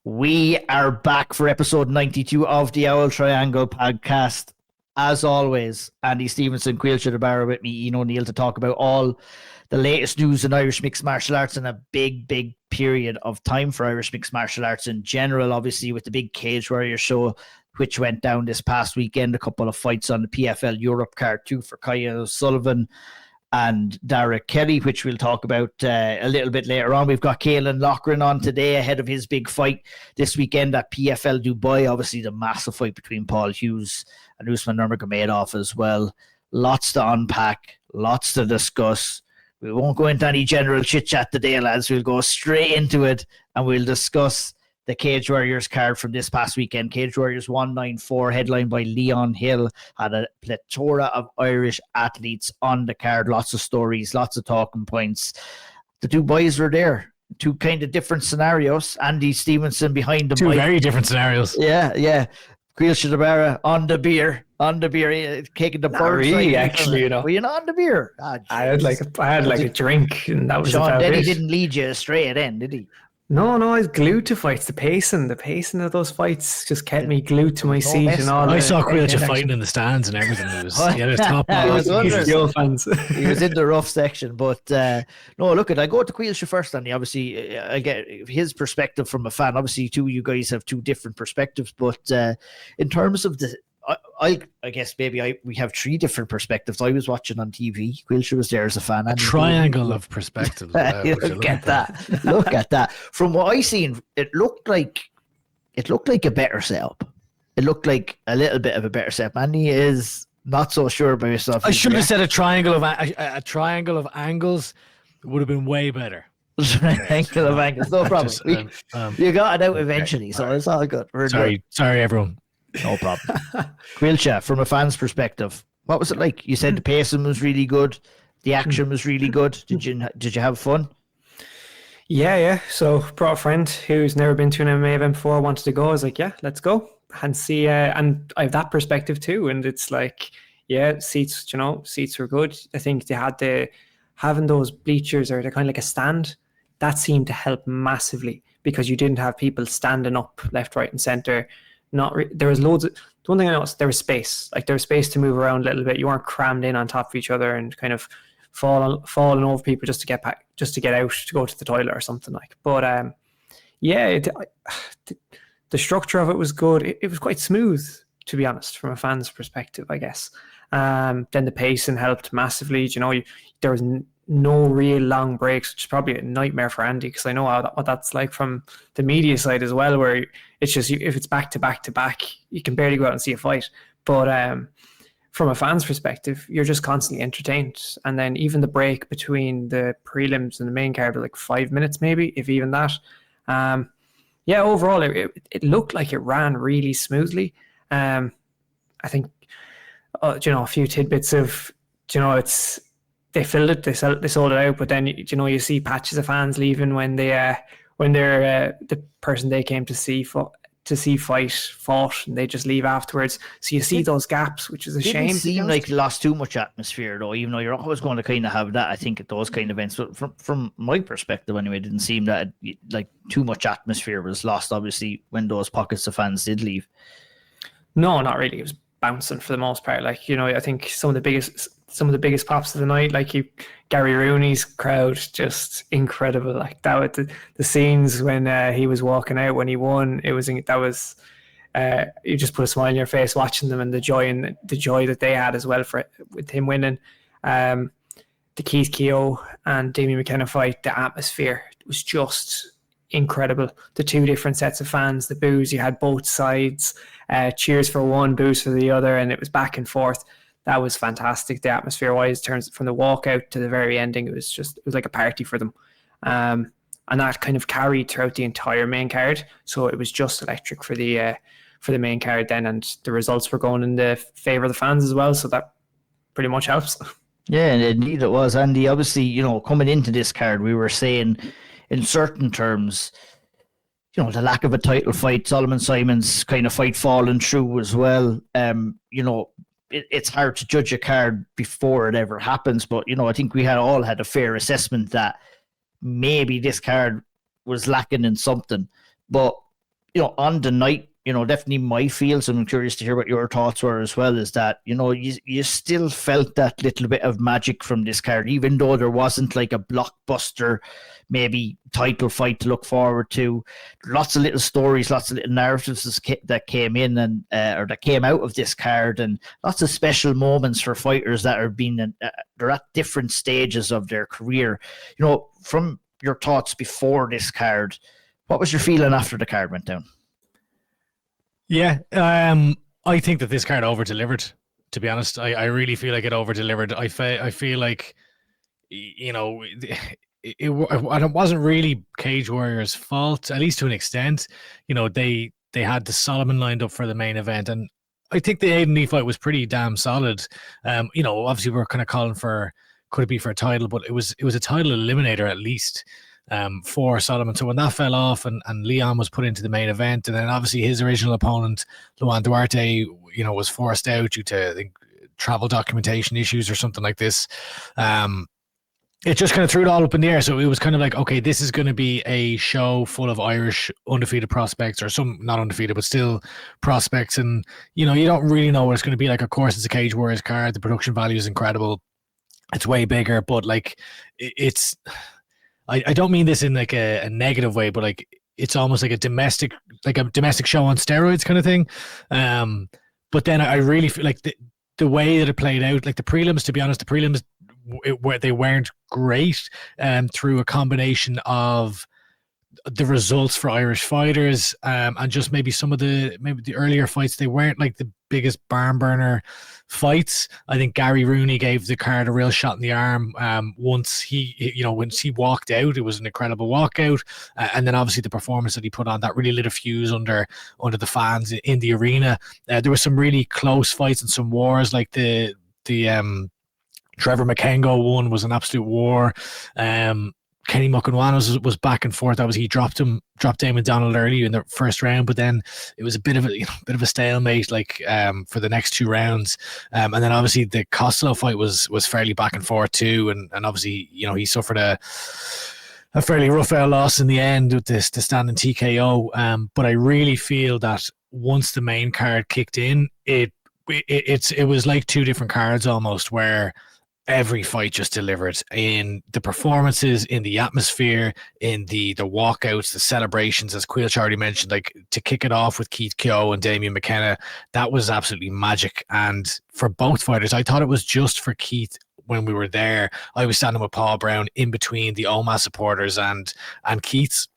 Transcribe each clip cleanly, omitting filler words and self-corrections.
We are back for episode 92 of the Owl Triangle podcast. As always, Andy Stevenson, Caoilte Barra with me, Ian O'Neill, to talk about all the latest news in Irish mixed martial arts and a big period of time for Irish mixed martial arts in general, obviously with the big Cage Warrior show, which went down this past weekend. A couple of fights on the PFL Europe card too for Kiya Sullivan and Darragh Kelly, which we'll talk about a little bit later on. We've got Caolan Loughran on today ahead of his big fight this weekend at PFL Dubai. Obviously, the massive fight between Paul Hughes and Usman Nurmagomedov as well. Lots to unpack, lots to discuss. We won't go into any general chit-chat today, lads. We'll go straight into it and we'll discuss the Cage Warriors card from this past weekend. Cage Warriors 194, headlined by Leon Hill, had a plethora of Irish athletes on the card. Lots of stories, lots of talking points. The two boys were there. Two kind of different scenarios. Andy Stevenson behind the mic. Two very different scenarios. Yeah. Caoilte Barra on the beer, taking the bird. Really, actually, you know. Were you not on the beer? I had like a drink, and that was Sean about Denny it. Didn't lead you straight in, did he? No, I was glued to fights. The pacing of those fights just kept me glued to my seat and all. I saw Caoilte fighting in the stands and everything. It was top. He was He was in the rough section, but no. Look, I go to Caoilte first, Andy. Obviously, I get his perspective from a fan. Obviously, you guys have two different perspectives, but in terms of the. I guess maybe we have three different perspectives. I was watching on TV. Caoilte was there as a fan. A triangle of perspectives. Look at that. Look at that. From what I seen, it looked like a better setup. It looked like a little bit of a better setup. Andy is not so sure about himself. I should have said a triangle of angles would have been way better. Triangle of angles, no problem. You got it out eventually, so it's all good. Sorry, everyone. No problem. Caoilte, from a fan's perspective, what was it like? You said the pacing was really good, the action was really good. Did you have fun? Yeah. So brought a friend who's never been to an MMA event before, wanted to go. I was like, yeah, let's go and see. And I have that perspective too. And it's like, yeah, seats were good. I think they had having those bleachers or they're kind of like a stand. That seemed to help massively because you didn't have people standing up left, right, and center. There was loads of. The one thing I noticed, there was space. Like there was space to move around a little bit. You weren't crammed in on top of each other and kind of falling over people just to get back, just to get out to go to the toilet or something like. But the structure of it was good. It was quite smooth, to be honest, from a fan's perspective, I guess. Then the pacing helped massively. There was no real long breaks, which is probably a nightmare for Andy because I know what that's like from the media side as well, where it's just if it's back to back to back, you can barely go out and see a fight. But from a fan's perspective, you're just constantly entertained. And then even the break between the prelims and the main card, like 5 minutes maybe, if even that. Overall, it looked like it ran really smoothly. I think, a few tidbits of, they filled it, they sold it out, but then you see patches of fans leaving when they're the person they came to see fight fought, and they just leave afterwards. So you see those gaps, which is a shame. It didn't seem like it lost too much atmosphere though, even though you're always going to kind of have that. I think at those kind of events, but from my perspective anyway, it didn't seem that like too much atmosphere was lost. Obviously, when those pockets of fans did leave. No, not really. It was bouncing for the most part. Like I think some of the biggest pops of the night, like Gary Rooney's crowd, just incredible. Like that, the scenes when he was walking out when he won, you just put a smile on your face watching them, and the joy that they had as well with him winning. The Keith Keogh and Damien McKenna fight, the atmosphere was just incredible. The two different sets of fans, the boos, you had both sides, cheers for one, boos for the other, and it was back and forth. That was fantastic. The atmosphere wise, turns from the walkout to the very ending, it was like a party for them. And that kind of carried throughout the entire main card. So it was just electric for the main card then, and the results were going in the favour of the fans as well. So that pretty much helps. Yeah, indeed it was. Andy, obviously, coming into this card, we were saying in certain terms, the lack of a title fight, Solomon Simon's kind of fight falling through as well. It's hard to judge a card before it ever happens, but I think we all had a fair assessment that maybe this card was lacking in something. But on the night, definitely my feels, and I'm curious to hear what your thoughts were as well, is that, you still felt that little bit of magic from this card, even though there wasn't like a blockbuster, maybe title fight to look forward to. Lots of little stories, lots of little narratives that came in and or that came out of this card, and lots of special moments for fighters that are they're at different stages of their career. From your thoughts before this card, what was your feeling after the card went down? Yeah, I think that this card over-delivered, to be honest. I really feel like it over-delivered. I feel like, it wasn't really Cage Warriors' fault, at least to an extent. They had the Solomon lined up for the main event, and I think the Aiden Lee fight was pretty damn solid. Obviously we're kind of calling for, could it be for a title, but it was a title eliminator at least. For Solomon. So when that fell off and Leon was put into the main event, and then obviously his original opponent, Luan Duarte, was forced out due to, I think, travel documentation issues or something like this. It just kind of threw it all up in the air. So it was kind of like, okay, this is going to be a show full of Irish undefeated prospects, or some not undefeated, but still prospects. And, you don't really know what it's going to be like. Of course, it's a Cage Warriors card. The production value is incredible. It's way bigger, but like it's... I don't mean this in like a negative way, but like it's almost like a domestic show on steroids kind of thing. But then I really feel like the way that it played out, like the prelims, to be honest, they weren't great, through a combination of the results for Irish fighters, and just maybe some of the earlier fights, they weren't like the biggest barn burner fights. I think Gary Rooney gave the card a real shot in the arm once once he walked out. It was an incredible walkout, and then obviously the performance that he put on, that really lit a fuse under the fans in the arena. There were some really close fights and some wars, like the Trevor McKengo one was an absolute war. Kenny Muckenwan was back and forth. Obviously, he dropped Damon Donald early in the first round, but then it was a bit of a stalemate, like for the next 2 rounds. And then obviously the Costello fight was fairly back and forth too, and obviously he suffered a fairly rough loss in the end with the standing TKO. But I really feel that once the main card kicked in, it was like 2 different cards almost, where every fight just delivered in the performances, in the atmosphere, in the walkouts, the celebrations, as Caoilte already mentioned, like to kick it off with Keith Keogh and Damien McKenna. That was absolutely magic. And for both fighters, I thought it was just for Keith. When we were there, I was standing with Paul Brown in between the Omar supporters and Keith's.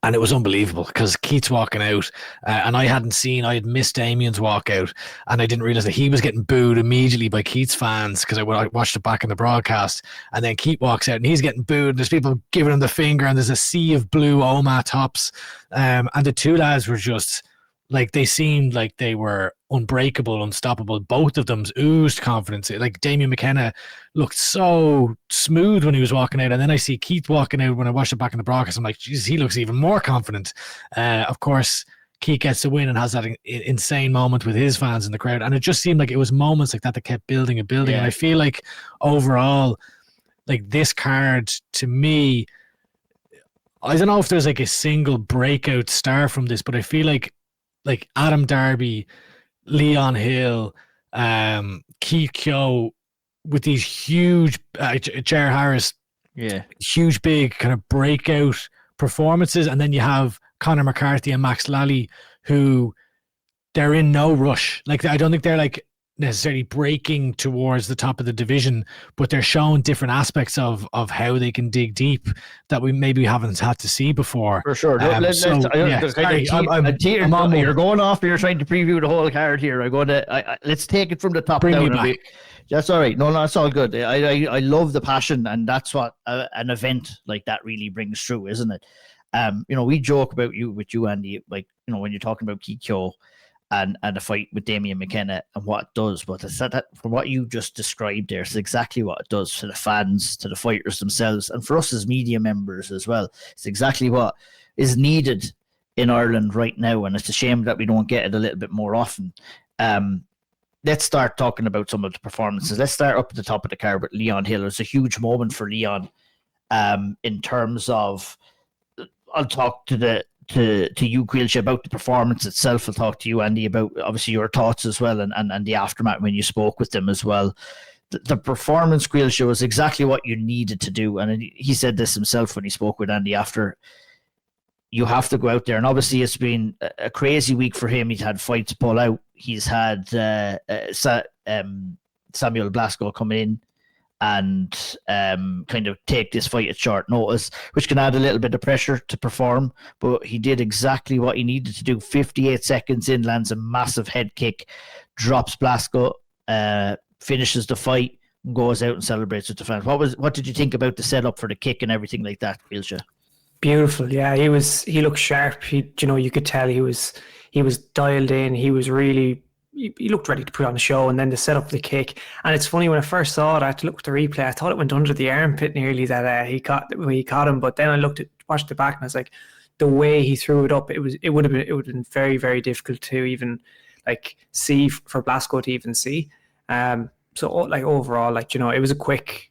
And it was unbelievable because Keith's walking out, and I had missed Damien's walkout, and I didn't realize that he was getting booed immediately by Keith's fans because I watched it back in the broadcast. And then Keith walks out and he's getting booed, and there's people giving him the finger, and there's a sea of blue Oma tops. And the 2 lads were just like, they seemed like they were unbreakable, unstoppable. Both of them oozed confidence. Like Damien McKenna looked so smooth when he was walking out, and then I see Keith walking out when I watched it back in the broadcast. I'm like, Jesus, he looks even more confident. Of course, Keith gets the win and has that insane moment with his fans in the crowd, and it just seemed like it was moments like that kept building and building. Yeah. And I feel like overall, like this card to me, I don't know if there's like a single breakout star from this, but I feel like Adam Darby, Leon Hill, Keith Keogh, with these huge, Jar Harris, huge big kind of breakout performances, and then you have Conor McCarthy and Max Lally, who they're in no rush. Like, I don't think they're like necessarily breaking towards the top of the division, but they're showing different aspects of how they can dig deep that we maybe haven't had to see before. For sure. You're going off. You're trying to preview the whole card here. Let's take it from the top down. That's all right. No, that's all good. I love the passion, and that's what an event like that really brings through, isn't it? We joke about with you, Andy, like, when you're talking about Keith Keogh and the fight with Damien McKenna and what it does. But it's that from what you just described there, it's exactly what it does to the fans, to the fighters themselves, and for us as media members as well. It's exactly what is needed in Ireland right now, and it's a shame that we don't get it a little bit more often. Let's start talking about some of the performances. Let's start up at the top of the card with Leon Hill. It's a huge moment for Leon in terms of, I'll talk to to you, Caoilte, about the performance itself. I'll talk to you, Andy, about obviously your thoughts as well, and the aftermath when you spoke with them as well. The performance, Caoilte, was exactly what you needed to do, and he said this himself when he spoke with Andy after. You have to go out there, and obviously it's been a crazy week for him. He's had fights pull out. He's had Samuel Blasco come in and kind of take this fight at short notice, which can add a little bit of pressure to perform. But he did exactly what he needed to do. 58 seconds in, lands a massive head kick, drops Blasco, finishes the fight, and goes out and celebrates with the fans. What did you think about the setup for the kick and everything like that, Caoilte? Beautiful, yeah. He looked sharp. You could tell he was dialed in. He was really, he looked ready to put on a show. And then to set up the kick. And it's funny, when I first saw it, I had to look at the replay. I thought it went under the armpit nearly, that he caught him. But then I watched it back, and I was like, the way he threw it up, it would have been very, very difficult to even see, for Blasco to even see. So overall, it was a quick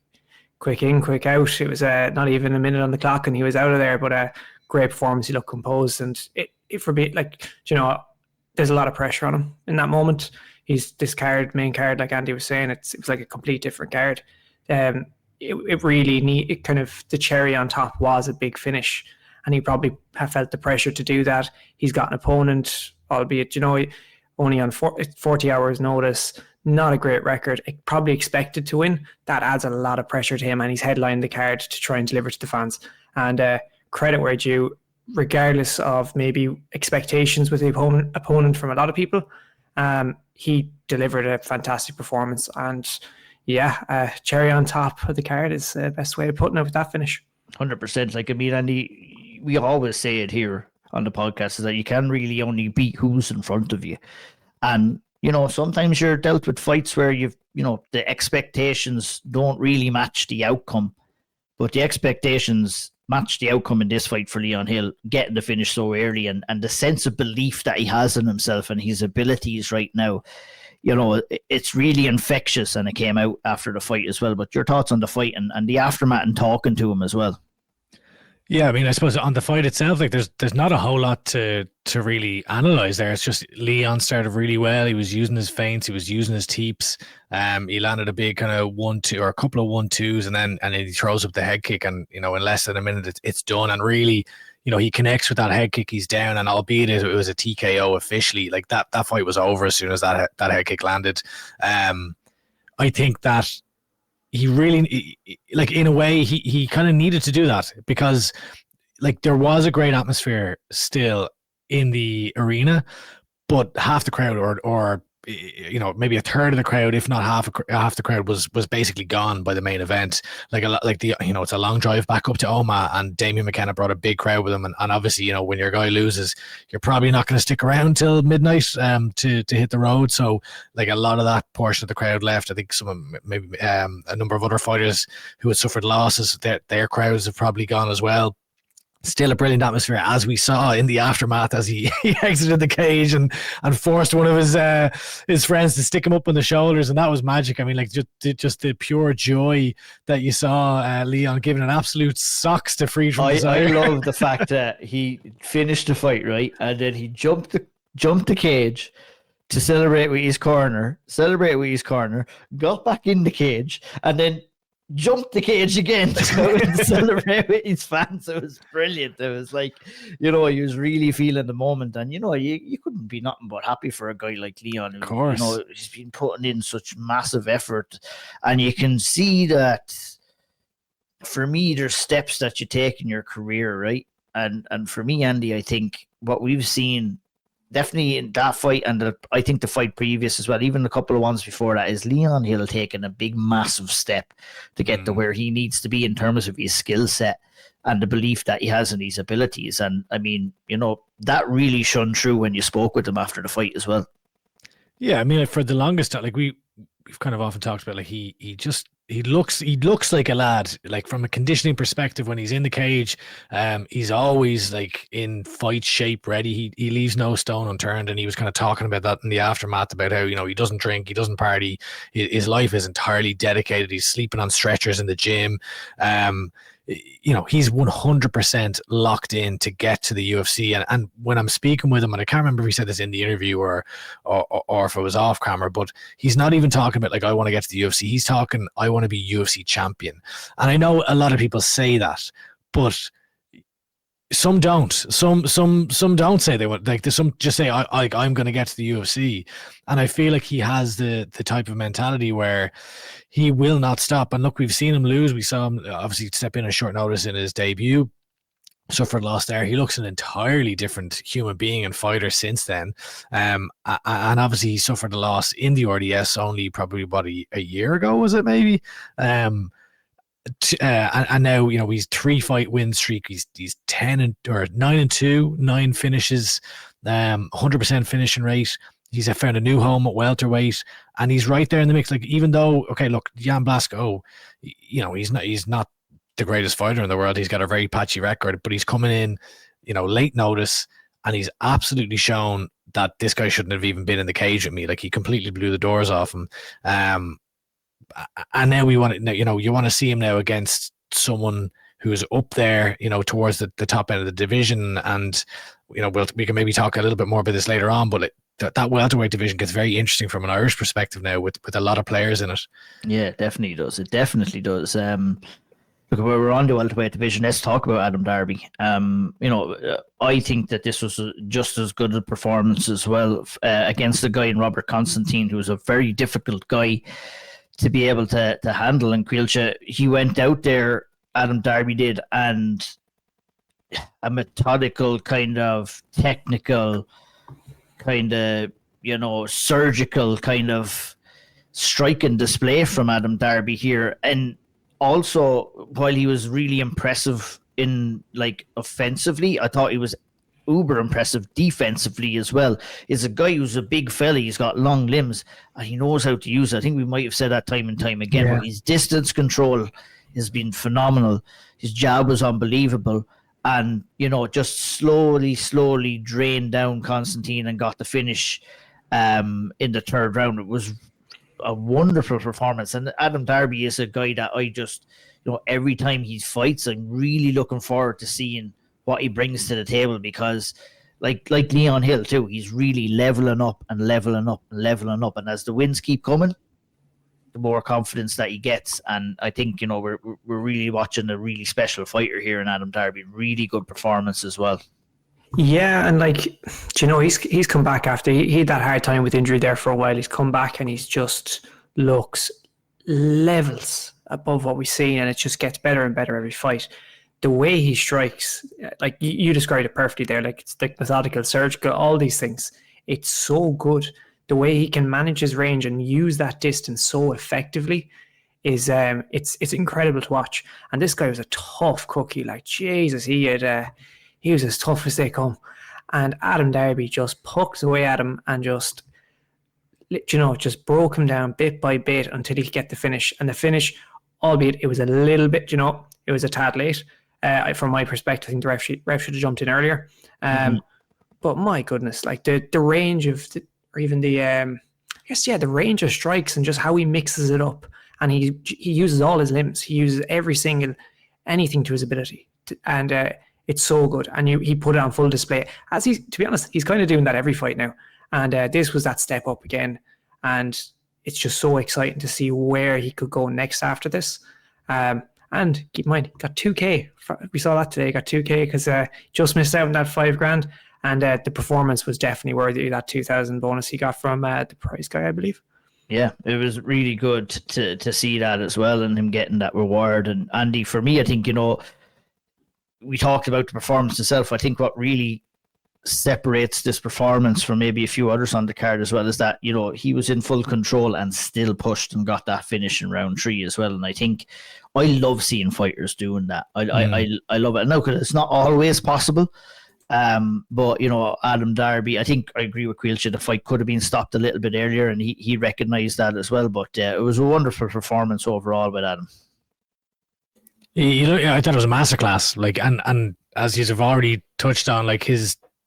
in, quick out. It was not even a minute on the clock, and he was out of there. But great performance. He looked composed, and there's a lot of pressure on him in that moment. He's this main card, like Andy was saying. It was like a complete different card. It really kind of the cherry on top was a big finish, and he probably have felt the pressure to do that. He's got an opponent, albeit only on 40 hours notice. Not a great record. Probably expected to win. That adds a lot of pressure to him, and he's headlined the card to try and deliver to the fans. And credit where due, regardless of maybe expectations with the opponent from a lot of people, he delivered a fantastic performance. And cherry on top of the card is the best way of putting it with that finish. 100%. Andy, we always say it here on the podcast, is that you can really only beat who's in front of you. And sometimes you're dealt with fights where the expectations don't really match the outcome, but the expectations match the outcome in this fight for Leon Hill, getting the finish so early, and the sense of belief that he has in himself and his abilities right now. It's really infectious, and it came out after the fight as well. But your thoughts on the fight and the aftermath and talking to him as well? Yeah, I suppose on the fight itself, there's not a whole lot to really analyze there. It's just Leon started really well. He was using his feints, he was using his teeps. He landed a big kind of 1-2 or a couple of 1-2s, and then he throws up the head kick, and in less than a minute it's done. And really, he connects with that head kick. He's down, and albeit it was a TKO officially, that fight was over as soon as that head kick landed. I think that he really, in a way, he kind of needed to do that, because there was a great atmosphere still in the arena, but half the crowd or maybe a third of the crowd, if not half the crowd, was basically gone by the main event. It's a long drive back up to Omar, and Damien McKenna brought a big crowd with him, and obviously when your guy loses, you're probably not going to stick around till midnight to hit the road. So a lot of that portion of the crowd left. I think maybe a number of other fighters who had suffered losses, their crowds have probably gone as well. Still a brilliant atmosphere, as we saw in the aftermath, as he exited the cage and forced one of his friends to stick him up on the shoulders, and that was magic. Just the pure joy that you saw Leon giving an absolute socks to Freed from desire. I love the fact that he finished the fight, right, and then he jumped the cage to celebrate with his corner, got back in the cage, and then jumped the cage again to go and celebrate with his fans. It was brilliant. It was he was really feeling the moment, and you couldn't be nothing but happy for a guy like Leon, who, of course, he's been putting in such massive effort, and you can see that. For me, there's steps that you take in your career, right? And for me, Andy, I think what we've seen definitely in that fight, and I think the fight previous as well, even a couple of ones before that, is Leon Hill taking a big, massive step to get to where he needs to be in terms of his skill set and the belief that he has in his abilities. And that really shone through when you spoke with him after the fight as well. Yeah, for the longest time, we've kind of often talked about, he looks like a lad, from a conditioning perspective. When he's in the cage, he's always in fight shape, ready. He leaves no stone unturned, and he was kind of talking about that in the aftermath, about how he doesn't drink, he doesn't party, his life is entirely dedicated. He's sleeping on stretchers in the gym. you know, he's 100% locked in to get to the UFC. And when I'm speaking with him, and I can't remember if he said this in the interview or if it was off camera, but he's not even talking about like, I want to get to the UFC. He's talking, I want to be UFC champion. And I know a lot of people say that, but some don't. Some don't say they want. Like, there's some just say I'm going to get to the UFC, and I feel like he has the type of mentality where he will not stop. And look, we've seen him lose. We saw him obviously step in on short notice in his debut, suffered loss there. He looks an entirely different human being and fighter since then. And obviously he suffered a loss in the RDS only probably about a year ago, was it maybe? And now, you know, he's 3-fight win streak. He's 9-2, 9 finishes, 100% finishing rate. He's found a new home at welterweight, and he's right there in the mix. Like, even though, okay, look, Jan Blazko, you know, he's not the greatest fighter in the world. He's got a very patchy record, but he's coming in, you know, late notice, and he's absolutely shown that this guy shouldn't have even been in the cage with me. Like, he completely blew the doors off him. And now we want to, you know, you want to see him now against someone who's up there, you know, towards the top end of the division. And, you know, we can maybe talk a little bit more about this later on, but that welterweight division gets very interesting from an Irish perspective now with a lot of players in it. Yeah, it definitely does. It definitely does. Look, we're on the welterweight division. Let's talk about Adam Darby. You know, I think that this was just as good a performance as well against a guy in Robert Constantine, who was a very difficult guy to be able to handle in Caoilte. He went out there, Adam Darby did, and a methodical, kind of technical, kind of, you know, surgical kind of strike and display from Adam Darby here. And also, while he was really impressive in, like, offensively, I thought he was uber impressive defensively as well. Is a guy who's a big fella. He's got long limbs and he knows how to use it. I think we might have said that time and time again. Yeah. But his distance control has been phenomenal. His jab was unbelievable, and, you know, just slowly drained down Constantine and got the finish in the third round. It was a wonderful performance. And Adam Darby is a guy that I just, you know, every time he fights, I'm really looking forward to seeing what he brings to the table, because like Leon Hill too, he's really leveling up. And as the wins keep coming, the more confidence that he gets. And I think, you know, we're really watching a really special fighter here in Adam Darby. Really good performance as well. Yeah, and like, do you know, he's come back after he had that hard time with injury there for a while. He's come back and he's just looks levels above what we've seen, and it just gets better and better every fight. The way he strikes, like you described it perfectly there, like it's like methodical, surgical, all these things. It's so good. The way he can manage his range and use that distance so effectively is it's incredible to watch. And this guy was a tough cookie. Like, Jesus, he was as tough as they come. And Adam Darby just poked away at him and just, you know, just broke him down bit by bit until he could get the finish. And the finish, albeit it was a little bit, you know, it was a tad late. From my perspective, I think the ref should have jumped in earlier. But my goodness, like the range of, the range of strikes and just how he mixes it up. And he uses all his limbs. He uses anything to his ability. And it's so good. And he put it on full display. To be honest, he's kind of doing that every fight now. And this was that step up again. And it's just so exciting to see where he could go next after this. And keep in mind, got 2K. We saw that today. Got 2K because just missed out on that $5,000. And the performance was definitely worthy of that 2,000 bonus he got from the prize guy, I believe. Yeah, it was really good to see that as well, and him getting that reward. And Andy, for me, I think, you know, we talked about the performance itself. I think what really separates this performance from maybe a few others on the card as well is that, you know, he was in full control and still pushed and got that finish in round 3 as well. And I think I love seeing fighters doing that. I love it. No, because it's not always possible. But, you know, Adam Darby, I think I agree with Caoilte. The fight could have been stopped a little bit earlier, and he recognised that as well. But it was a wonderful performance overall with Adam. I thought it was a masterclass. Like, and as you have already touched on, like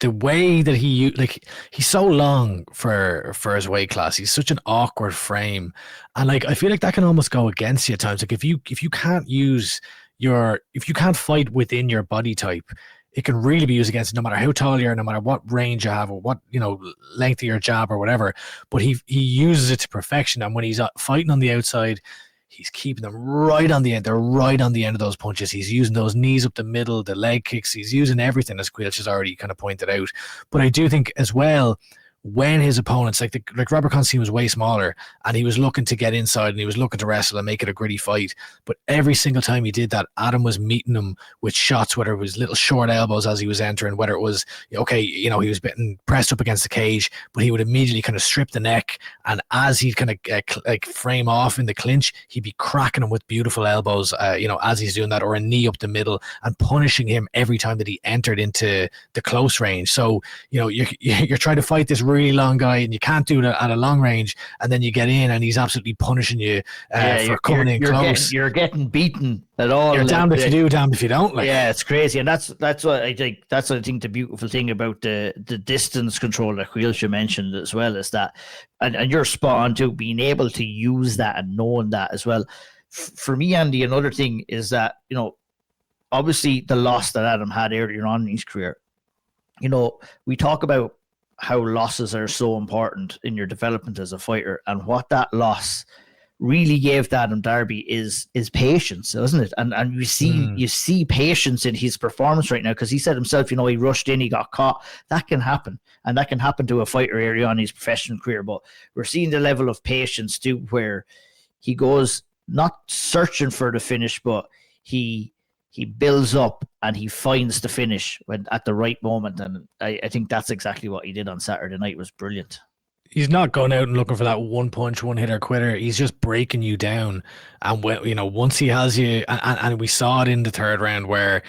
the way that he's so long for his weight class. He's such an awkward frame, and like I feel like that can almost go against you at times. Like if you can't use if you can't fight within your body type, it can really be used against no matter how tall you are, no matter what range you have, or what, length of your jab or whatever. But he uses it to perfection. And when he's fighting on the outside, he's keeping them right on the end. They're right on the end of those punches. He's using those knees up the middle, the leg kicks. He's using everything, as Caoilte has already kind of pointed out. But I do think as well, when his opponents, like Robert Constantine was way smaller, and he was looking to get inside and he was looking to wrestle and make it a gritty fight. But every single time he did that, Adam was meeting him with shots, whether it was little short elbows as he was entering, whether it was, he was getting pressed up against the cage, but he would immediately kind of strip the neck. And as he'd kind of frame off in the clinch, he'd be cracking him with beautiful elbows, as he's doing that, or a knee up the middle, and punishing him every time that he entered into the close range. So, you're trying to fight this really long guy, and you can't do it at a long range, and then you get in and he's absolutely punishing you for coming in close. You're getting beaten at all. You're damned if you do, damned if you don't. Yeah, it's crazy, and that's what I think. That's what I think the beautiful thing about the distance control that Caoilte mentioned as well, is that, and you're spot on too, being able to use that and knowing that as well. For me, Andy, another thing is that obviously the loss that Adam had earlier on in his career. We talk about how losses are so important in your development as a fighter, and what that loss really gave to Adam Darby is patience, isn't it? And you see patience in his performance right now, because he said himself, he rushed in, he got caught. That can happen, and that can happen to a fighter early on in his professional career. But we're seeing the level of patience too, where he goes not searching for the finish, but he builds up and he finds the finish at the right moment. And I think that's exactly what he did on Saturday night. It was brilliant. He's not going out and looking for that one punch, one hitter quitter. He's just breaking you down. And once he has you, and we saw it in the third round where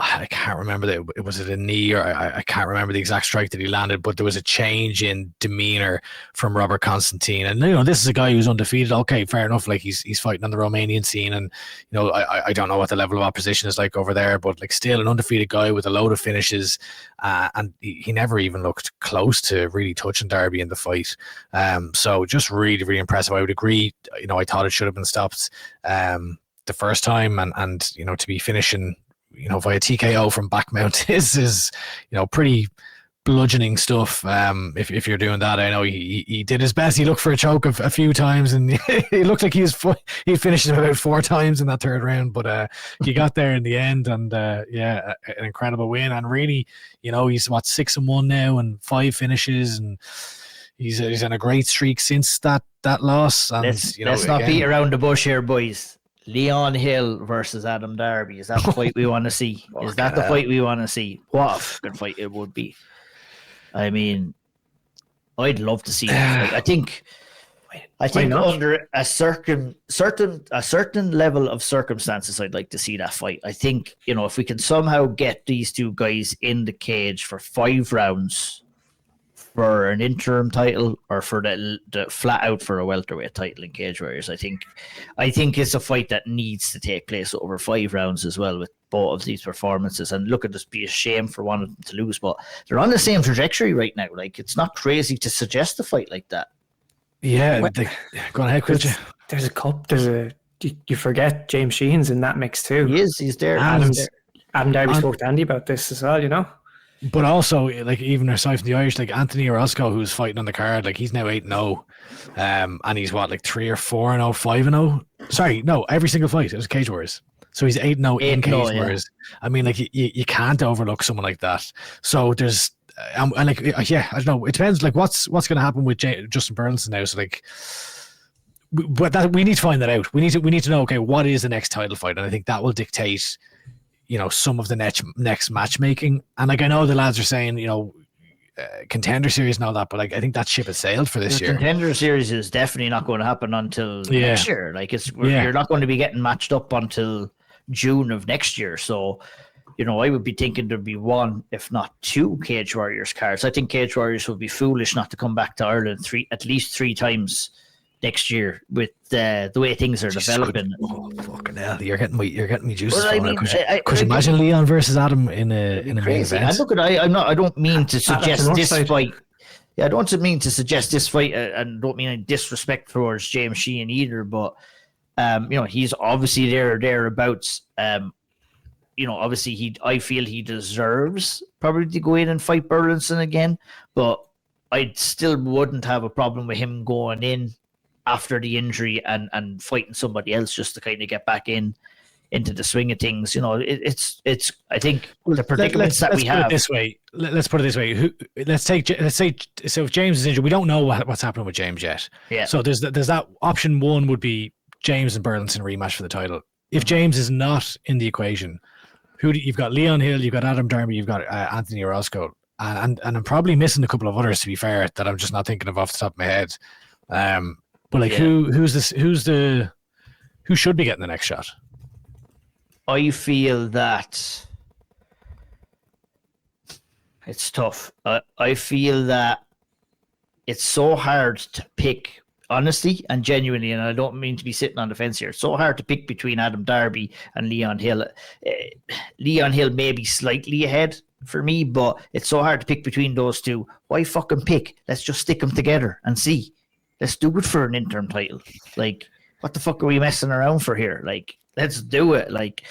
I can't remember it was a knee, or I can't remember the exact strike that he landed, but there was a change in demeanor from Robert Constantine. And this is a guy who's undefeated. Okay, fair enough. Like he's fighting on the Romanian scene, and I don't know what the level of opposition is like over there, but still an undefeated guy with a load of finishes, and he never even looked close to really touching Darby in the fight. So just really, really impressive. I would agree. I thought it should have been stopped the first time, and to be finishing via TKO from back mount is pretty bludgeoning stuff. If you're doing that, I know he did his best. He looked for a choke a few times, and he looked like he finished him about 4 times in that third round, but he got there in the end, and an incredible win. And really, he's 6-1 now and 5 finishes, and he's in a great streak since that loss. And let's not beat around the bush here, boys. Leon Hill versus Adam Darby. Is that the fight we want to see? Is that the fight we want to see? What a fucking fight it would be. I mean, I'd love to see it. I think under a certain level of circumstances, I'd like to see that fight. I think, if we can somehow get these two guys in the cage for 5 rounds for an interim title, or for the flat out for a welterweight title in Cage Warriors, I think it's a fight that needs to take place over 5 rounds as well, with both of these performances. And look, it'd be a shame for one of them to lose, but they're on the same trajectory right now. It's not crazy to suggest a fight like that. Yeah, go on ahead, Caoilte. There's a cup. You forget James Sheehan's in that mix too. He's there. Adam Darby spoke to Andy about this as well, But also, even aside from the Irish, Anthony Orozco, who's fighting on the card, he's now 8-0, and he's 3 or 4-0, 5-0. Sorry, no, every single fight it was Cage Warriors, so he's 8-0 in Cage Warriors. I mean, you can't overlook someone like that. So there's, I don't know. It depends, what's going to happen with Justin Burleson now. So but that we need to find that out. We need to know. Okay, what is the next title fight, and I think that will dictate some of the next matchmaking. And I know the lads are saying, contender series and all that, but I think that ship has sailed for this year. Contender series is definitely not going to happen until next year. You're not going to be getting matched up until June of next year. So, I would be thinking there'd be 1, if not 2 Cage Warriors cards. I think Cage Warriors would be foolish not to come back to Ireland at least 3 times next year with the way things are developing. Oh, fucking hell! You're getting me juices. Could you imagine Leon versus Adam in a main event? I don't mean to suggest this fight. Yeah, I don't mean to suggest this fight, and don't mean any disrespect towards James Sheehan either. But He's obviously thereabouts. Obviously I feel he deserves probably to go in and fight Burlinson again, but I still wouldn't have a problem with him going in after the injury and fighting somebody else just to kind of get back into the swing of things. It's I think the predicaments that we have. Let's put it this way. Let's say so if James is injured, we don't know what's happening with James yet. Yeah. So there's that option one would be James and Burlinson rematch for the title. If James is not in the equation, you've got Leon Hill, you've got Adam Darby, you've got Anthony Orozco, and I'm probably missing a couple of others, to be fair, that I'm just not thinking of off the top of my head. But who should be getting the next shot? I feel that it's tough. I feel that it's so hard to pick, honestly and genuinely, and I don't mean to be sitting on the fence here. It's so hard to pick between Adam Darby and Leon Hill. Leon Hill may be slightly ahead for me, but it's so hard to pick between those two. Why fucking pick? Let's just stick them together and see. Let's do it for an interim title. Like, what the fuck are we messing around for here? Like, let's do it. Like,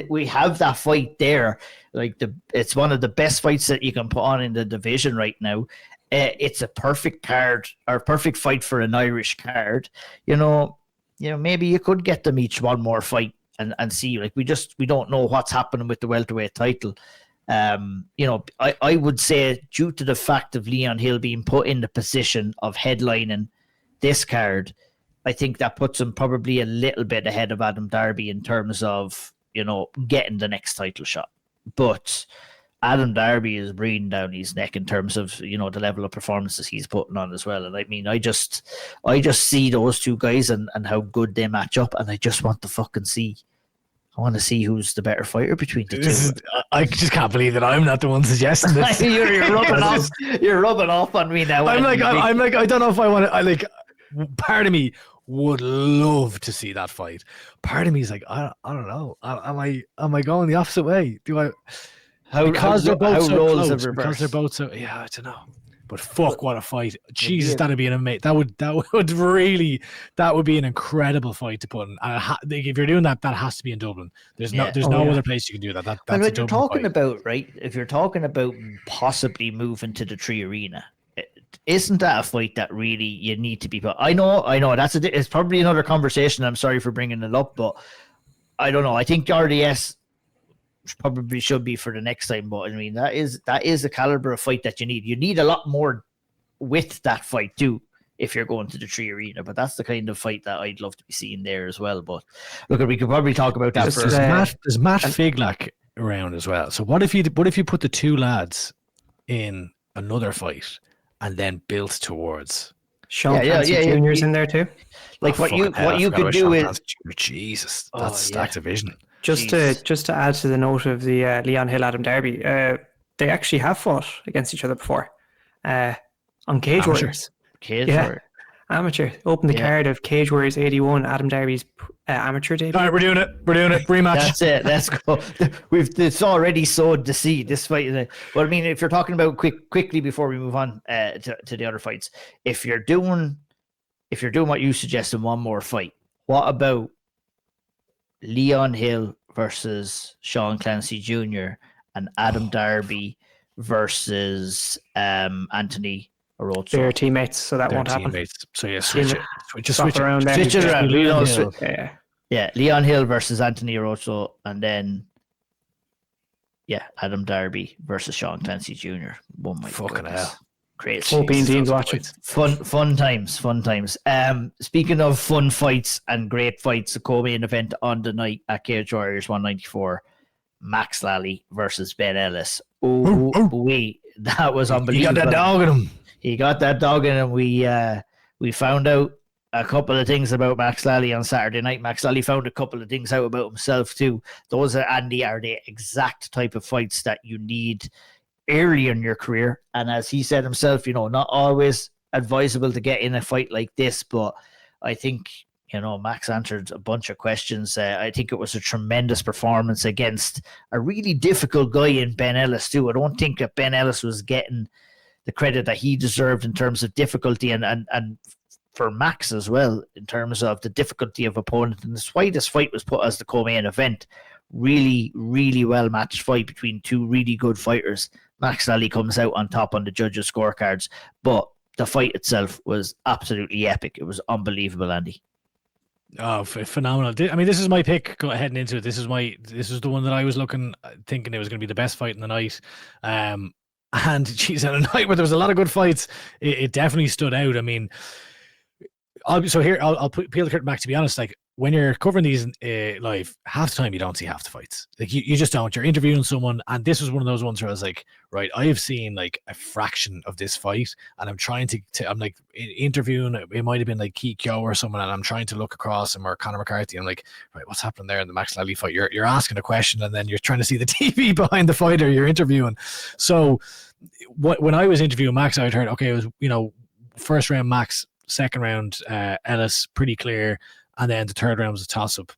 we have that fight there. Like, it's one of the best fights that you can put on in the division right now. It's a perfect card or perfect fight for an Irish card. Maybe you could get them each one more fight and see. Like, we don't know what's happening with the welterweight title. I would say, due to the fact of Leon Hill being put in the position of headlining this card, I think that puts him probably a little bit ahead of Adam Darby in terms of, getting the next title shot. But Adam Darby is breathing down his neck in terms of, the level of performances he's putting on as well. And I mean, I just see those two guys and how good they match up, and I just want to fucking see. I want to see who's the better fighter between the two. I just can't believe that I'm not the one suggesting this. You're rubbing off. You're rubbing off on me now. I'm like, I don't know if I want to. Part of me would love to see that fight. Part of me is like, I don't know. Am I going the opposite way? Do I? Because they're both so close. Because they're both so. Yeah, I don't know. But fuck, what a fight! Jesus, that'd be an amazing. That would be an incredible fight to put in. If you're doing that, that has to be in Dublin. There's no other place you can do that. That's what you're talking about, right? If you're talking about possibly moving to the Tree Arena, isn't that a fight that really you need to be put? I know. It's probably another conversation. I'm sorry for bringing it up, but I don't know. I think RDS probably should be for the next time, but I mean, that is the caliber of fight that you need. You need a lot more with that fight too if you're going to the Tree Arena, but that's the kind of fight that I'd love to be seeing there as well. But look, we could probably talk about that first. There's Matt Figlack around as well. So what if you put the two lads in another fight and then built towards Sean Clancy Jr.'s in there too? Like, what you could do is, Jesus, that's stacked division. Just to add to the note of the Leon Hill Adam Darby, they actually have fought against each other before on Cage Warriors. Amateur. Open the card of Cage Warriors 81, Adam Darby's amateur debut. All right, we're doing it. Rematch. That's it. Let's go. It's already sowed to see this fight. But I mean, if you're talking about quickly before we move on to the other fights, if you're doing what you suggested, one more fight, what about Leon Hill versus Sean Clancy Jr. and Adam Darby versus Anthony Orozco? They're teammates, so that won't happen. So yeah, switch it around. Switch it around. Leon Hill. Yeah, Leon Hill versus Anthony Orozco, and then Adam Darby versus Sean Clancy Jr. One my fucking hell. Great. Hoping teams watch it. Fun times. Speaking of fun fights and great fights, the co-main event on the night at Cage Warriors 194, Max Lally versus Ben Ellis. That was unbelievable. He got that dog in him. He got that dog in him. We found out a couple of things about Max Lally on Saturday night. Max Lally found a couple of things out about himself too. Those are the exact type of fights that you need early in your career, and as he said himself, not always advisable to get in a fight like this, but I think Max answered a bunch of questions. I think it was a tremendous performance against a really difficult guy in Ben Ellis too. I don't think that Ben Ellis was getting the credit that he deserved in terms of difficulty and for Max as well in terms of the difficulty of opponent. And that's why this fight was put as the co-main event. Really, really well matched fight between two really good fighters. Max Lally comes out on top on the judges' scorecards, but the fight itself was absolutely epic. It was unbelievable, Andy. Oh, phenomenal! I mean, this is my pick heading into it. This is the one that I was thinking it was going to be the best fight in the night. And geez, on a night where there was a lot of good fights, it definitely stood out. I mean, I'll peel the curtain back. To be honest, like when you're covering these live, half the time you don't see half the fights. Like you just don't. You're interviewing someone, and this was one of those ones where I was like, right, I have seen like a fraction of this fight, and I'm trying to I'm like interviewing. It might have been like Kiya or someone, and I'm trying to look across him or Conor McCarthy. I'm like, right, what's happening there in the Max Lally fight? You're asking a question, and then you're trying to see the TV behind the fighter you're interviewing. So when I was interviewing Max, I'd heard, okay, it was, first round Max, second round Ellis, pretty clear, and then the third round was a toss-up,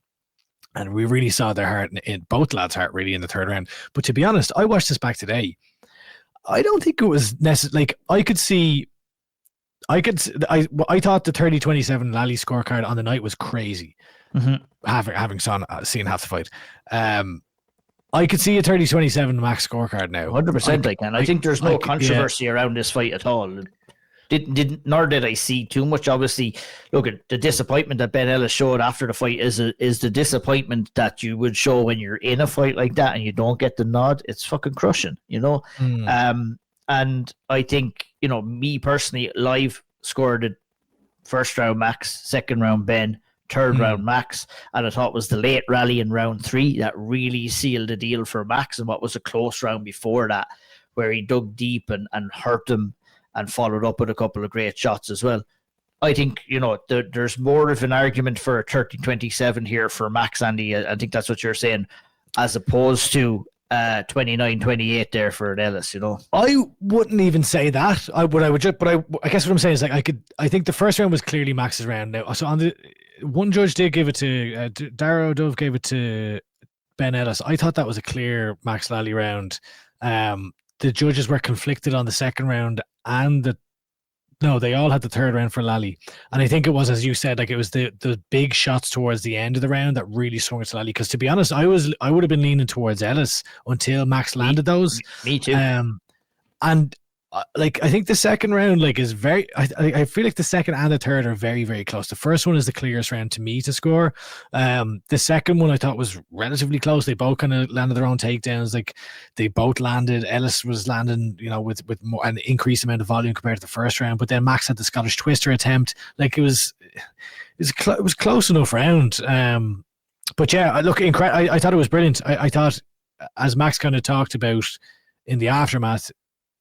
and we really saw their heart in both lads' heart really in the third round. But to be honest, I watched this back today. I don't think it was necessary. Like I thought the 30-27 Lally scorecard on the night was crazy. Mm-hmm. Having seen half the fight, I could see a 30-27 Max scorecard now. 100%. I think there's no controversy around this fight at all. Nor did I see too much. Obviously, look at the disappointment that Ben Ellis showed after the fight is the disappointment that you would show when you're in a fight like that and you don't get the nod. It's fucking crushing, And I think, me personally, live scored the first round Max, second round Ben, third round Max, and I thought it was the late rally in round 3 that really sealed the deal for Max, and what was a close round before that where he dug deep and hurt him and followed up with a couple of great shots as well. I think, there's more of an argument for a 30-27 here for Max, Andy. I think that's what you're saying, as opposed to 29-28 there for Ellis, I wouldn't even say that. I guess what I'm saying is like I think the first round was clearly Max's round now. So on the one judge did give it to Darragh Dove gave it to Ben Ellis. I thought that was a clear Max Lally round. The judges were conflicted on the second round and they all had the third round for Lally. And I think it was, as you said, like it was the big shots towards the end of the round that really swung it to Lally. Because to be honest, I would have been leaning towards Ellis until Max landed those. Me too. And I think the second round is very. I feel like the second and the third are very, very close. The first one is the clearest round to me to score. The second one I thought was relatively close. They both kind of landed their own takedowns. Like they both landed. Ellis was landing, with more an increased amount of volume compared to the first round. But then Max had the Scottish Twister attempt. Like it was close enough round. But yeah, look, I thought it was brilliant. I thought, as Max kind of talked about in the aftermath,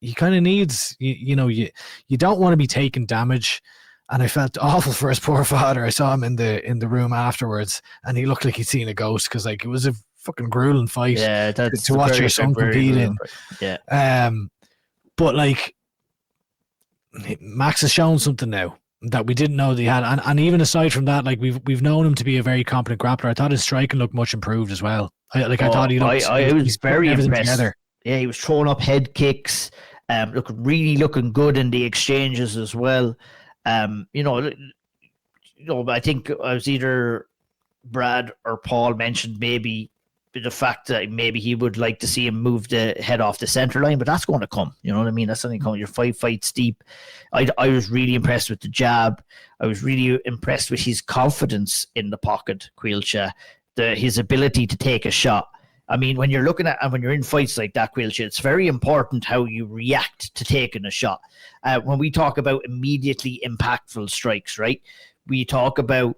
he kind of needs, you don't want to be taking damage. And I felt awful for his poor father. I saw him in the room afterwards, and he looked like he'd seen a ghost, because it was a fucking grueling fight to watch your son compete in. Yeah. But Max has shown something now that we didn't know that he had, and even aside from that, we've known him to be a very competent grappler. I thought his striking looked much improved as well. I thought he looked. I was very impressed. Together. Yeah, he was throwing up head kicks, looking good in the exchanges as well. I think I was either Brad or Paul mentioned maybe the fact that maybe he would like to see him move the head off the center line, but that's going to come. You know what I mean? That's something coming. You're 5 fights deep. I was really impressed with the jab. I was really impressed with his confidence in the pocket, Caoilte, his ability to take a shot. I mean, when you're looking at and when you're in fights like that, Caoilte, it's very important how you react to taking a shot. When we talk about immediately impactful strikes, right? We talk about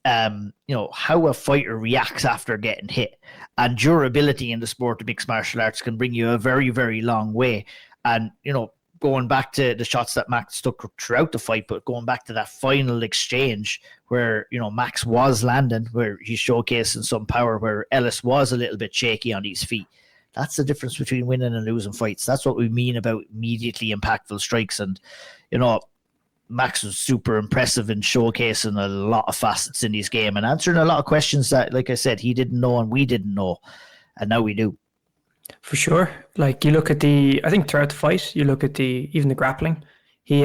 how a fighter reacts after getting hit, and durability in the sport of mixed martial arts can bring you a very, very long way. And going back to the shots that Max took throughout the fight, but going back to that final exchange where, Max was landing, where he's showcasing some power, where Ellis was a little bit shaky on his feet. That's the difference between winning and losing fights. That's what we mean about immediately impactful strikes. And, Max was super impressive in showcasing a lot of facets in his game and answering a lot of questions that, like I said, he didn't know and we didn't know. And now we do. For sure. You look at I think throughout the fight, you look at even the grappling. He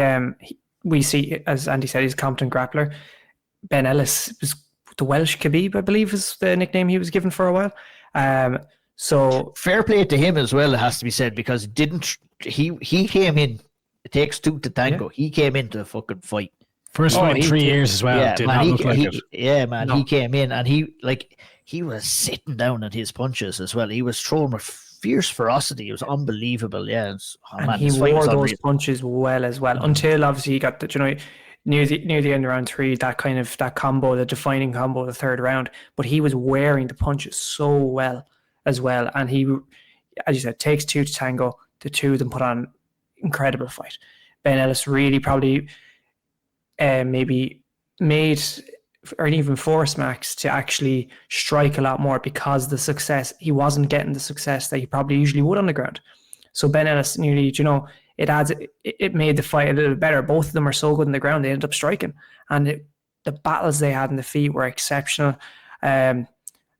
we see, as Andy said, he's a competent grappler. Ben Ellis was the Welsh Khabib, I believe, is the nickname he was given for a while. So fair play to him as well, it has to be said, because he came in. It takes two to tango. Yeah. He came into the fucking fight. First fight in 3 years as well. Yeah, Did man, not look like it. Yeah, man. No. He came in and he was sitting down at his punches as well. He was throwing with fierce ferocity. It was unbelievable. Yeah, he wore those punches well as well, until obviously he got the, near the end of round 3, that combo, the defining combo, the third round. But he was wearing the punches so well as well, and he, as you said, takes two to tango. The two of them put on incredible fight. Ben Ellis really probably maybe made or even forced Max to actually strike a lot more, because the success, he wasn't getting the success that he probably usually would on the ground. So Ben Ellis nearly, it made the fight a little better. Both of them are so good on the ground, they ended up striking. And the battles they had in the feet were exceptional. And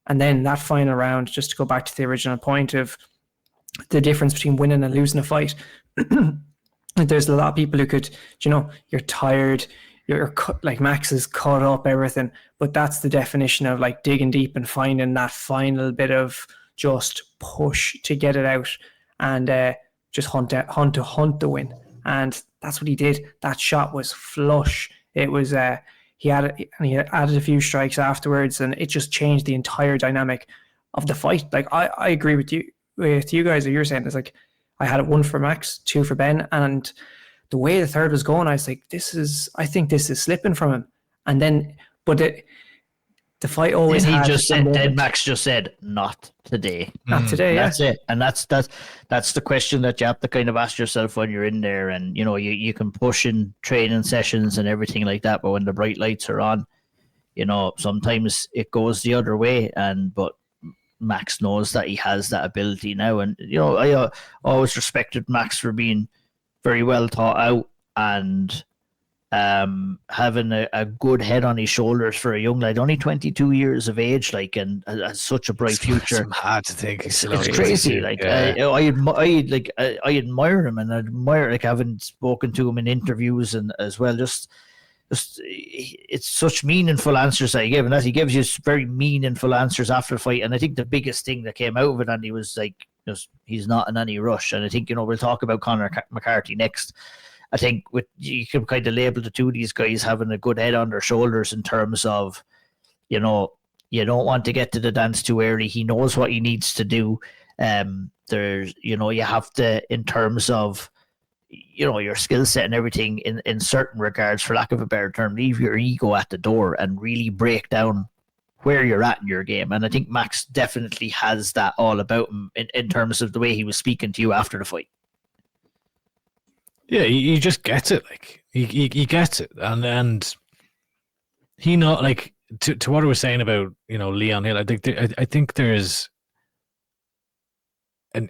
then that final round, just to go back to the original point of the difference between winning and losing a fight, there's a lot of people who could, you're tired, you're cut, like Max has cut up everything, but that's the definition of like digging deep and finding that final bit of just push to get it out and just hunt the win. And that's what he did. That shot was flush. It was he added a few strikes afterwards, and it just changed the entire dynamic of the fight. Like I agree with you guys. What you're saying is like, I had it 1 for Max, 2 for Ben, and the way the third was going, I was like, I think this is slipping from him. And then, but the fight always then had. Then Max just said, "Not today." Not today. Yeah. That's it, and that's the question that you have to kind of ask yourself when you're in there, and you can push in training sessions and everything like that, but when the bright lights are on, sometimes it goes the other way, but Max knows that he has that ability now, and I always respected Max for being very well thought out and having a good head on his shoulders for a young lad, only 22 years of age, and has such a bright future. It's hard to think. It's crazy. I admire him, and I admire having spoken to him in interviews and as well. Just it's such meaningful answers that he gave, and as he gives you very meaningful answers after the fight. And I think the biggest thing that came out of it, Andy, was he's not in any rush. And I think we'll talk about Conor McCarthy next. I think you can kind of label the two of these guys having a good head on their shoulders in terms of, you don't want to get to the dance too early. He knows what he needs to do. There's, you have to, in terms of, your skill set and everything in certain regards, for lack of a better term, leave your ego at the door and really break down where you're at in your game. And I think Max definitely has that all about him in terms of the way he was speaking to you after the fight. Yeah, he just gets it. Like he gets it, and he not like to what I was saying about Leon Hill. I think there's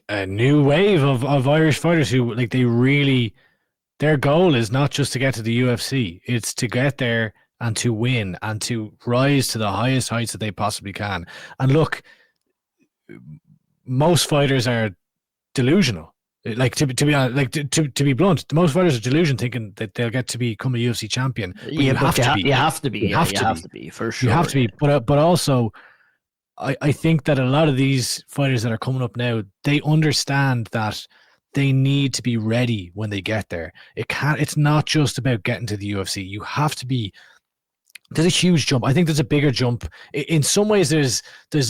a new wave of Irish fighters who their goal is not just to get to the UFC; it's to get there and to win and to rise to the highest heights that they possibly can. And look, most fighters are delusional. Like to be honest, to be blunt, most fighters are delusional, thinking that they'll get to become a UFC champion. But you have to be. You have to be for sure. You have to be, but also, I think that a lot of these fighters that are coming up now, they understand that they need to be ready when they get there. It's not just about getting to the UFC. You have to be. There's a huge jump. I think there's a bigger jump. In some ways, there's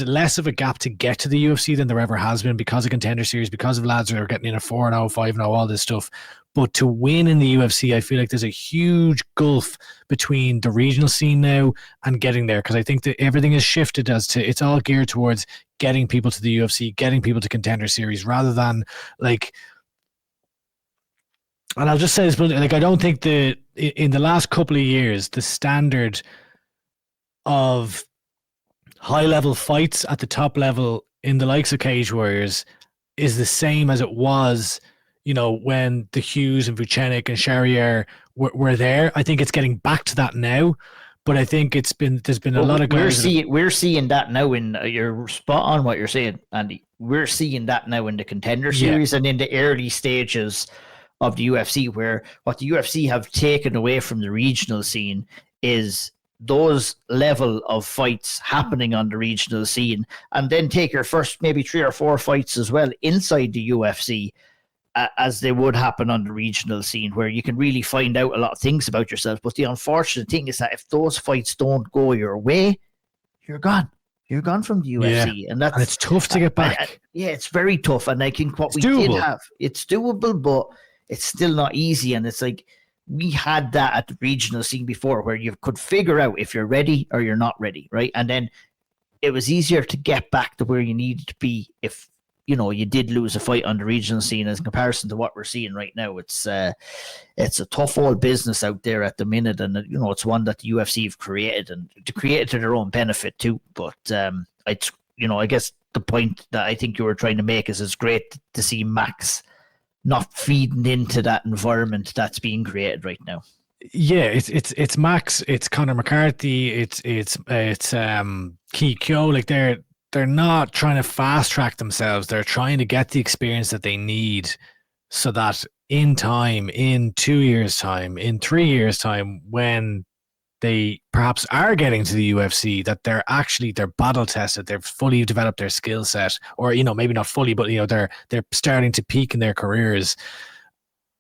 less of a gap to get to the UFC than there ever has been, because of Contender Series, because of lads that are getting in a 4-0, 5-0, all this stuff. But to win in the UFC, I feel like there's a huge gulf between the regional scene now and getting there, because I think that everything has shifted it's all geared towards getting people to the UFC, getting people to Contender Series, rather than and I'll just say this, but I don't think in the last couple of years, the standard of high-level fights at the top level in the likes of Cage Warriors is the same as it was, when the Hughes and Vucenic and Charrier were there. I think it's getting back to that now, but I think there's been a lot of guys. We're seeing that now you're spot on what you're saying, Andy. We're seeing that now in the Contender Series and in the early stages of the UFC, where what the UFC have taken away from the regional scene is those level of fights happening on the regional scene, and then take your first maybe 3 or 4 fights as well inside the UFC, as they would happen on the regional scene, where you can really find out a lot of things about yourself. But the unfortunate thing is that if those fights don't go your way, you're gone. You're gone from the UFC, and it's tough to get back. Yeah, it's very tough. And I think what we did have, it's doable, but it's still not easy. And it's like, we had that at the regional scene before, where you could figure out if you're ready or you're not ready, right? And then it was easier to get back to where you needed to be if, you know, you did lose a fight on the regional scene, as in comparison to what we're seeing right now. It's a tough old business out there at the minute, and you know, it's one that the UFC have created, and to create it to their own benefit too. But it's, you know, I guess the point that I think you were trying to make is it's great to see Max not feeding into that environment that's being created right now. Yeah, it's Max, it's Conor McCarthy, it's Kiya. Like they're not trying to fast track themselves. They're trying to get the experience that they need, so that in time, in 2 years' time, in 3 years' time, when they perhaps are getting to the UFC, that they're battle tested, they've fully developed their skill set, or, you know, maybe not fully, but, you know, they're starting to peak in their careers,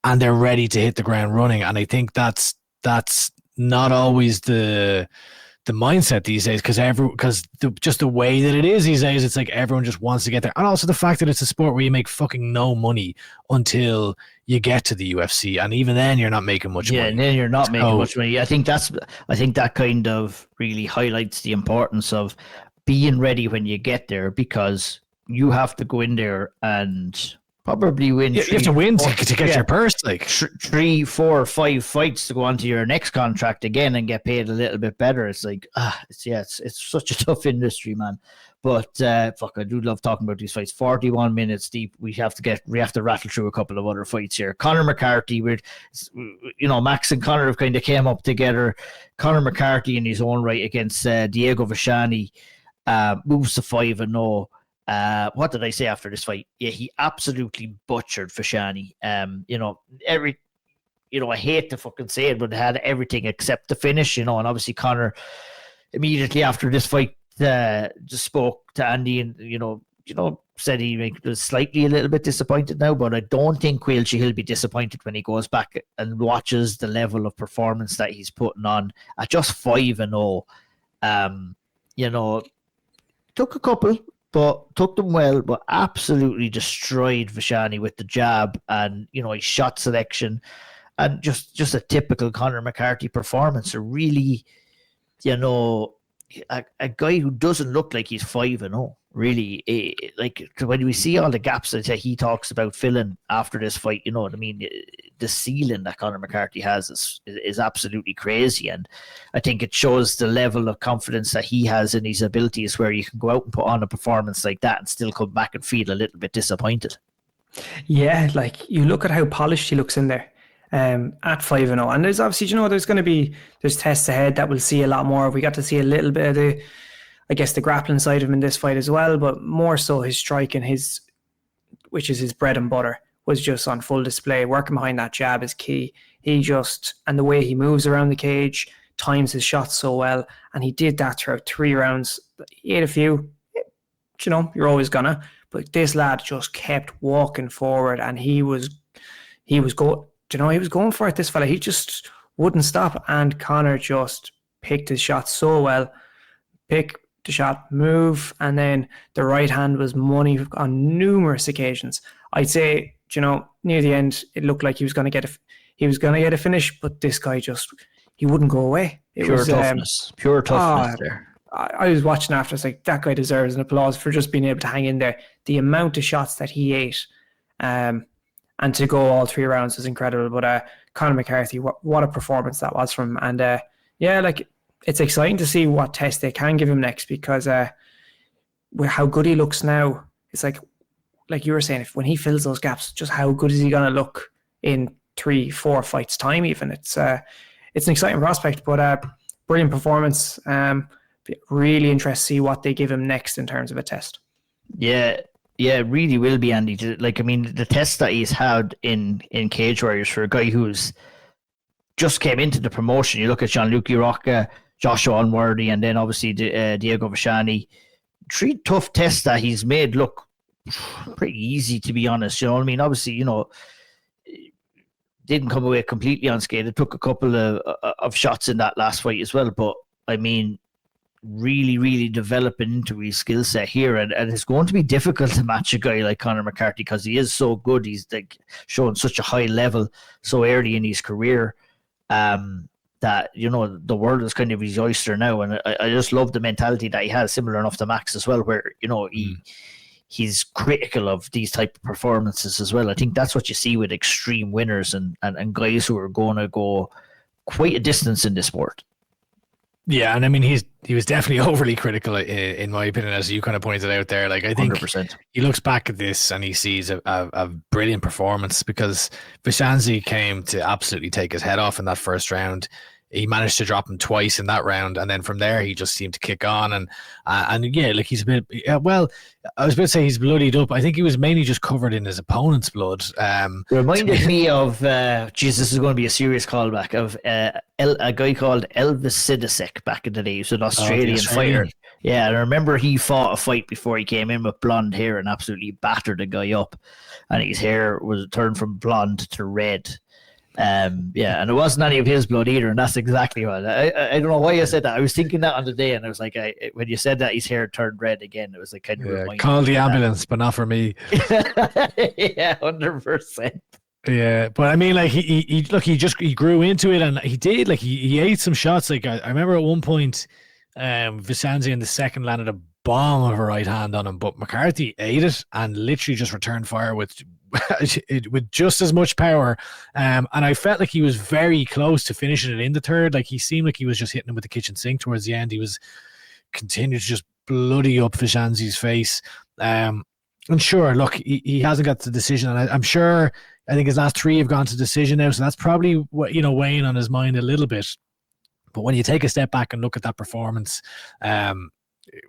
and they're ready to hit the ground running. And I think that's not always the mindset these days, because just the way that it is these days, it's like everyone just wants to get there. And also the fact that it's a sport where you make fucking no money until you get to the UFC, and even then you're not making much money. Yeah, and then you're not making much money. I think that kind of really highlights the importance of being ready when you get there, because you have to go in there and probably win. You have to win to get your purse, like 3, 4, 5 fights to go on to your next contract again and get paid a little bit better. It's like, it's such a tough industry, man. But fuck, I do love talking about these fights. 41 minutes deep. We have to rattle through a couple of other fights here. Conor McCarthy, Max and Conor have kind of came up together. Conor McCarthy in his own right against Diego Vachani moves to 5-0. What did I say after this fight? Yeah, he absolutely butchered Vachani. I hate to fucking say it, but it had everything except the finish, and obviously Conor immediately after this fight just spoke to Andy and, said he was slightly a little bit disappointed now, but I don't think Caoilte he'll be disappointed when he goes back and watches the level of performance that he's putting on at just 5-0. Took a couple, but took them well, but absolutely destroyed Vachani with the jab and, his shot selection and just a typical Conor McCarthy performance. A really, a guy who doesn't look like he's 5-0, really. Like when we see all the gaps that he talks about filling after this fight, you know what I mean? The ceiling that Conor McCarthy has is absolutely crazy. And I think it shows the level of confidence that he has in his abilities, where you can go out and put on a performance like that and still come back and feel a little bit disappointed. Yeah, like you look at how polished he looks in there. At 5-0, and there's obviously there's tests ahead that we'll see a lot more. We got to see a little bit of the grappling side of him in this fight as well, but more so his striking, which is his bread and butter, was just on full display. Working behind that jab is key. And the way he moves around the cage, times his shots so well, and he did that throughout 3 rounds. He ate a few, you're always gonna, but this lad just kept walking forward, and he was going. He was going for it, this fella. He just wouldn't stop, and Conor just picked his shot so well. Pick the shot, move, and then the right hand was money on numerous occasions. I'd say, near the end, it looked like he was going to get a finish, but this guy he wouldn't go away. Pure toughness there. I was watching after. It's like, that guy deserves an applause for just being able to hang in there. The amount of shots that he ate, and to go all 3 rounds was incredible. But Conor McCarthy, what a performance that was from him. And it's exciting to see what test they can give him next, because how good he looks now. It's like you were saying, when he fills those gaps, just how good is he going to look in 3-4 fights time even. It's an exciting prospect, but brilliant performance. Really interested to see what they give him next in terms of a test. Yeah. Yeah, it really will be, Andy. Like, I mean, the test that he's had in Cage Warriors for a guy who's just came into the promotion. You look at Jean-Luc Iroka, Joshua Unworthy, and then obviously Diego Vashani. 3 tough tests that he's made look pretty easy, to be honest. You know what I mean? Obviously, you know, didn't come away completely unscathed. It took a couple of shots in that last fight as well. But, I mean, really, really developing into his skill set here. And it's going to be difficult to match a guy like Conor McCarthy because he is so good. He's like showing such a high level so early in his career. That, you know, the world is kind of his oyster now, and I just love the mentality that he has, similar enough to Max as well, where, you know, he's critical of these type of performances as well. I think that's what you see with extreme winners and guys who are going to go quite a distance in this sport. Yeah, and I mean, he was definitely overly critical, in my opinion, as you kind of pointed out there. Like, I think 100%. He looks back at this and he sees a brilliant performance, because Vishanzi came to absolutely take his head off in that first round. He managed to drop him twice in that round, and then from there he just seemed to kick on. And yeah, like, he's a bit. Well, I was about to say he's bloodied up. I think he was mainly just covered in his opponent's blood. Reminded me of this is going to be a serious callback of a guy called Elvis Sidisek back in the day. He was an Australian fighter. Yeah, and I remember he fought a fight before he came in with blonde hair and absolutely battered a guy up, and his hair was turned from blonde to red. Yeah, and it wasn't any of his blood either, and that's exactly what I don't know why I said that. I was thinking that on the day, and I was like, when you said that his hair turned red again, it was like kind of call the ambulance, but not for me. Yeah, 100%. Yeah, but I mean, like, he grew into it, and he did, like, he ate some shots. Like, I remember at one point, Vishanzi in the second landed a bomb of a right hand on him, but McCarthy ate it and literally just returned fire with just as much power. And I felt like he was very close to finishing it in the third. Like, he seemed like he was just hitting him with the kitchen sink towards the end. He was continuing to just bloody up Vishanzi's face. And sure, look, he hasn't got the decision, and I'm sure, I think his last 3 have gone to decision now, so that's probably what, you know, weighing on his mind a little bit. But when you take a step back and look at that performance,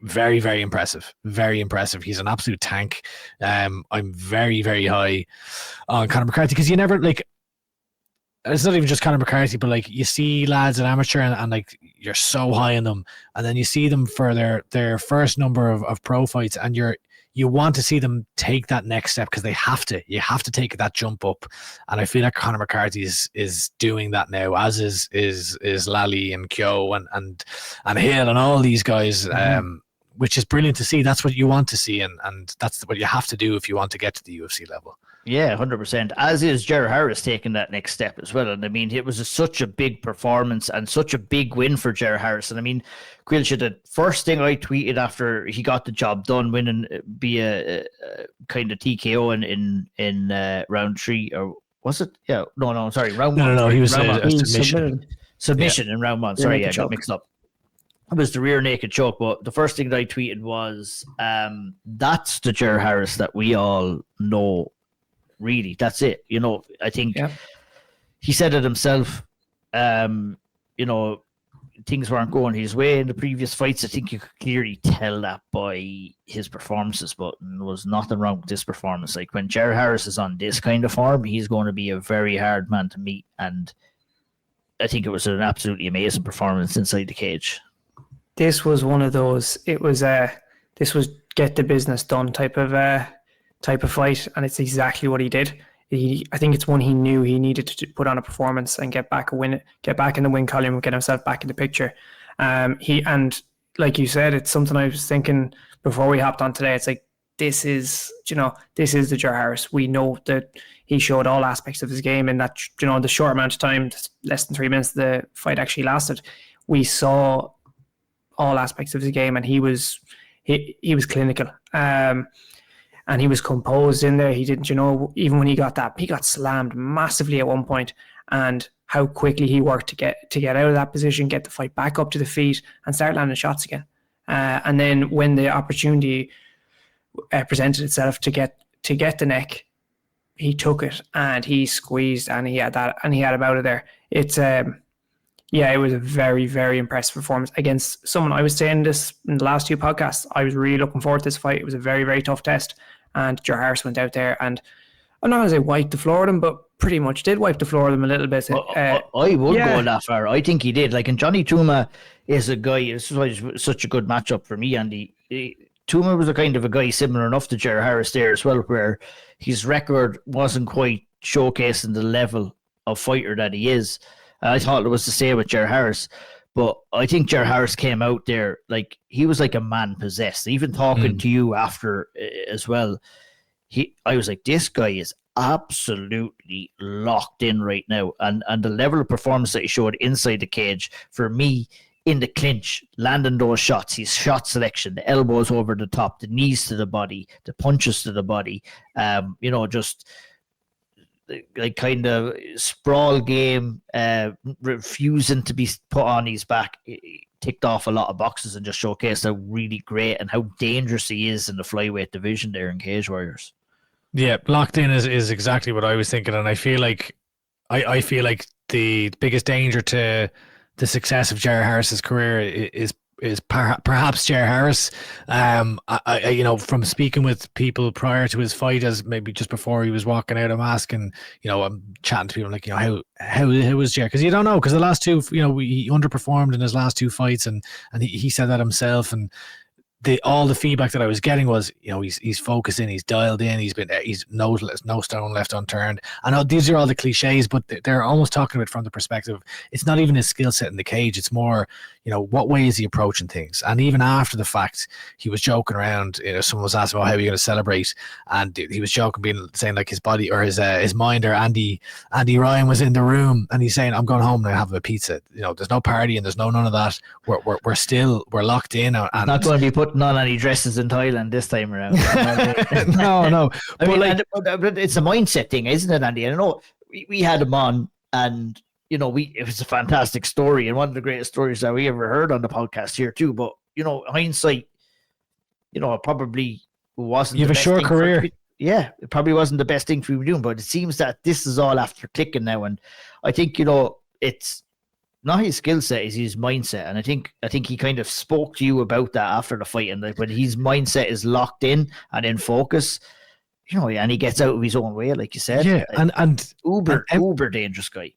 very, very impressive. Very impressive. He's an absolute tank. I'm very, very high on Conor McCarthy, because you never, like, it's not even just Conor McCarthy, but, like, you see lads at amateur and like, you're so high on them, and then you see them for their first number of pro fights, and you want to see them take that next step, because you have to take that jump up. And I feel like Conor McCarthy is doing that now, as is Lally and Kyo and Hill and all these guys, which is brilliant to see. That's what you want to see, and that's what you have to do if you want to get to the UFC level. Yeah, 100%. As is Gerald Harris taking that next step as well. And I mean, it was such a big performance and such a big win for Gerald Harris. And I mean, Caoilte, the first thing I tweeted after he got the job done, winning via kind of TKO in round 3, or was it? Yeah, no, sorry, round 1. No, he was a submission yeah. In round 1. Sorry, I got mixed up. It was the rear naked choke, but the first thing that I tweeted was, that's the Gerald Harris that we all know. Really, that's it. You know, I think he said it himself. You know, things weren't going his way in the previous fights. I think you could clearly tell that by his performances, but there was nothing wrong with this performance. Like, when Gerald Harris is on this kind of form, he's going to be a very hard man to meet. And I think it was an absolutely amazing performance inside the cage. This was one of those. This was get the business done type of fight, and it's exactly what he did. I think it's one he knew he needed to put on a performance and get back in the win column and get himself back in the picture. And like you said, it's something I was thinking before we hopped on today. It's like, this is the Gerald Harris. We know that he showed all aspects of his game in that, the short amount of time, less than 3 minutes the fight actually lasted. We saw all aspects of his game, and he was clinical. And he was composed in there. He didn't, even when he got slammed massively at one point, and how quickly he worked to get out of that position, get the fight back up to the feet, and start landing shots again. And then when the opportunity presented itself to get the neck, he took it and he squeezed, and he had him out of there. It was a very, very impressive performance against someone. I was saying this in the last 2 podcasts. I was really looking forward to this fight. It was a very, very tough test. and Ger Harris went out there and I'm not going to say wiped the floor with him, but pretty much did wipe the floor with him a little bit. I would go that far. I think he did. Like, and Johnny Tuma is a guy. This is why it's such a good matchup for me. And Tuma was a kind of a guy similar enough to Ger Harris there as well, where his record wasn't quite showcasing the level of fighter that he is. I thought it was the same with Ger Harris. But I think Ger Harris came out there like he was like a man possessed. Even talking to you after as well, I was like, this guy is absolutely locked in right now. And the level of performance that he showed inside the cage, for me, in the clinch, landing those shots, his shot selection, the elbows over the top, the knees to the body, the punches to the body, just like kind of sprawl game, refusing to be put on his back. He ticked off a lot of boxes and just showcased how really great and how dangerous he is in the flyweight division there in Cage Warriors. Yeah, locked in is exactly what I was thinking, and I feel like the biggest danger to the success of Ger Harris's career is perhaps Ger Harris. From speaking with people prior to his fight, as maybe just before he was walking out of mask, and I'm chatting to people like, how was Ger? Because you don't know, because the last two, he underperformed in his last two fights, and he said that himself, and all the feedback that I was getting was, he's focusing, he's dialed in, he's no stone left unturned. I know these are all the cliches, but they're almost talking about it from the perspective, it's not even his skill set in the cage. It's more, what way is he approaching things? And even after the fact, he was joking around. Someone was asking, how are you going to celebrate? And he was joking, saying like his body or his mind, or Andy Ryan was in the room, and he's saying, I'm going home and I have a pizza. There's no party and there's none of that. We're locked in. And not going to be putting on any dresses in Thailand this time around. No. But it's a mindset thing, isn't it, Andy? I know we had him on, and it was a fantastic story and one of the greatest stories that we ever heard on the podcast here too. But hindsight, it probably wasn't. You have a short career. It probably wasn't the best thing for you doing, but it seems that this is all after clicking now, and I think it's not his skill set, is his mindset. And I think he kind of spoke to you about that after the fight, and like when his mindset is locked in and in focus, and he gets out of his own way, like you said. Yeah, and uber dangerous guy.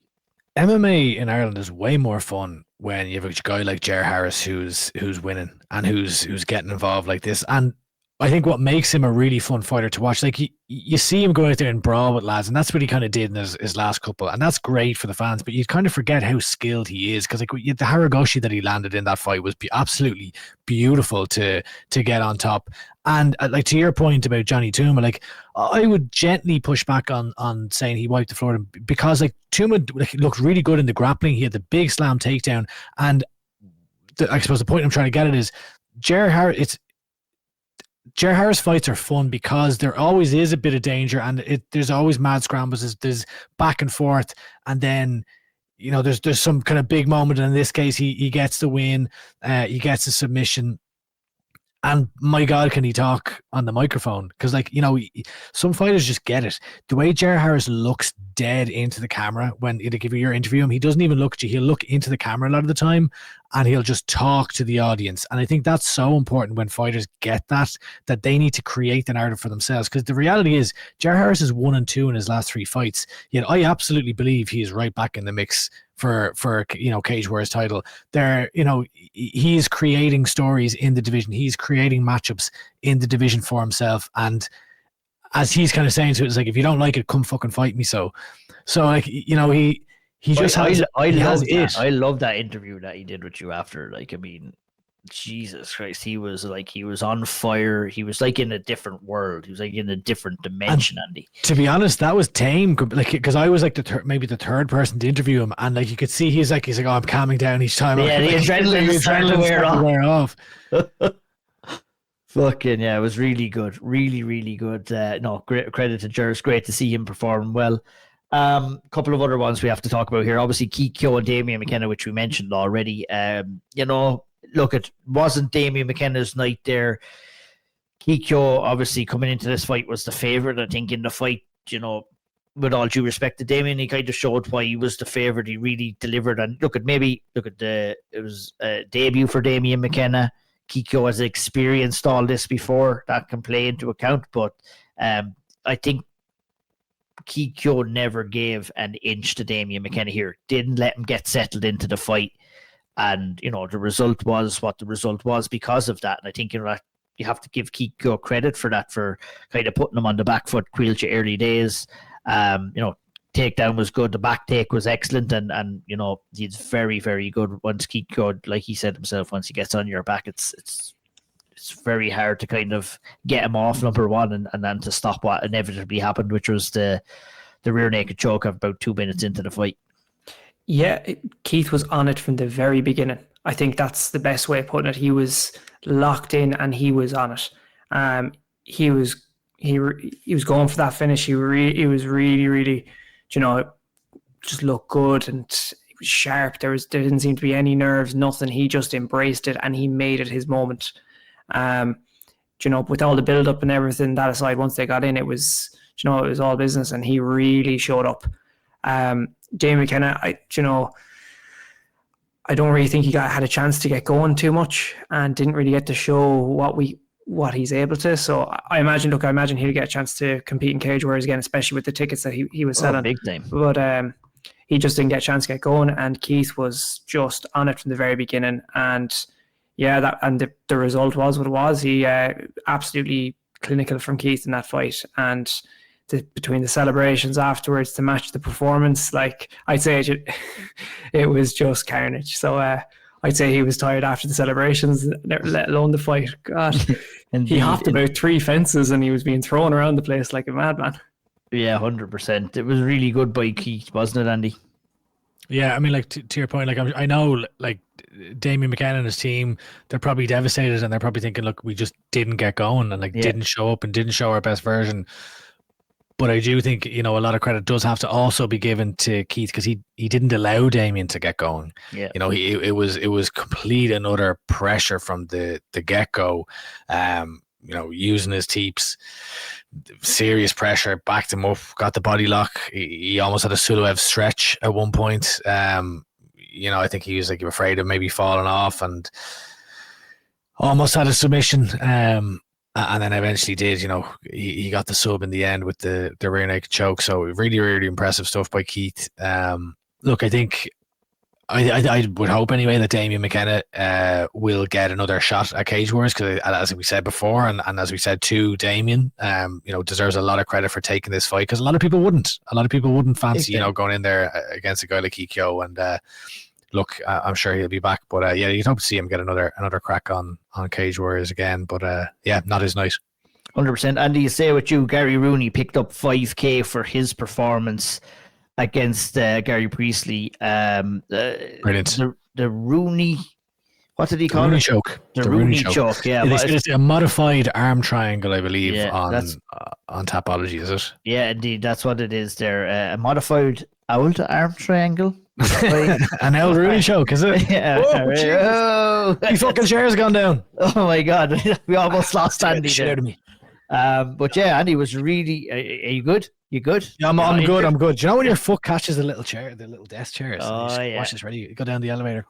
MMA in Ireland is way more fun when you have a guy like Ger Harris who's winning and who's getting involved like this. And I think what makes him a really fun fighter to watch, like you see him go out there and brawl with lads, and that's what he kind of did in his last couple, and that's great for the fans, but you kind of forget how skilled he is, because like the Haragoshi that he landed in that fight was absolutely beautiful to get on top. And like to your point about Johnny Tuma, like I would gently push back on saying he wiped the floor, because like Tuma looked really good in the grappling. He had the big slam takedown, and I suppose the point I'm trying to get at is Ger Harris fights are fun because there always is a bit of danger, and there's always mad scrambles. There's back and forth, and then there's some kind of big moment. And in this case, he gets the win, he gets a submission, and my God, can he talk on the microphone? Because some fighters just get it. The way Ger Harris looks dead into the camera when you're interviewing him, he doesn't even look at you. He'll look into the camera a lot of the time, and he'll just talk to the audience. And I think that's so important when fighters get that they need to create the narrative for themselves. Because the reality is, Ger Harris is 1-2 in his last 3 fights. Yet I absolutely believe he is right back in the mix for Cage Warriors title. He's creating stories in the division. He's creating matchups in the division for himself. And as he's kind of saying to it, it's like, if you don't like it, come fucking fight me. So like, he just has it. I love that interview that he did with you after. Like, I mean, Jesus Christ, he was on fire. He was like in a different world. He was like in a different dimension, Andy. To be honest, that was tame. Like, because I was like maybe the third person to interview him, and like you could see he's like, oh, I'm calming down each time. Yeah, the adrenaline started to wear off. Fucking yeah, it was really good, really, really good. Great credit to Ger. Great to see him perform well. Couple of other ones we have to talk about here. Obviously, Kiya and Damian McKenna, which we mentioned already. Look, it wasn't Damian McKenna's night there. Kiya, obviously, coming into this fight was the favourite. I think in the fight, with all due respect to Damian, he kind of showed why he was the favourite. He really delivered. And it was a debut for Damian McKenna. Kiya has experienced all this before. That can play into account, but I think Kiya never gave an inch to Damien McKenna here. Didn't let him get settled into the fight. And, the result was what the result was because of that. And I think, you have to give Kiya credit for that, for kind of putting him on the back foot, Caoilte early days. Takedown was good. The back take was excellent. And he's very, very good. Once Kiya, like he said himself, once he gets on your back, it's very hard to kind of get him off, number one, and then to stop what inevitably happened, which was the rear naked choke of about 2 minutes into the fight. Yeah, Keith was on it from the very beginning. I think that's the best way of putting it. He was locked in and he was on it. He was going for that finish. He was really, really, just looked good and he was sharp. There didn't seem to be any nerves, nothing. He just embraced it and he made it his moment. With all the build up and everything, that aside, once they got in, it was all business, and he really showed up. Damien McKenna, I don't really think he had a chance to get going too much and didn't really get to show what he's able to. So I imagine he'll get a chance to compete in Cage Warriors again, especially with the tickets that he was selling. Big time. But he just didn't get a chance to get going, and Keith was just on it from the very beginning. And yeah, the result was what it was. He absolutely clinical from Keith in that fight, and between the celebrations afterwards to match the performance, like I'd say it was just carnage. So I'd say he was tired after the celebrations, let alone the fight. God, he hopped about 3 fences and he was being thrown around the place like a madman. Yeah, 100%. It was really good by Keith, wasn't it, Andy? Yeah, I mean, like to your point, like I know, like Damien McKenna and his team, they're probably devastated and they're probably thinking, look, we just didn't get going and didn't show up and didn't show our best version. But I do think, a lot of credit does have to also be given to Keith, because he didn't allow Damien to get going. Yeah. It was complete and utter pressure from the get-go. Using his teeps, serious pressure, backed him up, got the body lock. He almost had a Suluev stretch at one point. I think he was afraid of maybe falling off and almost had a submission. And then eventually did, he got the sub in the end with the rear naked choke. So really, really impressive stuff by Keith. Look, I think I would hope anyway that Damien McKenna will get another shot at Cage Wars, because as we said before, and as we said to Damien, deserves a lot of credit for taking this fight, because a lot of people wouldn't fancy, going in there against a guy like Kiya. And look, I'm sure he'll be back, but you'd hope to see him get another crack on Cage Warriors again. But not his night. 100%. Andy, you say with you, Gary Rooney picked up $5,000 for his performance against Gary Priestley. Brilliant. The Rooney, what did he call Rooney it? choke. The Rooney choke. Yeah, it's a modified arm triangle, I believe, on Tapology, is it? Yeah, indeed, that's what it is. There, a modified Auld arm triangle. An Auld Rooney choke, is it? Yeah. Oh, my fucking chair's gone down. Oh my God, we almost lost Andy there. To me. But yeah, Andy was really. Are you good? You good? Yeah, I'm good. I'm good. Do you know when your foot catches the little chair, the little desk chair? Oh yeah. Watch this. Ready? You go down the elevator.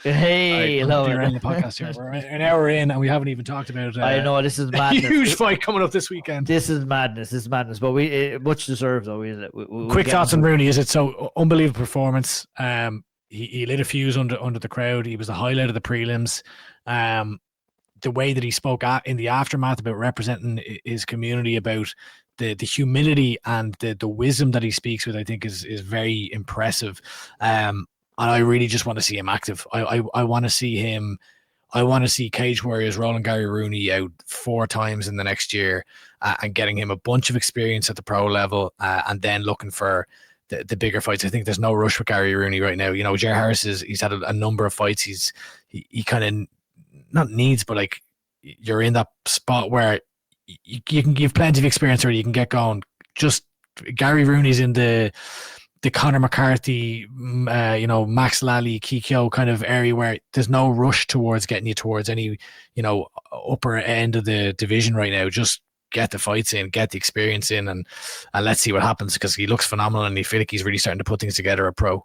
Hey, hello. We're in the podcast here. We're an hour in, and we haven't even talked about. I know this is madness. Huge fight coming up this weekend. This is madness. But we much deserved though. Quick thoughts on Rooney. Is it so unbelievable performance? He lit a fuse under the crowd. He was the highlight of the prelims. The way that he spoke in the aftermath about representing his community, about the humility and the wisdom that he speaks with, I think is very impressive. And I really just want to see him active. I want to see him. I want to see Cage Warriors rolling Gary Rooney out 4 times in the next year and getting him a bunch of experience at the pro level, and then looking for the bigger fights. I think there's no rush with Gary Rooney right now. Jer Harris he's had a number of fights. He kind of not needs, but like you're in that spot where you can give plenty of experience or you can get going. Just Gary Rooney's in the Conor McCarthy, Max Lally, Kiya kind of area where there's no rush towards getting you towards any, upper end of the division right now. Just get the fights in, get the experience in, and let's see what happens, because he looks phenomenal and I feel like he's really starting to put things together at pro.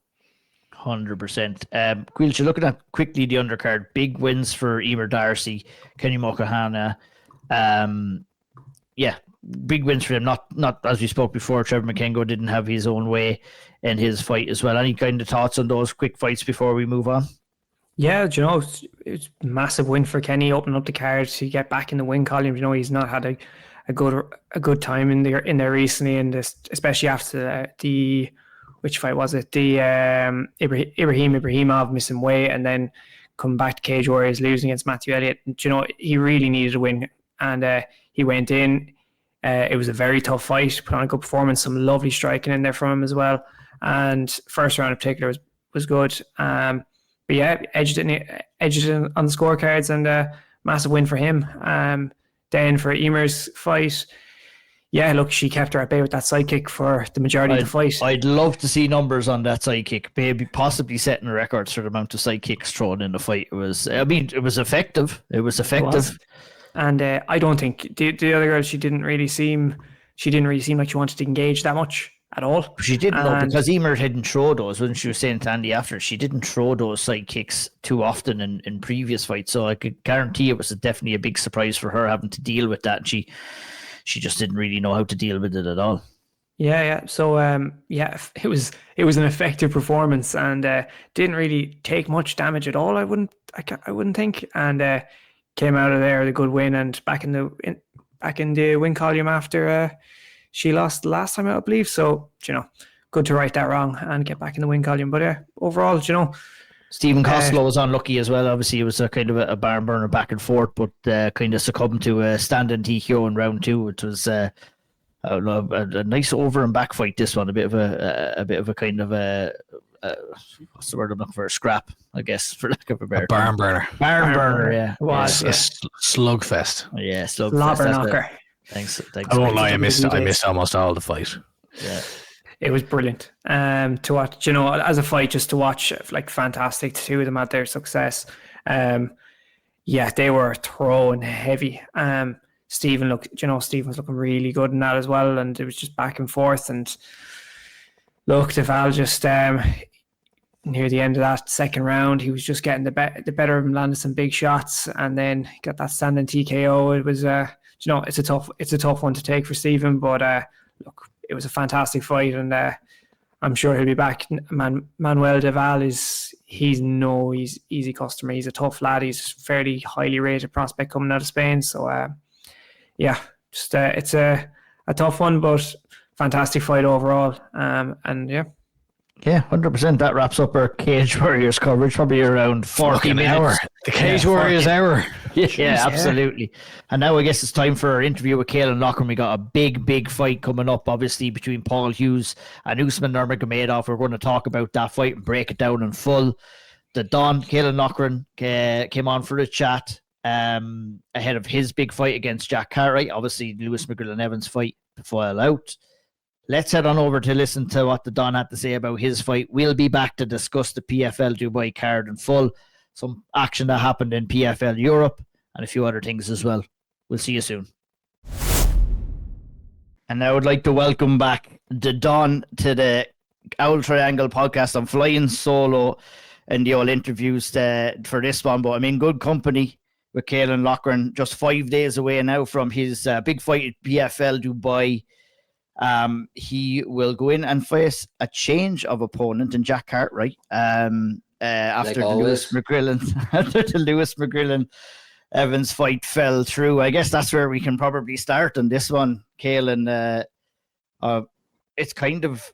100%. Caoilte, looking at quickly the undercard, big wins for Emer Darcy, Kenny Mokahana. big wins for him. Not as we spoke before, Trevor McKengo didn't have his own way in his fight as well. Any kind of thoughts on those quick fights before we move on? Yeah, do you know, it's a massive win for Kenny, opening up the cards to get back in the win column. You know, he's not had a good time in there recently, and especially after the which fight was it? The Ibrahimov missing weight, and then coming back to Cage Warriors, losing against Matthew Elliott. And, you know, he really needed a win, and he went in. It was a very tough fight, put on a good performance, some lovely striking in there from him as well. And first round in particular was good. But yeah, edged it on the scorecards, and massive win for him. Then for Emer's fight, yeah, look, she kept her at bay with that side kick for the majority of the fight. I'd love to see numbers on that side kick, maybe possibly setting records for the amount of side kicks thrown in the fight. It was effective. It was effective. And I don't think the other girl, she didn't really seem like she wanted to engage that much at all. She didn't know, because Emer didn't throw those. When she was saying to Andy after, she didn't throw those side kicks too often in previous fights. So I could guarantee it was definitely a big surprise for her having to deal with that. And she just didn't really know how to deal with it at all. Yeah. So it was an effective performance, and didn't really take much damage at all. I wouldn't think, and came out of there with a good win, and back in the win column after she lost the last time out, I believe. So, you know, good to right that wrong and get back in the win column. But yeah, overall, you know, Stephen Costello was unlucky as well. Obviously, it was a kind of a barn burner back and forth, but kind of succumbed to a standing TKO in round 2, which was a nice over and back fight. This one, a bit of a kind of a what's the word I'm looking for? A scrap, I guess, for lack of a better barn burner. Barn burner, yeah. It was a slugfest. Yeah, slugfest. Slobber knocker. Thanks. I won't lie, I missed almost all the fight. Yeah. It was brilliant to watch, you know, as a fight, just to watch, like, fantastic. The two of them had their success. Yeah, they were throwing heavy. Stephen's looking really good in that as well, and it was just back and forth. And look, Deval just near the end of that second round, he was just getting the better of him, landed some big shots, and then got that standing TKO. It was you know, it's a tough one to take for Stephen, but look, it was a fantastic fight, and I'm sure he'll be back. Manuel Deval he's no easy customer. He's a tough lad. He's a fairly highly rated prospect coming out of Spain. So yeah, just it's a tough one, but fantastic fight overall. And yeah. Yeah, 100%. That wraps up our Cage Warriors coverage. Probably around 40 minutes. Hour. The Cage Warriors hour. Yeah, absolutely. And now I guess it's time for our interview with Caolan Loughran. We got a big fight coming up, obviously, between Paul Hughes and Usman Nurmagomedov. We're going to talk about that fight and break it down in full. The Don, Caolan Loughran, came on for a chat ahead of his big fight against Jack Cartwright. Obviously, Lewis McGrillen Evans fight to file out. Let's head on over to listen to what the Don had to say about his fight. We'll be back to discuss the PFL Dubai card in full, some action that happened in PFL Europe, and a few other things as well. We'll see you soon. And now I would like to welcome back the Don to the Owl Triangle podcast. I'm flying solo in the old interviews for this one, but I'm in good company with Caolan Loughran, just 5 days away now from his big fight at PFL Dubai. He will go in and face a change of opponent in Jack Cartwright after the Lewis McGrillen Evans fight fell through. I guess that's where we can probably start on this one, Caolan. It's kind of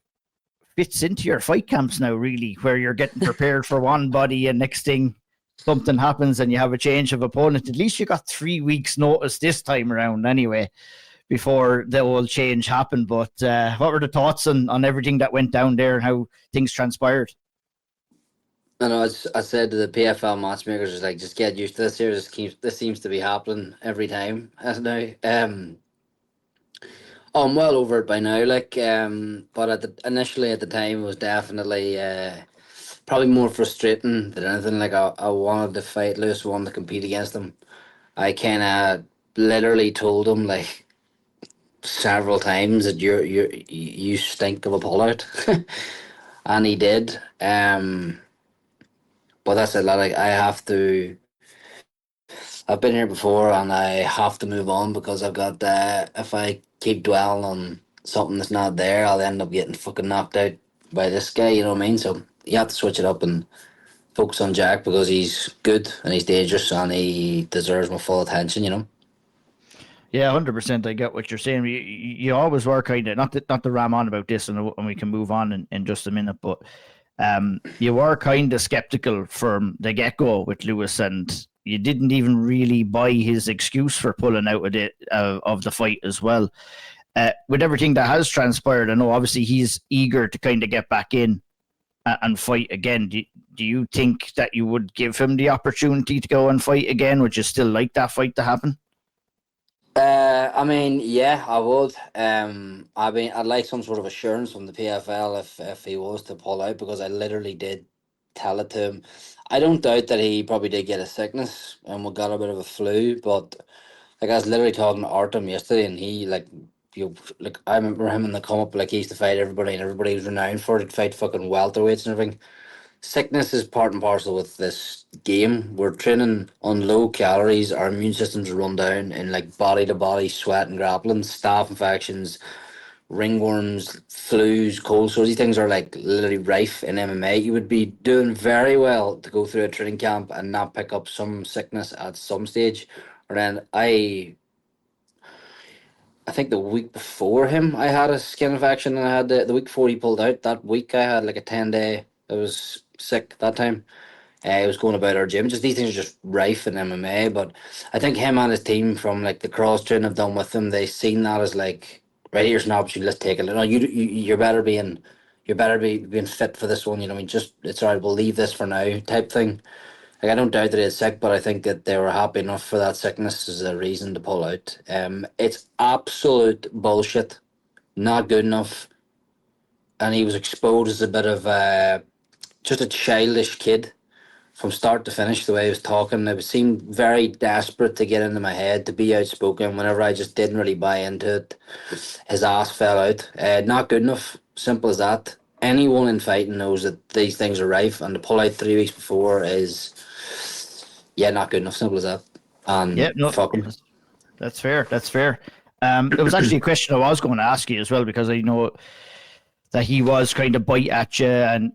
fits into your fight camps now, really, where you're getting prepared for one body and next thing something happens and you have a change of opponent. At least you got 3 weeks notice this time around anyway, before the whole change happened. But what were the thoughts on everything that went down there and how things transpired? I know, I said to the PFL matchmakers, just get used to this here. This seems to be happening every time as now. I'm well over it by now. But initially at the time, it was definitely probably more frustrating than anything. I wanted to fight Lewis, wanted to compete against him. I kind of literally told him several times that you stink of a pullout, and he did. But that's a lot. I've been here before, and I have to move on because I've got if I keep dwelling on something that's not there, I'll end up getting fucking knocked out by this guy. You know what I mean? So you have to switch it up and focus on Jack because he's good and he's dangerous and he deserves my full attention. You know. Yeah, 100%. I get what you're saying. You always were kind of not to ram on about this, and we can move on in just a minute. But you were kind of skeptical from the get go with Lewis, and you didn't even really buy his excuse for pulling out of the fight as well. With everything that has transpired, I know obviously he's eager to kind of get back in and fight again. Do you think that you would give him the opportunity to go and fight again? Would you still like that fight to happen? I mean, yeah, I would. I mean, I'd like some sort of assurance from the PFL if he was to pull out, because I literally did tell it to him. I don't doubt that he probably did get a sickness and we got a bit of a flu, but like I was literally talking to Artem yesterday, and he like I remember him in the come up, like he used to fight everybody, and everybody was renowned for it, to fight fucking welterweights and everything. Sickness is part and parcel with this game. We're training on low calories. Our immune systems run down in like body to body sweat and grappling, staph infections, ringworms, flus, cold sores. These things are like literally rife in MMA. You would be doing very well to go through a training camp and not pick up some sickness at some stage. Or then I think the week before him, I had a skin infection, and I had the week before he pulled out. That week, I had like a 10-day. I was sick that time. I was going about our gym. Just these things are just rife in MMA. But I think him and his team, from like the cross training I've done with them, they seen that as like, right, here's an opportunity. Let's take it. No, you're better being fit for this one. You know, what I mean, just it's all right. We'll leave this for now, type thing. Like, I don't doubt that he's sick, but I think that they were happy enough for that sickness as a reason to pull out. It's absolute bullshit. Not good enough. And he was exposed as a bit of just a childish kid from start to finish. The way he was talking, it seemed very desperate to get into my head, to be outspoken. Whenever I just didn't really buy into it, his ass fell out. Not good enough. Simple as that. Anyone in fighting knows that these things are rife, and to pull out 3 weeks before is, yeah, not good enough. Simple as that. Yeah, no, Fuck him. that's fair. That's fair. It was actually a question I was going to ask you as well, because I know that he was kind of bite at you, and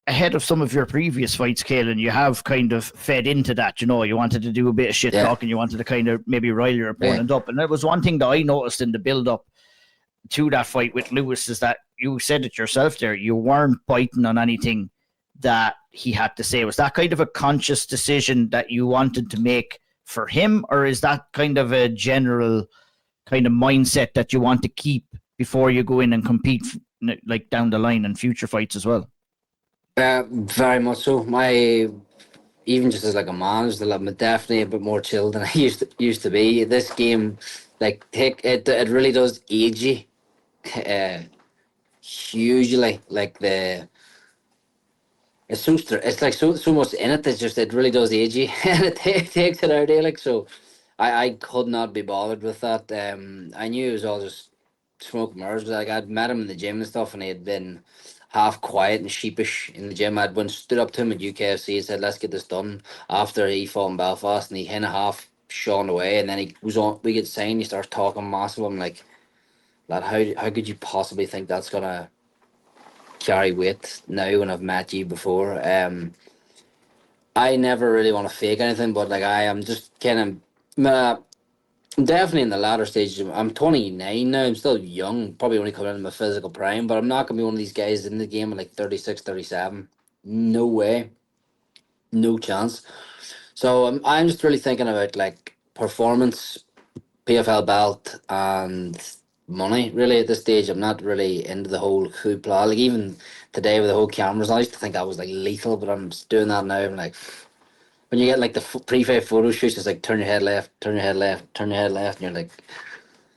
ahead of some of your previous fights, Caolan, you have kind of fed into that. You wanted to do a bit of shit talking, you wanted to kind of maybe rile your opponent up, and that was one thing that I noticed in the build up to that fight with Lewis, is that you said it yourself there, you weren't biting on anything that he had to say. Was that kind of a conscious decision that you wanted to make for him, or is that kind of a general kind of mindset that you want to keep before you go in and compete, like down the line in future fights as well? Very much so. Even just as like a man, is definitely a bit more chill than I used to be. This game, like, it really does age you. Hugely, like it's like so much in it. It's just, it really does age you, and it takes it out of you. Like, so, I could not be bothered with that. I knew it was all just smoke and mirrors. Like, I'd met him in the gym and stuff, and he had been half quiet and sheepish in the gym. I'd went stood up to him at UKFC and said, "Let's get this done." After he fought in Belfast, and he kind of half shone away, and then he was on. We get signed. He starts talking massive. I'm like, lad, how could you possibly think that's gonna carry weight now when I've met you before? I never really want to fake anything, but like, I am just kind of definitely in the latter stages. I'm 29 now. I'm still young, probably only coming into my physical prime, but I'm not going to be one of these guys in the game at like 36, 37. No way. No chance. So I'm just really thinking about like performance, PFL belt, and money. Really, at this stage, I'm not really into the whole hoopla. Like, even today with the whole cameras, I used to think I was like lethal, but I'm just doing that now. I'm like, when you get like the pre-fight photo shoots, it's like turn your head left, turn your head left, turn your head left, and you're like,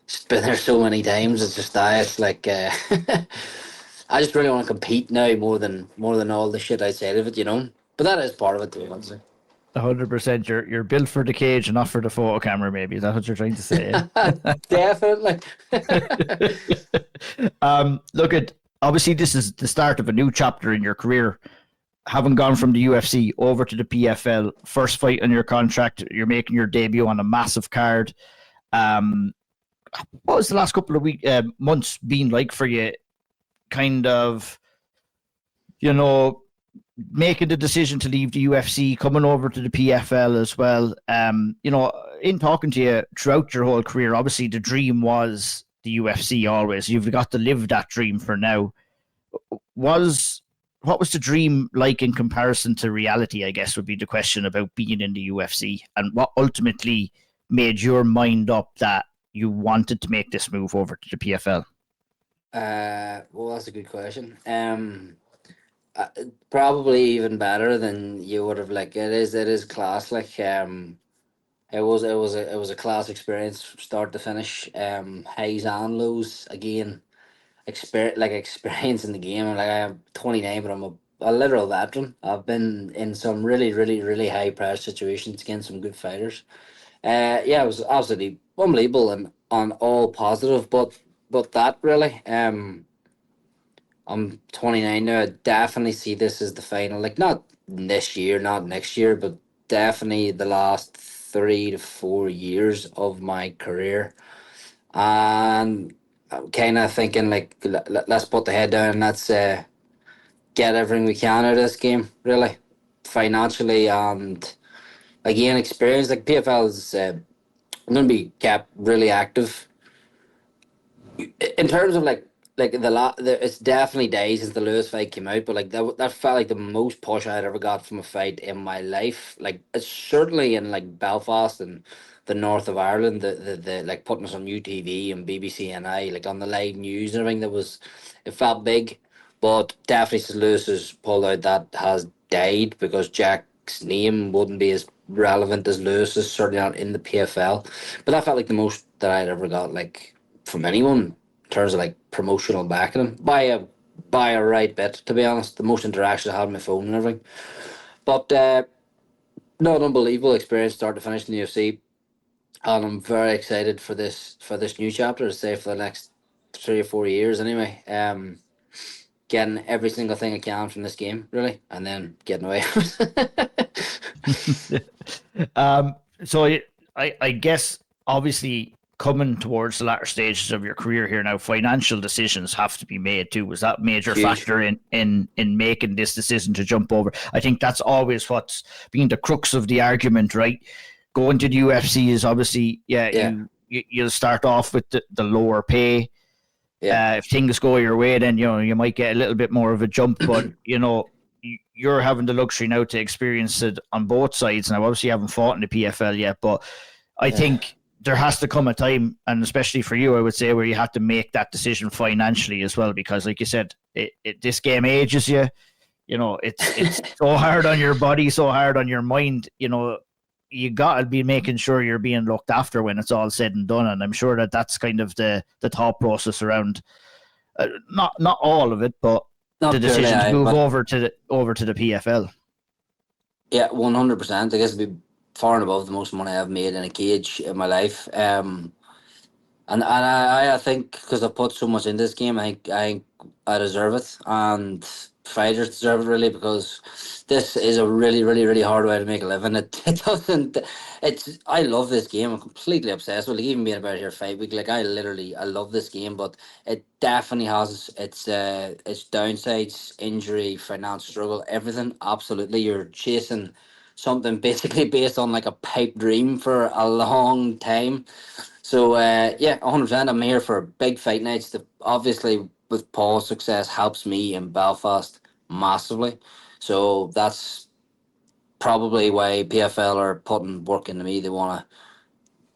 it's been there so many times. It's just it's like I just really want to compete now more than all the shit outside of it. But that is part of it too, honestly. 100%. You're built for the cage and not for the photo camera. Maybe is that what you're trying to say? Definitely. Look, obviously this is the start of a new chapter in your career. Having gone from the UFC over to the PFL, first fight on your contract, you're making your debut on a massive card. what was the last couple of months been like for you? Kind of, making the decision to leave the UFC, coming over to the PFL as well. In talking to you throughout your whole career, obviously the dream was the UFC always. You've got to live that dream for now. What was the dream like in comparison to reality, I guess, would be the question about being in the UFC, and what ultimately made your mind up that you wanted to make this move over to the PFL? Well, that's a good question. Probably even better than you would have. Like, it is class. Like, it was a class experience from start to finish. Highs and lows again. Experience in the game. Like, I am 29, but I'm a literal veteran. I've been in some really, really, really high pressure situations against some good fighters. Yeah, it was absolutely unbelievable and on all positive, but that really. I'm 29 now. I definitely see this as the final. Like, not this year, not next year, but definitely the last 3 to 4 years of my career. And I'm kind of thinking, like, let's put the head down and let's get everything we can out of this game, really, financially and again, experience. Like, PFL is going to be kept really active in terms of like it's definitely days since the Lewis fight came out, but like that felt like the most push I'd ever got from a fight in my life. Like, it's certainly in like Belfast and the north of Ireland, the like putting us on UTV and BBC and I like on the live news and everything. It felt big, but definitely since Lewis has pulled out, that has died because Jack's name wouldn't be as relevant as Lewis's, certainly not in the PFL. But that felt like the most that I'd ever got, like, from anyone in terms of like promotional backing by a right bit, to be honest. The most interactions I had on my phone and everything. But no, an unbelievable experience start to finish in the UFC. And I'm very excited for this new chapter, to say, for the next 3 or 4 years anyway. Getting every single thing I can from this game, really, and then getting away. So I guess obviously coming towards the latter stages of your career here now, financial decisions have to be made too. Was that a major Huge. factor in making this decision to jump over? I think that's always what's been the crux of the argument, right? Going to the UFC is obviously, Yeah. you'll start off with the lower pay. Yeah. If things go your way, then you might get a little bit more of a jump, but you're having the luxury now to experience it on both sides. Now, obviously, you haven't fought in the PFL yet, but I think there has to come a time, and especially for you, I would say, where you have to make that decision financially as well, because, like you said, this game ages you. It's so hard on your body, so hard on your mind. You got to be making sure you're being looked after when it's all said and done, and I'm sure that's kind of the thought process around not all of it, but Not the purely decision to I, move but over to the PFL. yeah, 100%. I guess it'd be far and above the most money I've made in a cage in my life. And I think because I put so much in this game, I deserve it, and fighters deserve it, really, because this is a really, really, really hard way to make a living. It doesn't. I love this game. I'm completely obsessed with it. Even being about here 5 week, like, I love this game, but it definitely has its downsides: injury, financial struggle, everything. Absolutely, you're chasing something basically based on like a pipe dream for a long time. So yeah, 100%. I'm here for big fight nights. Obviously, with Paul's success, helps me in Belfast massively. So that's probably why PFL are putting work into me. They want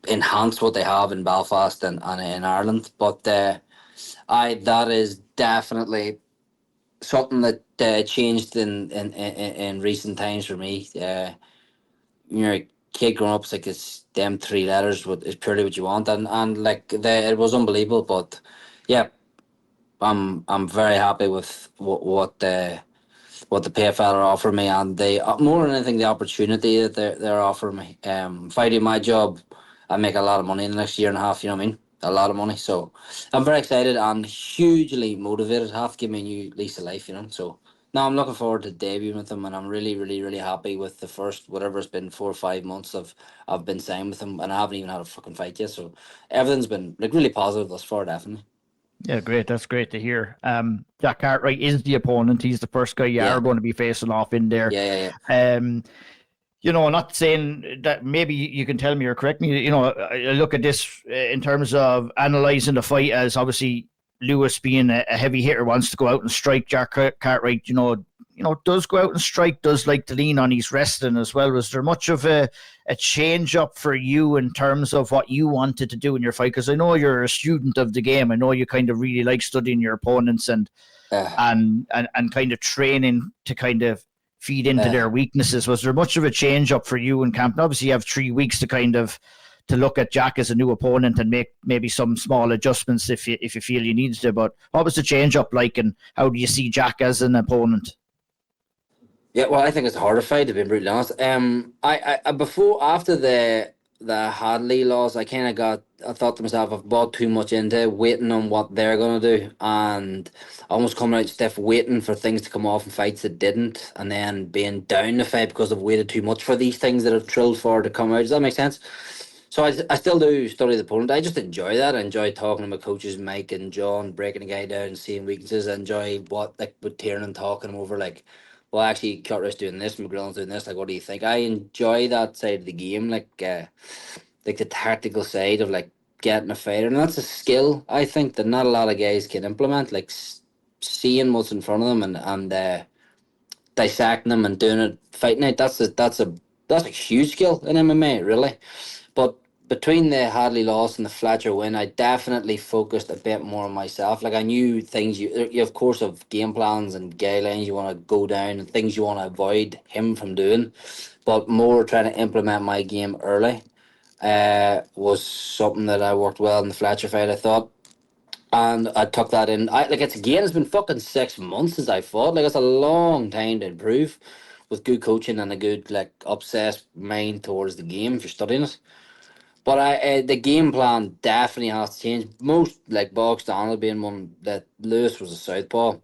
to enhance what they have in Belfast and in Ireland. But that is definitely something that changed in recent times for me. A kid growing up, it's like, it's them 3 letters is purely what you want, and like, it was unbelievable. But yeah, I'm very happy with what the PFL are offering me, and they, more than anything, the opportunity that they're offering me. If I do my job, I make a lot of money in the next year and a half. You know what I mean? A lot of money. So I'm very excited and hugely motivated. Have to give me a new lease of life. So No, I'm looking forward to debuting with him, and I'm really, really, really happy with the first whatever it's been 4 or 5 months of I've been signed with him, and I haven't even had a fucking fight yet. So everything's been like really positive thus far, definitely. Yeah, great. That's great to hear. Jack Cartwright is the opponent. He's the first guy you are Yeah, going to be facing off in there. yeah, yeah, yeah. Not saying that maybe you can tell me or correct me. I look at this in terms of analyzing the fight as obviously Lewis being a heavy hitter wants to go out and strike. Jack Cartwright, does go out and strike, does like to lean on his wrestling as well. Was there much of a change up for you in terms of what you wanted to do in your fight? Because I know you're a student of the game. I know you kind of really like studying your opponents and Uh, and kind of training to kind of feed into uh, their weaknesses. Was there much of a change up for you in camp? And obviously, you have 3 weeks to kind of to look at Jack as a new opponent and make maybe some small adjustments if you feel you need to. But what was the change up like, and how do you see Jack as an opponent? Yeah, well, I think it's a harder fight to be brutally honest. I before after the Hadley loss, I thought to myself, I've bought too much into it, waiting on what they're gonna do, and almost coming out stiff, waiting for things to come off in fights that didn't, and then being down the fight because I've waited too much for these things that I've trilled for to come out. Does that make sense? So I still do study the opponent. I just enjoy that. I enjoy talking to my coaches, Mike and John, breaking the guy down and seeing weaknesses. I enjoy what like with Tiernan talking him over like, well, actually, Cartwright's doing this, McGrillen's doing this. Like, what do you think? I enjoy that side of the game, like the tactical side of like getting a fighter, and that's a skill I think that not a lot of guys can implement. Like seeing what's in front of them and dissecting them and doing it fight night. That's a huge skill in MMA, really. But between the Hadley loss and the Fletcher win, I definitely focused a bit more on myself. Like I knew things you of course have game plans and guidelines you want to go down and things you want to avoid him from doing, but more trying to implement my game early. Was something that I worked well in the Fletcher fight, I thought, and I took that in. It's been fucking 6 months since I fought. Like it's a long time to improve, with good coaching and a good like obsessed mind towards the game if you're studying it. But the game plan definitely has to change. Most like box Donald being one that Lewis was a southpaw,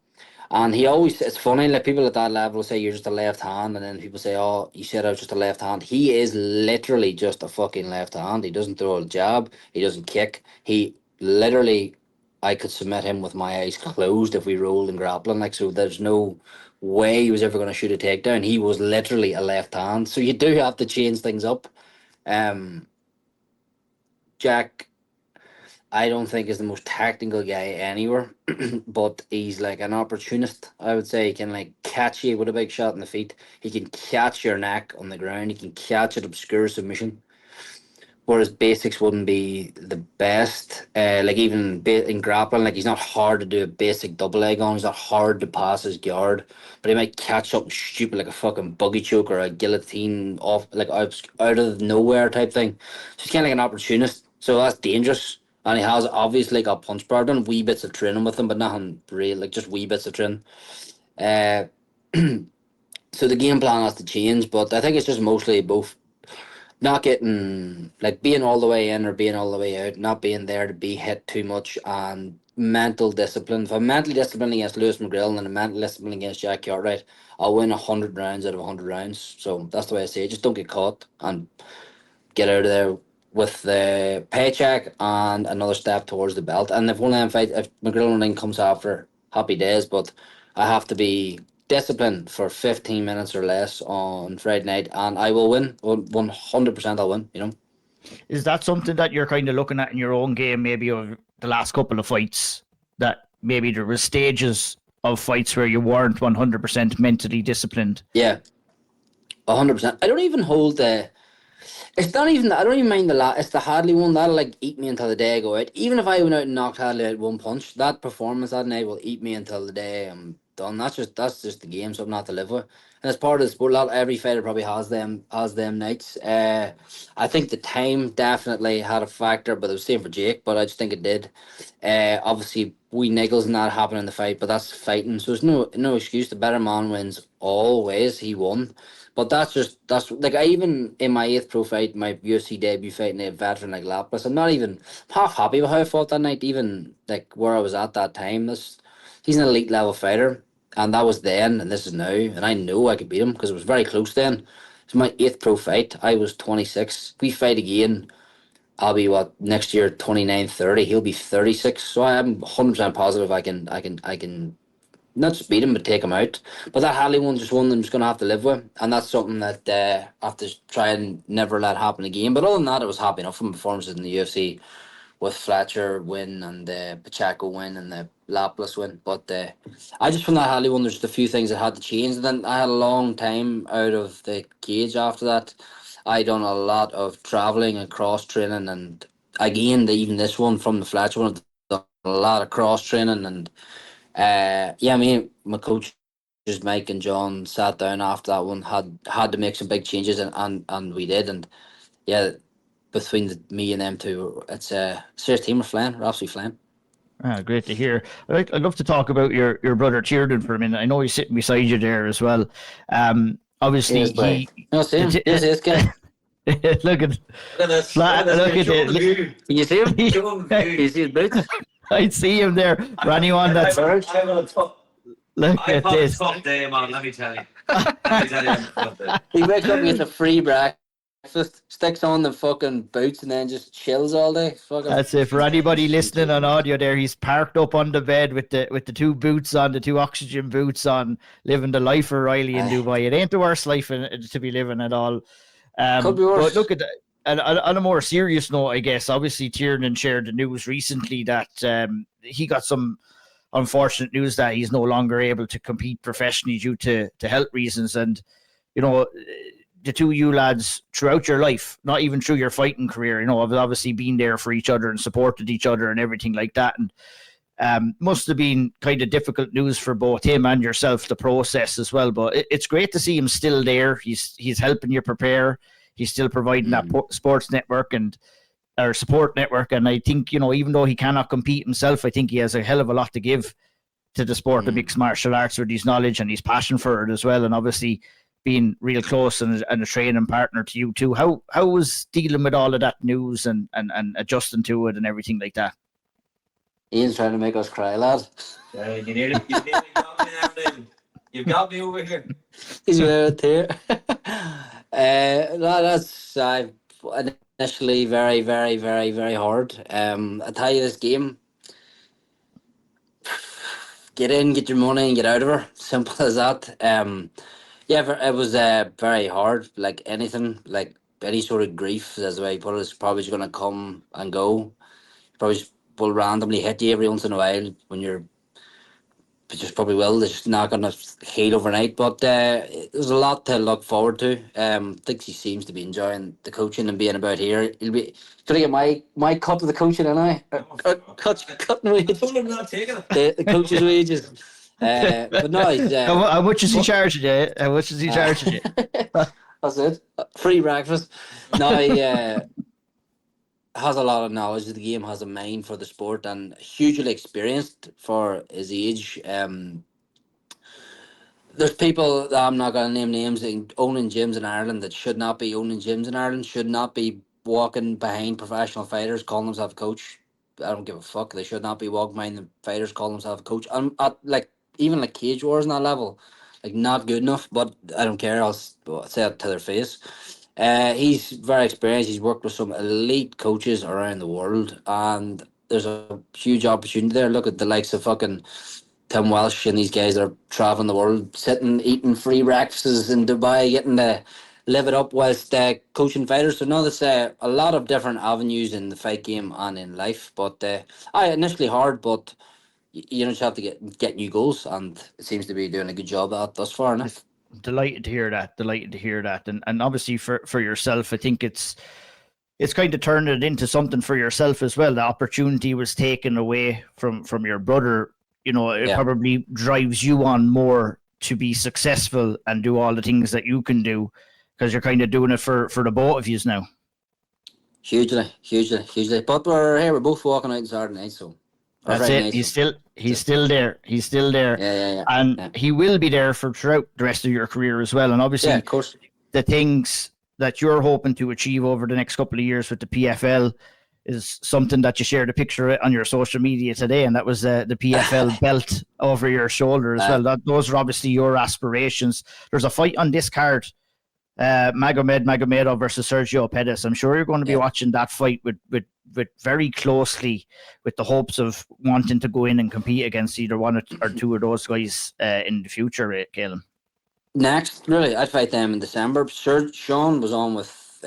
and he always it's funny like people at that level say you're just a left hand, and then people say, "Oh, you said I was just a left hand." He is literally just a fucking left hand. He doesn't throw a jab. He doesn't kick. He literally, I could submit him with my eyes closed if we rolled and grappling. Like so, there's no way he was ever going to shoot a takedown. He was literally a left hand. So you do have to change things up. Um, Jack I don't think is the most tactical guy anywhere, but he's like an opportunist. I would say he can like catch you with a big shot in the feet. He can catch your neck on the ground. He can catch an obscure submission. Whereas basics wouldn't be the best. Like even in grappling, like he's not hard to do a basic double leg on. He's not hard to pass his guard, but he might catch something stupid like a fucking buggy choke or a guillotine off like out of nowhere type thing. So he's kind of like an opportunist. So that's dangerous. And he has obviously got punch power. Done wee bits of training with him, but nothing real. Like just wee bits of training. Uh, so the game plan has to change, but I think it's just mostly both not getting like being all the way in or being all the way out, not being there to be hit too much, and mental discipline. If I'm mentally disciplined against Lewis McGrillen and a mental discipline against Jack Cartwright, I'll win 100 rounds out of 100 rounds. So that's the way I say it. Just don't get caught and get out of there with the paycheck and another step towards the belt. And if one of them fight, if McGrillen ring comes after, happy days. But I have to be disciplined for 15 minutes or less on Friday night, and I will win. 100% I'll win. Is that something that you're kind of looking at in your own game, maybe of the last couple of fights, that maybe there were stages of fights where you weren't 100% mentally disciplined? Yeah, 100%. I don't even hold the. It's not even. I don't even mind the lot. It's the Hadley one that'll like eat me until the day I go out. Even if I went out and knocked Hadley out one punch, that performance that night will eat me until the day I'm done. That's just the game, something not to live with. And it's part of the sport. Every fighter probably has them nights. I think the time definitely had a factor, but it was same for Jake. But I just think it did. Obviously we niggles and that happened in the fight, but that's fighting, so there's no excuse. The better man wins always. He won. But that's like I even in my eighth pro fight, my UFC debut fighting a veteran like Lapis, I'm not even half happy with how I fought that night, even like where I was at that time. He's an elite level fighter. And that was then, and this is now. And I know I could beat him because it was very close then. It's my 8th pro fight. I was 26. If we fight again, I'll be next year 29, 30. He'll be 36. So I'm 100% positive I can not just beat him but take him out. But that Hadley one's just one I'm just gonna have to live with, and that's something that I have to try and never let happen again. But other than that, it was happy enough from performances in the UFC with Fletcher win and the Pacheco win and the Laplace win. But I just from that Hadley one, there's just a few things that had to change. And then I had a long time out of the cage after that. I done a lot of traveling and cross training, and again, even this one from the Fletcher one, I've done a lot of cross training. And my coach, just Mike and John, sat down after that one, had to make some big changes, and we did. And yeah, between me and them two, it's a serious team. We're flying. We're absolutely flying. Great to hear. I'd love to talk about your brother Tiernan for a minute. I know he's sitting beside you there as well. Obviously, see him? Here's this guy. Look at this. Look at Can you see him? You see his boots? I see him there. For anyone that's I'm on a tough. look I've at had a this. tough day, man. Let me tell you. Let me tell you, I'm tough day. He wakes up and gets a free breakfast, sticks on the fucking boots, and then just chills all day. Fucking. That's it. For anybody listening on audio there, he's parked up on the bed with the two boots on, the two oxygen boots on, living the life of Riley in Dubai. It ain't the worst life to be living at all. Could be worse. But look at that. And on a more serious note, I guess, obviously Tiernan shared the news recently that he got some unfortunate news that he's no longer able to compete professionally due to health reasons. And, you know, the two of you lads throughout your life, not even through your fighting career, you know, have obviously been there for each other and supported each other and everything like that. And must have been kind of difficult news for both him and yourself, the process as well. But it's great to see him still there. He's helping you prepare. He's still providing that sports network or support network. And I think, you know, even though he cannot compete himself, I think he has a hell of a lot to give to the sport of mixed martial arts with his knowledge and his passion for it as well. And obviously being real close and a training partner to you too. How was dealing with all of that news and adjusting to it and everything like that? Ian's trying to make us cry, lad. Yeah, you nearly got me now, David. You've got me over here. He's out there. That's initially very, very, very, very hard. I tell you, this game, get in, get your money, and get out of her. Simple as that. It was very hard. Like anything, like any sort of grief, as the way you put it, is probably just going to come and go. Probably just will randomly hit you every once in a while when you're just probably will. It's just not going to heal overnight, but there's a lot to look forward to. I think he seems to be enjoying the coaching and being about here. He'll be going to get my cut of the coaching, and cutting wages. I'm not taking it. The coach's wages. But no, he's how much is he charging you? How much is he charging you? That's it. Free breakfast. No, he has a lot of knowledge of the game, has a mind for the sport, and hugely experienced for his age. There's people that I'm not going to name names owning gyms in Ireland that should not be owning gyms in Ireland, should not be walking behind professional fighters calling themselves a coach. I don't give a fuck. They should not be walking behind the fighters calling themselves a coach. I'm at even Cage Wars on that level, not good enough, but I don't care. I'll say it to their face. He's very experienced. He's worked with some elite coaches around the world, and there's a huge opportunity there. Look at the likes of fucking Tim Welsh and these guys that are traveling the world, sitting, eating free breakfasts in Dubai, getting to live it up whilst coaching fighters. So no, there's a lot of different avenues in the fight game and in life. But initially hard, but you just have to get new goals, and it seems to be doing a good job at that thus far enough. Delighted to hear that. And obviously for yourself, I think it's kind of turned it into something for yourself as well. The opportunity was taken away from your brother. You know, it probably drives you on more to be successful and do all the things that you can do, because you're kind of doing it for the both of yous now. Hugely. But we're here, we're both walking out on Saturday night, so that's it. Nice. He's still there. Yeah. And he will be there throughout the rest of your career as well. And obviously, of course, the things that you're hoping to achieve over the next couple of years with the PFL, is something that you shared a picture on your social media today, and that was the PFL belt over your shoulder as well. Those are obviously your aspirations. There's a fight on this card, Nurmagomedov versus Sergio Pettis. I'm sure you're going to be watching that fight with very closely, with the hopes of wanting to go in and compete against either one or two of those guys in the future, Caolan. Next, really, I'd fight them in December. Sean was on with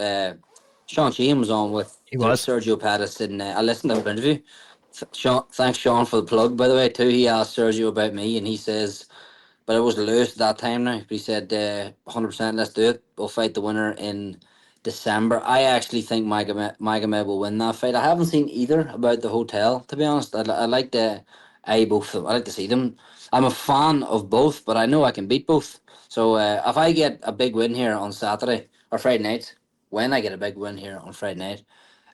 Sean Sheehan was on with Sergio Pettis, and I listened to the interview. Thanks, Sean, for the plug. By the way, too, he asked Sergio about me, and he says, but it was Lewis at that time now. But he said, 100%, let's do it. We'll fight the winner in December. I actually think Magomed will win that fight. I haven't seen either about the hotel, to be honest. I like to both of them. I like to see them. I'm a fan of both, but I know I can beat both. So if I get a big win here on Saturday or Friday night, when I get a big win here on Friday night,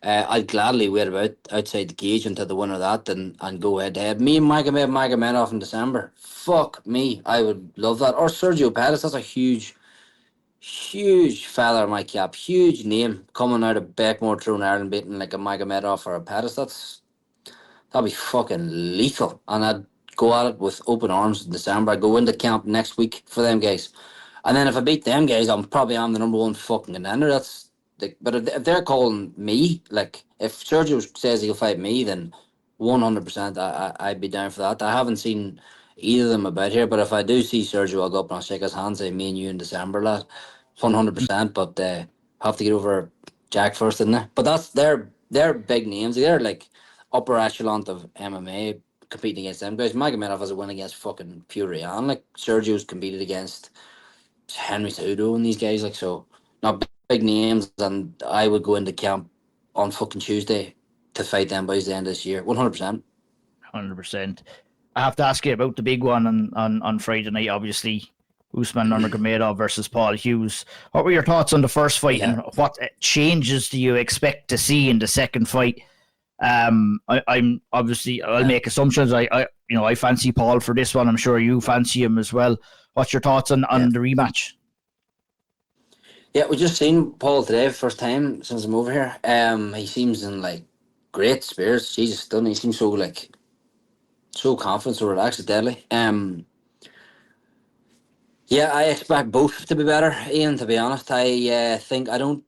I'd gladly wait about outside the cage until the winner of that and go head to head. Me and Magomedov in December. Fuck me. I would love that. Or Sergio Pettis. That's a huge feather in my cap. Huge name coming out of Beckmore through Ireland beating like a Magomedov or a Pettis. That'd be fucking lethal. And I'd go at it with open arms in December. I'd go into camp next week for them guys. And then if I beat them guys, I'm the number one fucking contender. But if they're calling me, like if Sergio says he'll fight me, then 100% I'd be down for that. I haven't seen either of them about here, but if I do see Sergio, I'll go up and I'll shake his hand, say me and you in December, lad. 100%. But have to get over Jack first, didn't I? But they're big names. They're like upper echelon of MMA competing against them guys. Magomedov has a win against fucking Purian. Like Sergio's competed against Henry Cejudo and these guys, like, so not big names, and I would go into camp on fucking Tuesday to fight them boys the end of this year. 100%. 100%. I have to ask you about the big one on Friday night, obviously. Usman Nurmagomedov versus Paul Hughes. What were your thoughts on the first fight, and what changes do you expect to see in the second fight? I'm obviously, I'll make assumptions. I fancy Paul for this one. I'm sure you fancy him as well. What's your thoughts on the rematch? Yeah, we just seen Paul today, first time since I'm over here. He seems in like great spirits. Jesus, stunning. He seems so confident, so relaxed, it's deadly. Yeah, I expect both to be better, Ian. To be honest, I don't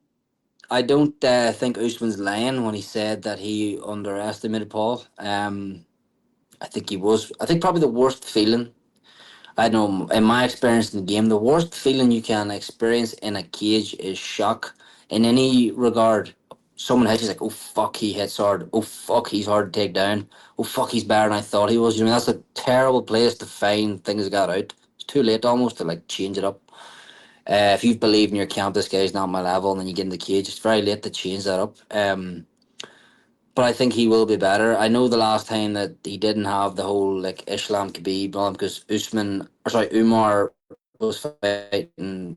think Usman's lying when he said that he underestimated Paul. I think he was. I think probably the worst feeling, I know, in my experience in the game, the worst feeling you can experience in a cage is shock in any regard. Someone hits you, like, oh fuck, he hits hard. Oh fuck, he's hard to take down. Oh fuck, he's better than I thought he was. You know, that's a terrible place to find things got out. It's too late almost to like change it up. If you believe in your camp, this guy's not my level, and then you get in the cage, it's very late to change that up. But I think he will be better. I know the last time that he didn't have the whole like Islam Khabib because Umar was fighting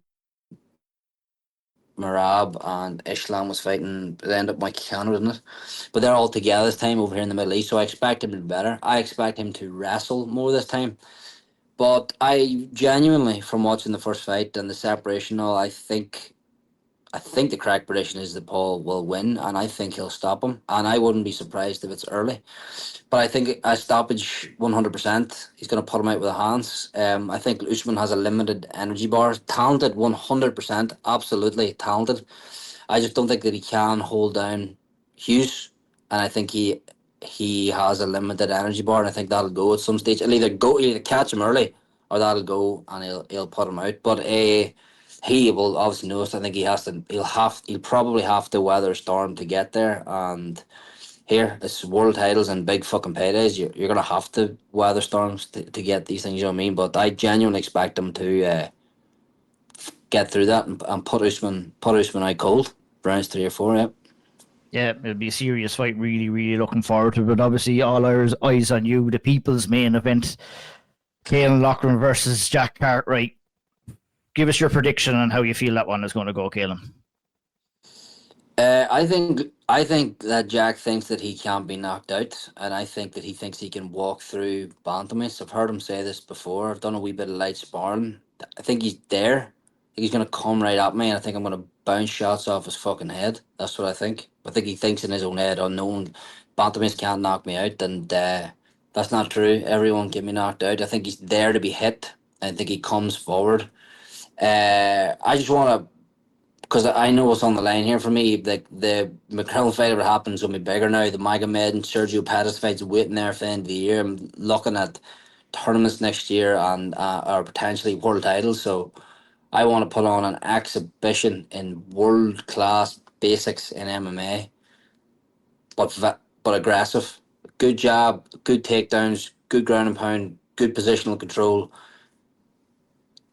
Marab and Islam was fighting. They ended up Mike Cannon, didn't it? But they're all together this time over here in the Middle East, so I expect him to be better. I expect him to wrestle more this time. But I genuinely, from watching the first fight and the separation, I think the correct prediction is that Paul will win, and I think he'll stop him. And I wouldn't be surprised if it's early. But I think a stoppage, 100%. He's going to put him out with the hands. I think Usman has a limited energy bar. Talented, 100%. Absolutely talented. I just don't think that he can hold down Hughes. And I think he has a limited energy bar, and I think that'll go at some stage. He'll either catch him early, or that'll go, and he'll put him out. But he will obviously know. So I think he'll probably have to weather a storm to get there. And here, it's world titles and big fucking paydays. You're gonna have to weather storms to get these things. You know what I mean? But I genuinely expect him to get through that and put Usman out cold. Rounds 3 or 4. Yeah. Yeah, it'll be a serious fight. Really, really looking forward to it. But obviously, all our eyes on you, the people's main event, Caolan Loughran versus Jack Cartwright. Give us your prediction on how you feel that one is going to go, Caolan. I think that Jack thinks that he can't be knocked out, and I think that he thinks he can walk through bantamweights. I've heard him say this before. I've done a wee bit of light sparring. I think he's there. I think he's going to come right at me, and I think I'm going to bounce shots off his fucking head. That's what I think. I think he thinks in his own head, unknown bantamweights can't knock me out, and that's not true. Everyone can be knocked out. I think he's there to be hit. I think he comes forward. I just want to, because I know what's on the line here for me. The McGrillen fight, if it happens, will be bigger now. The Magomed and Sergio Pettis fight's waiting there for the end of the year. I'm looking at tournaments next year and or potentially world titles. So I want to put on an exhibition in world class basics in MMA, but aggressive. Good jab, good takedowns, good ground and pound, good positional control.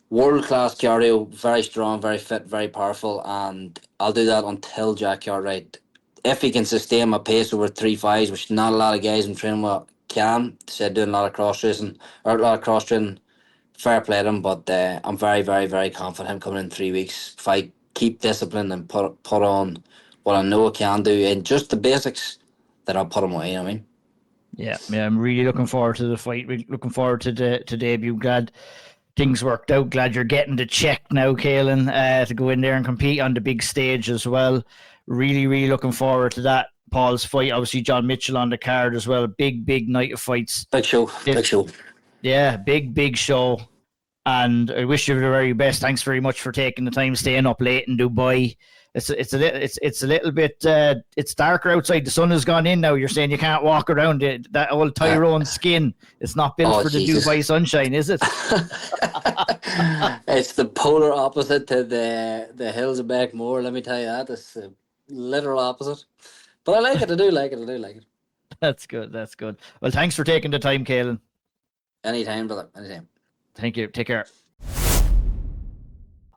World class cardio, very strong, very fit, very powerful, and I'll do that until Jack Cartwright. If he can sustain my pace over 3 fights, which not a lot of guys I'm training with can, said doing a lot of cross training, fair play to him, but I'm very, very, very confident him coming in 3 weeks. If I keep discipline and put on what I know I can do and just the basics, that I'll put him away, you know what I mean? Yeah, I'm really looking forward to the fight. Looking forward to the debut. Glad things worked out. Glad you're getting the check now, Caolan, to go in there and compete on the big stage as well. Really, really looking forward to that. Paul's fight, obviously John Mitchell on the card as well. Big night of fights. Big show. Yeah, big show. And I wish you the very best. Thanks very much for taking the time, staying up late in Dubai. It's a little bit. It's darker outside. The sun has gone in now. You're saying you can't walk around it. That old Tyrone skin. It's not built for Jesus. The Dubai sunshine, is it? It's the polar opposite to the hills of Beckmore. Let me tell you that. It's the literal opposite. But I like it. I do like it. That's good. Well, thanks for taking the time, Caolan. Anytime, brother. Anytime. Thank you. Take care.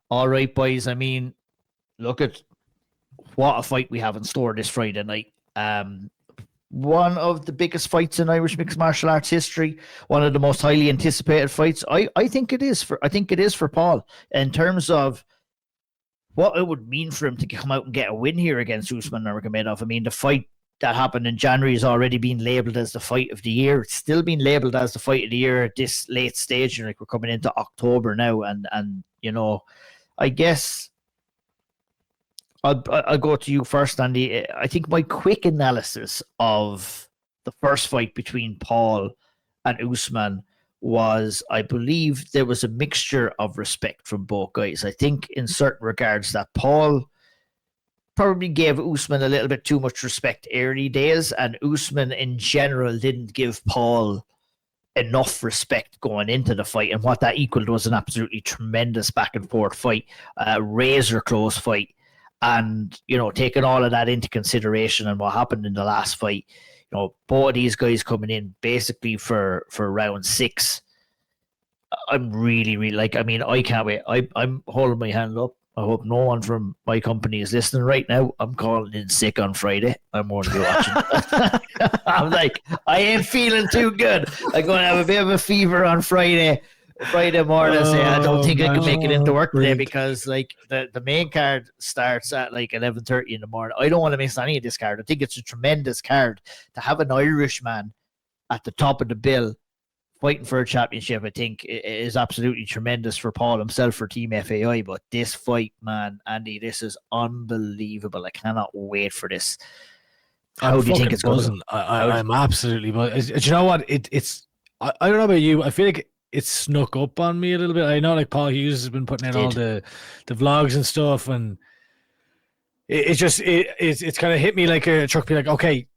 All right, boys. I mean, look at what a fight we have in store this Friday night. One of the biggest fights in Irish mixed martial arts history. One of the most highly anticipated fights. I think it is for Paul in terms of what it would mean for him to come out and get a win here against Usman Nurmagomedov. I mean, the fight that happened in January has already been labelled as the fight of the year. It's still being labelled as the fight of the year at this late stage. Like, we're coming into October now, and you know, I guess I'll go to you first, Andy. I think my quick analysis of the first fight between Paul and Usman was, I believe there was a mixture of respect from both guys. I think in certain regards that Paul probably gave Usman a little bit too much respect early days, and Usman in general didn't give Paul enough respect going into the fight, and what that equaled was an absolutely tremendous back and forth fight, razor close fight. And, you know, taking all of that into consideration and what happened in the last fight, you know, both of these guys coming in basically for round 6. I'm really, really I mean, I can't wait. I'm holding my hand up. I hope no one from my company is listening right now. I'm calling in sick on Friday. I'm going to be watching. I'm like, I ain't feeling too good. I'm going to have a bit of a fever on Friday morning. I don't think I can make it into work today because like the main card starts at like 11:30 in the morning. I don't want to miss any of this card. I think it's a tremendous card to have an Irishman at the top of the bill fighting for a championship. I think it is absolutely tremendous for Paul himself, for Team FAI. But this fight, man, Andy, this is unbelievable. I cannot wait for this. How do you think it's going? I'm absolutely buzzing. Do you know what? It's I don't know about you. I feel like it's snuck up on me a little bit. I know like Paul Hughes has been putting out all the vlogs and stuff, and it's kind of hit me like a truck. Be like, okay,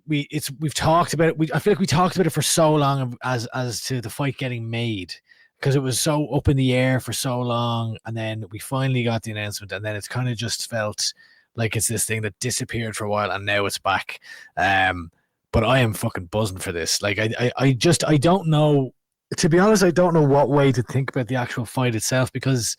we've talked about it. I feel like we talked about it for so long as to the fight getting made, because it was so up in the air for so long, and then we finally got the announcement, and then it's kind of just felt like it's this thing that disappeared for a while, and now it's back. But I am fucking buzzing for this. Like I don't know. To be honest, I don't know what way to think about the actual fight itself, because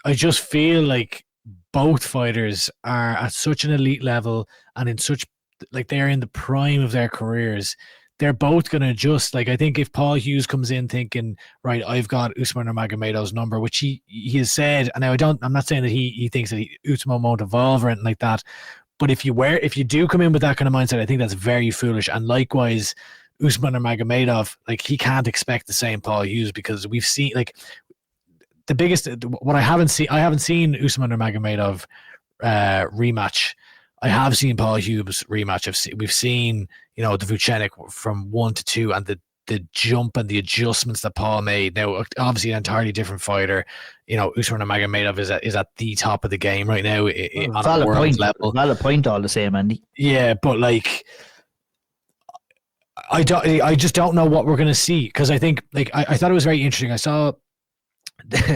I just feel like both fighters are at such an elite level and in such, like, they're in the prime of their careers. They're both going to adjust. Like, I think if Paul Hughes comes in thinking, right, I've got Usman Nurmagomedov's number, which he has said, and now I'm not saying that he thinks that Usman won't evolve or anything like that, but if you do come in with that kind of mindset, I think that's very foolish. And likewise, Usman Nurmagomedov, like, he can't expect the same Paul Hughes, because we've seen, like, the biggest, what I haven't seen Usman Nurmagomedov rematch. I have seen Paul Hughes rematch. We've seen, the Vucenic from 1 to 2 and the jump and the adjustments that Paul made. Now, obviously, an entirely different fighter. Usman Nurmagomedov is at the top of the game right now on a world level. Valid point, all the same, Andy. Yeah, but I just don't know what we're going to see, because I think I thought it was very interesting. I saw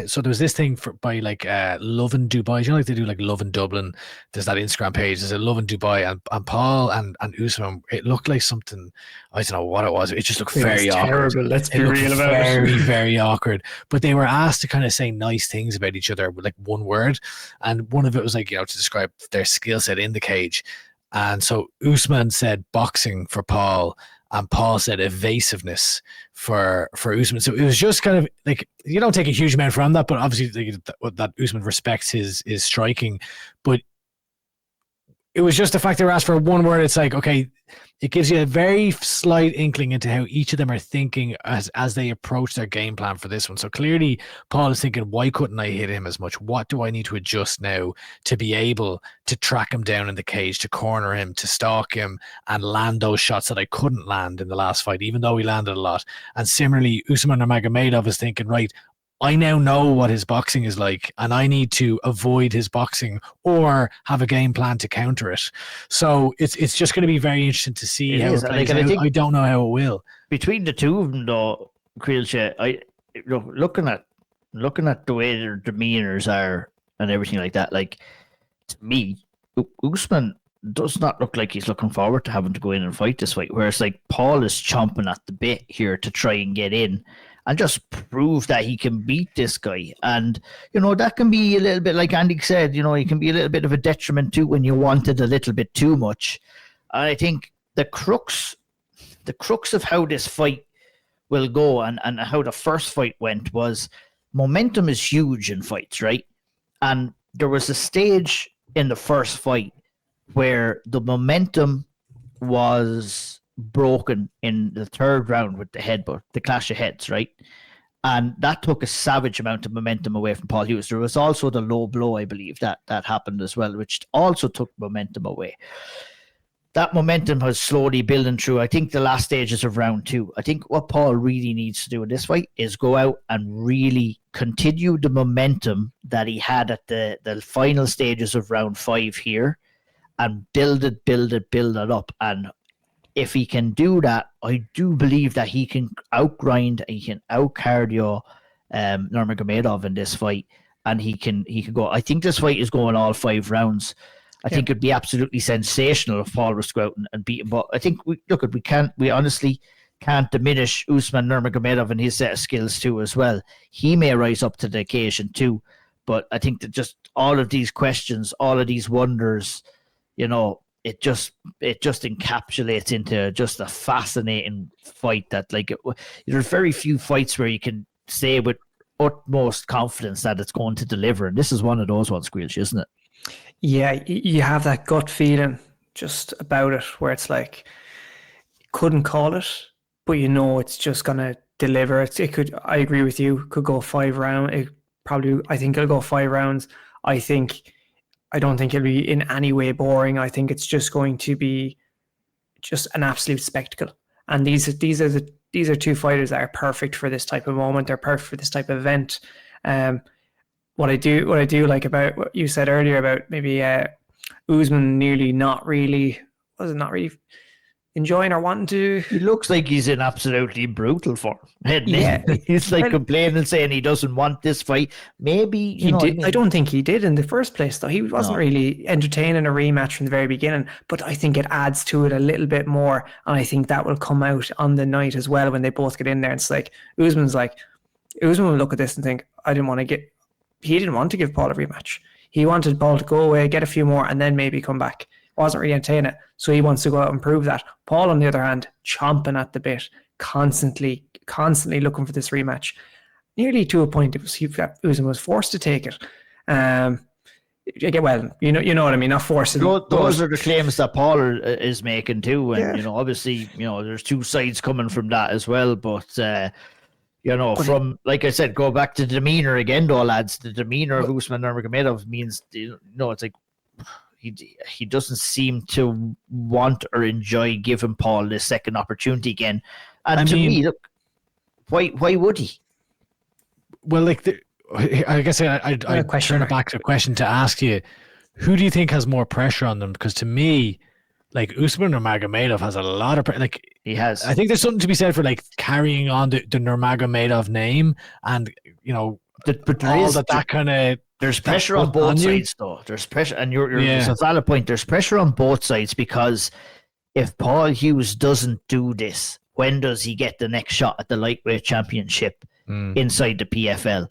so there was this thing by Love in Dubai. They do Love in Dublin. There's that Instagram page. There's a Love in Dubai, and Paul and Usman. It looked like something, I don't know what it was. It just looked very awkward. Terrible. Let's be real about it. Very, very awkward. But they were asked to kind of say nice things about each other with one word, and one of it was to describe their skill set in the cage. And so Usman said boxing for Paul, and Paul said evasiveness for Usman. So it was just kind of you don't take a huge amount from that, but obviously that Usman respects his striking. But it was just the fact they were asked for one word. It's okay, it gives you a very slight inkling into how each of them are thinking as they approach their game plan for this one. So clearly Paul is thinking, why couldn't I hit him as much? What do I need to adjust now to be able to track him down in the cage, to corner him, to stalk him and land those shots that I couldn't land in the last fight, even though he landed a lot. And similarly, Usman Nurmagomedov is thinking, right, I now know what his boxing is like, and I need to avoid his boxing or have a game plan to counter it. So it's just going to be very interesting to see how it plays out. I don't know how it will. Between the two of them, though, Caoilte, looking at the way their demeanors are and everything like that, to me, Usman does not look like he's looking forward to having to go in and fight this fight. Whereas Paul is chomping at the bit here to try and get in and just prove that he can beat this guy. And, that can be a little bit, like Andy said, it can be a little bit of a detriment too when you want it a little bit too much. And I think the crux of how this fight will go and how the first fight went was momentum is huge in fights, right? And there was a stage in the first fight where the momentum was broken in the third round with the headbutt, the clash of heads, right? And that took a savage amount of momentum away from Paul Hughes. There was also the low blow, I believe, that happened as well, which also took momentum away. That momentum has slowly building through, I think, the last stages of round 2. I think what Paul really needs to do in this fight is go out and really continue the momentum that he had at the final stages of round 5 here, and build it up. And if he can do that, I do believe that he can outgrind, he can out-cardio Nurmagomedov in this fight, and he can go. I think this fight is going all 5 rounds. I think it'd be absolutely sensational if Paul was to go out and beat him. But I think we honestly can't diminish Usman Nurmagomedov and his set of skills too as well. He may rise up to the occasion too. But I think that just all of these questions, all of these wonders, it just encapsulates into just a fascinating fight that there's very few fights where you can say with utmost confidence that it's going to deliver, and this is one of those ones, Caoilte, isn't it? Yeah, you have that gut feeling just about it where it's couldn't call it, but it's just gonna deliver. It could. I agree with you. Could go 5 rounds. I think it'll go 5 rounds. I don't think it'll be in any way boring. I think it's just going to be just an absolute spectacle. And these are two fighters that are perfect for this type of moment. They're perfect for this type of event. What I do like about what you said earlier about maybe Usman nearly not really enjoying or wanting to. He looks like he's in absolutely brutal form. Yeah, he's complaining, saying he doesn't want this fight. Maybe he did. I don't think he did in the first place, though. He wasn't really entertaining a rematch from the very beginning. But I think it adds to it a little bit more, and I think that will come out on the night as well when they both get in there. And it's Usman will look at this and think, he didn't want to give Paul a rematch. He wanted Paul to go away, get a few more, and then maybe come back. Wasn't really entertaining it, so he wants to go out and prove that. Paul, on the other hand, chomping at the bit, constantly looking for this rematch, nearly to a point Usman was forced to take it. Well, you know what I mean. Not forced. Those are the claims that Paul is making too, and obviously, there's two sides coming from that as well. But You know, from like I said, go back to demeanor again, though, lads. The demeanor of Usman Nurmagomedov means, you know, it's like he doesn't seem to want or enjoy giving Paul this second opportunity again. And to me, look, why would he? Well, like, I guess I'd turn it back to a question to ask you: who do you think has more pressure on them? Because to me, like, Usman Nurmagomedov has a lot of like. He has. I think there's something to be said for like carrying on the Nurmagomedov name, and you know, but there is that kind of. There's pressure on both sides, though. There's pressure, and it's a valid point. There's pressure on both sides, because if Paul Hughes doesn't do this, when does he get the next shot at the lightweight championship inside the PFL?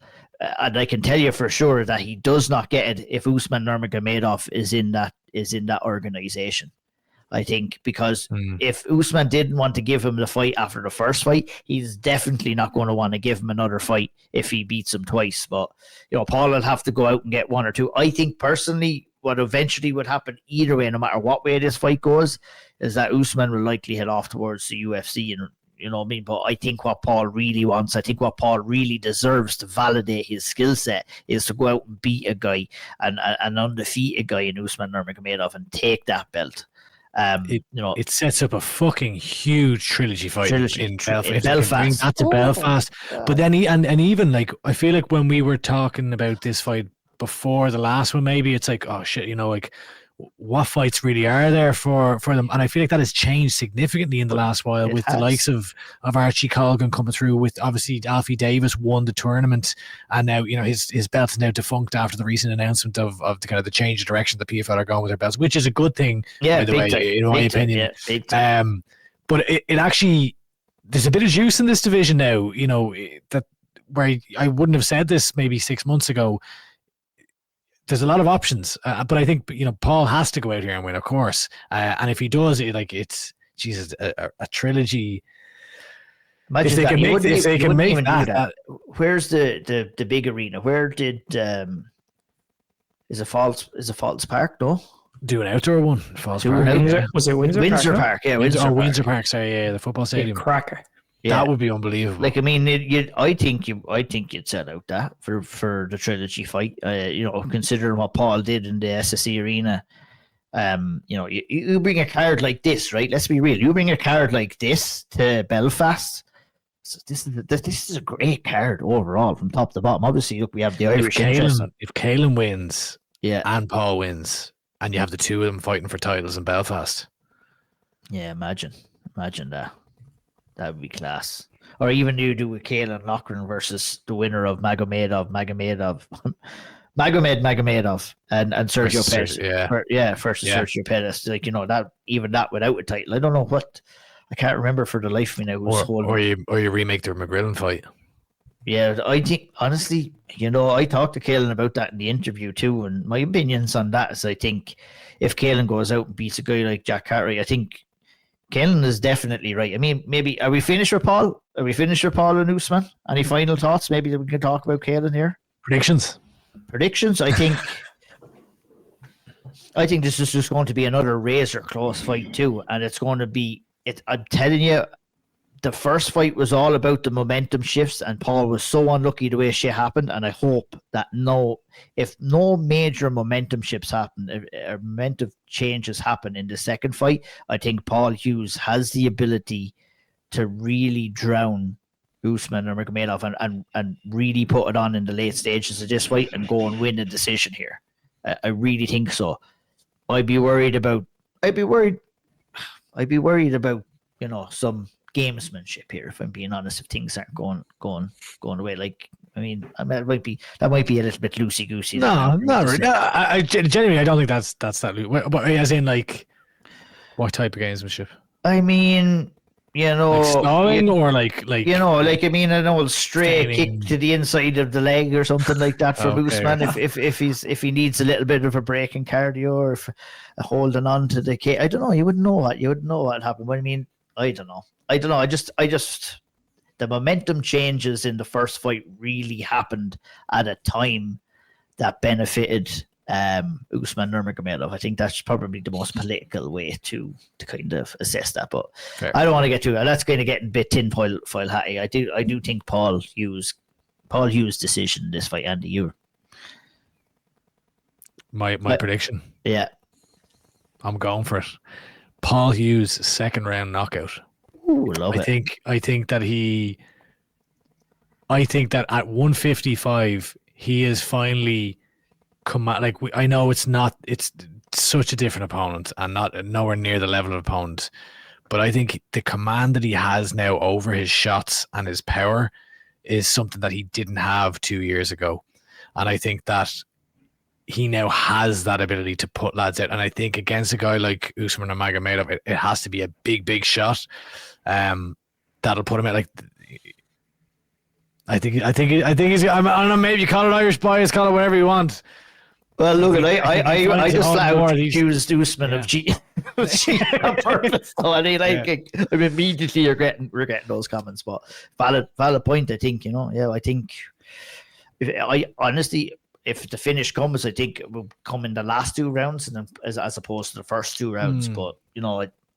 And I can tell you for sure that he does not get it if Usman Nurmagomedov is in that organization. I think, because if Usman didn't want to give him the fight after the first fight, he's definitely not going to want to give him another fight if he beats him twice. But, you know, Paul will have to go out and get one or two. I think personally what eventually would happen either way, no matter what way this fight goes, is that Usman will likely head off towards the UFC, and you know what I mean? But I think what Paul really wants, I think what Paul really deserves to validate his skill set, is to go out and beat a guy and undefeat a guy in Usman Nurmagomedov and take that belt. It sets up a fucking huge trilogy fight in Belfast. Bring that to Belfast. But then even like, I feel like when we were talking about this fight before the last one, maybe it's like, oh shit, you know, like, what fights really are there for them? And I feel like that has changed significantly in the last while, with the likes of Archie Colgan coming through, with obviously Alfie Davis won the tournament, and now, you know, his belt is now defunct after the recent announcement of the kind of the change of direction the PFL are going with their belts, which is a good thing, by the way, in my opinion. But it actually, there's a bit of juice in this division now, you know, that where I wouldn't have said this maybe 6 months ago. There's a lot of options, but I think, you know, Paul has to go out here and win, of course. And if he does, it's Jesus, a trilogy. Imagine if they can make that. Where's the big arena? Where did is it Falls Park? No, do an outdoor one. Falls Park. Was it Windsor Park? Yeah, Windsor Park. Sorry, yeah, the football stadium. Cracker. Yeah. That would be unbelievable. Like, I mean, I think you'd set out that for the trilogy fight. You know, considering what Paul did in the SSE arena. You know, you bring a card like this, right? Let's be real. You bring a card like this to Belfast. So this is a great card overall from top to bottom. Obviously, look, we have the Irish interest. If Caolan wins, yeah, and Paul wins, and you have the two of them fighting for titles in Belfast. Yeah, imagine that. That would be class. Or even you do with Caolan Loughran versus the winner of Magomedov and Sergio Perez. Versus Sergio Perez. Like, you know, that without a title. I don't know what. I can't remember for the life of me now. Or you remake the McGrillen fight. Yeah, I think, honestly, you know, I talked to Caolan about that in the interview too, and my opinions on that is, I think if Caolan goes out and beats a guy like Jack Cartwright, I think Caolan is definitely right. I mean, maybe, are we finished with Paul? And Usman? Any final thoughts? Maybe we can talk about Caolan here. Predictions. I think this is just going to be another razor close fight too, and it's going to be. I'm telling you, the first fight was all about the momentum shifts, and Paul was so unlucky the way shit happened. And I hope that if no major momentum shifts happen, or momentum changes happen in the second fight, I think Paul Hughes has the ability to really drown Usman Nurmagomedov and really put it on in the late stages of this fight and go and win a decision here. I really think so. I'd be worried about, you know, some gamesmanship here, if I'm being honest, if things aren't going away. Like, I mean, that might be a little bit loosey goosey. No, not really. No, I genuinely, I don't think that's that loose. But as in, like, what type of gamesmanship? I mean, you know, like stalling, or like you know, like, I mean, an old stray kick to the inside of the leg or something like that for Usman. If he needs a little bit of a break in cardio, or if holding on to the kick, I don't know. You wouldn't know what happened. But I mean, I don't know. I just the momentum changes in the first fight really happened at a time that benefited Usman Nurmagomedov. I think that's probably the most political way to kind of assess that. But Fair. I don't want to get too. That's kind of getting a bit tinfoil hatty. I do think Paul Hughes' decision in this fight, Andy. You. My prediction. Yeah. I'm going for it. Paul Hughes, second round knockout. Ooh, love it. I think that at 155 he is finally come out. Like I know it's such a different opponent and nowhere near the level of opponent, but I think the command that he has now over his shots and his power is something that he didn't have 2 years ago, and I think that he now has that ability to put lads out. And I think against a guy like Usman Nurmagomedov, it has to be a big shot. That'll put him at like. I think he's. I don't know. Maybe you call it Irish bias, call it whatever you want. Well, look, I just flat out accused Usman of cheating on purpose. So I mean, I'm immediately regretting those comments. But valid point. I think I think if the finish comes, I think it will come in the last 2 rounds, and as opposed to the first 2 rounds. But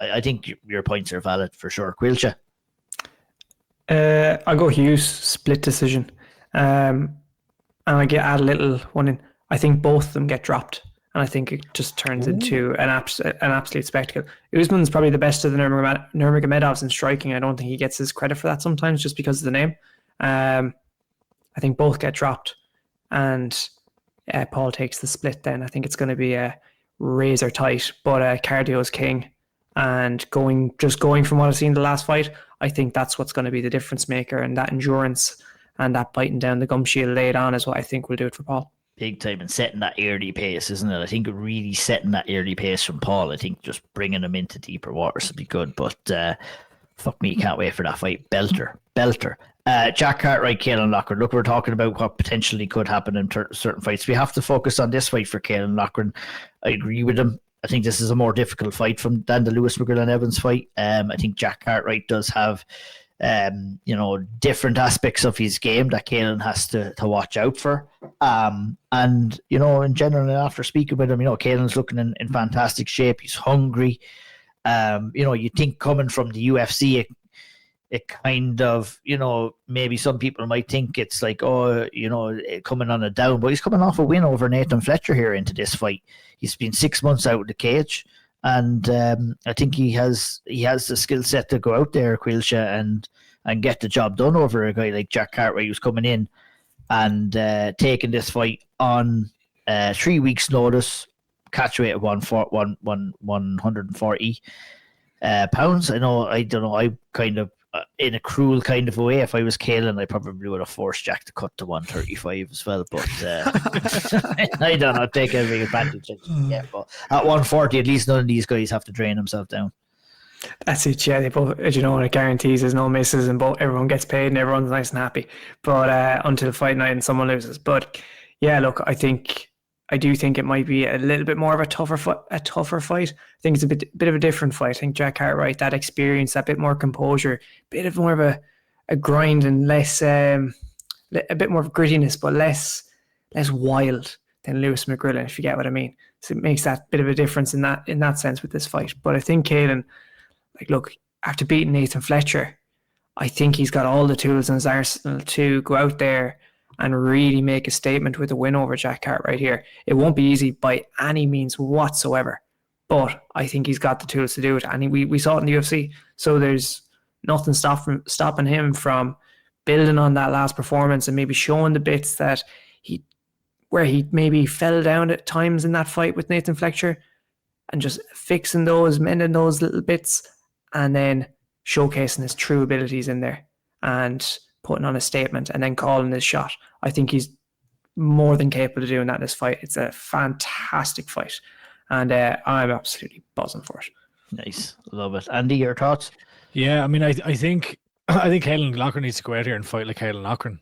I think your points are valid for sure. Caoilte. I'll go Hughes, split decision, and I add a little one in. I think both of them get dropped, and I think it just turns into an absolute spectacle. Usman's probably the best of the Nurmagomedovs in striking. I don't think he gets his credit for that sometimes, just because of the name. I think both get dropped, and Paul takes the split. Then I think it's going to be a razor tight, but cardio is king, and going from what I've seen the last fight, I think that's what's going to be the difference maker, and that endurance and that biting down the gum shield laid on is what I think will do it for Paul. Big time, and setting that early pace, isn't it? I think really setting that early pace from Paul. I think just bringing him into deeper waters would be good. But fuck me, can't wait for that fight. Belter. Jack Cartwright, Caolan Loughran. Look, we're talking about what potentially could happen in certain fights. We have to focus on this fight for Caolan Loughran. I agree with him. I think this is a more difficult fight than the Lewis McGrillen Evans fight. I think Jack Cartwright does have different aspects of his game that Caolan has to watch out for. And in general, after speaking with him, Caolan's looking in fantastic shape. He's hungry. You think coming from the UFC, it kind of, maybe some people might think it's like, coming on a down, but he's coming off a win over Nathan Fletcher here into this fight. He's been 6 months out of the cage, and I think he has the skill set to go out there, Caoilte, and get the job done over a guy like Jack Cartwright, who's coming in and taking this fight on 3 weeks' notice, catch weight of 140 pounds. I don't know. I kind of, in a cruel kind of a way, if I was Caolan, I probably would have forced Jack to cut to 135 as well. But I don't know, take every advantage. Yeah, but at 140, at least none of these guys have to drain themselves down. That's it, yeah. They both, it guarantees there's no misses, and everyone gets paid and everyone's nice and happy. But until fight night and someone loses. But yeah, look, I do think it might be a little bit more of a tougher fight. I think it's a bit of a different fight. I think Jack Cartwright, that experience, that bit more composure, bit of more of a grind, and less a bit more of grittiness, but less wild than Lewis McGrillen, if you get what I mean. So it makes that bit of a difference in that sense with this fight. But I think Caolan, look, after beating Nathan Fletcher, I think he's got all the tools in his arsenal to go out there and really make a statement with a win over Jack Cartwright here. It won't be easy by any means whatsoever, but I think he's got the tools to do it. And we saw it in the UFC, so there's nothing stopping him from building on that last performance and maybe showing the bits that where he maybe fell down at times in that fight with Nathan Fletcher, and just mending those little bits, and then showcasing his true abilities in there and putting on a statement and then calling his shot. I think he's more than capable of doing that in this fight. It's a fantastic fight, and I'm absolutely buzzing for it. Nice, love it. Andy, your thoughts? Yeah, I mean, I think Caolan Loughran needs to go out here and fight like Caolan Loughran.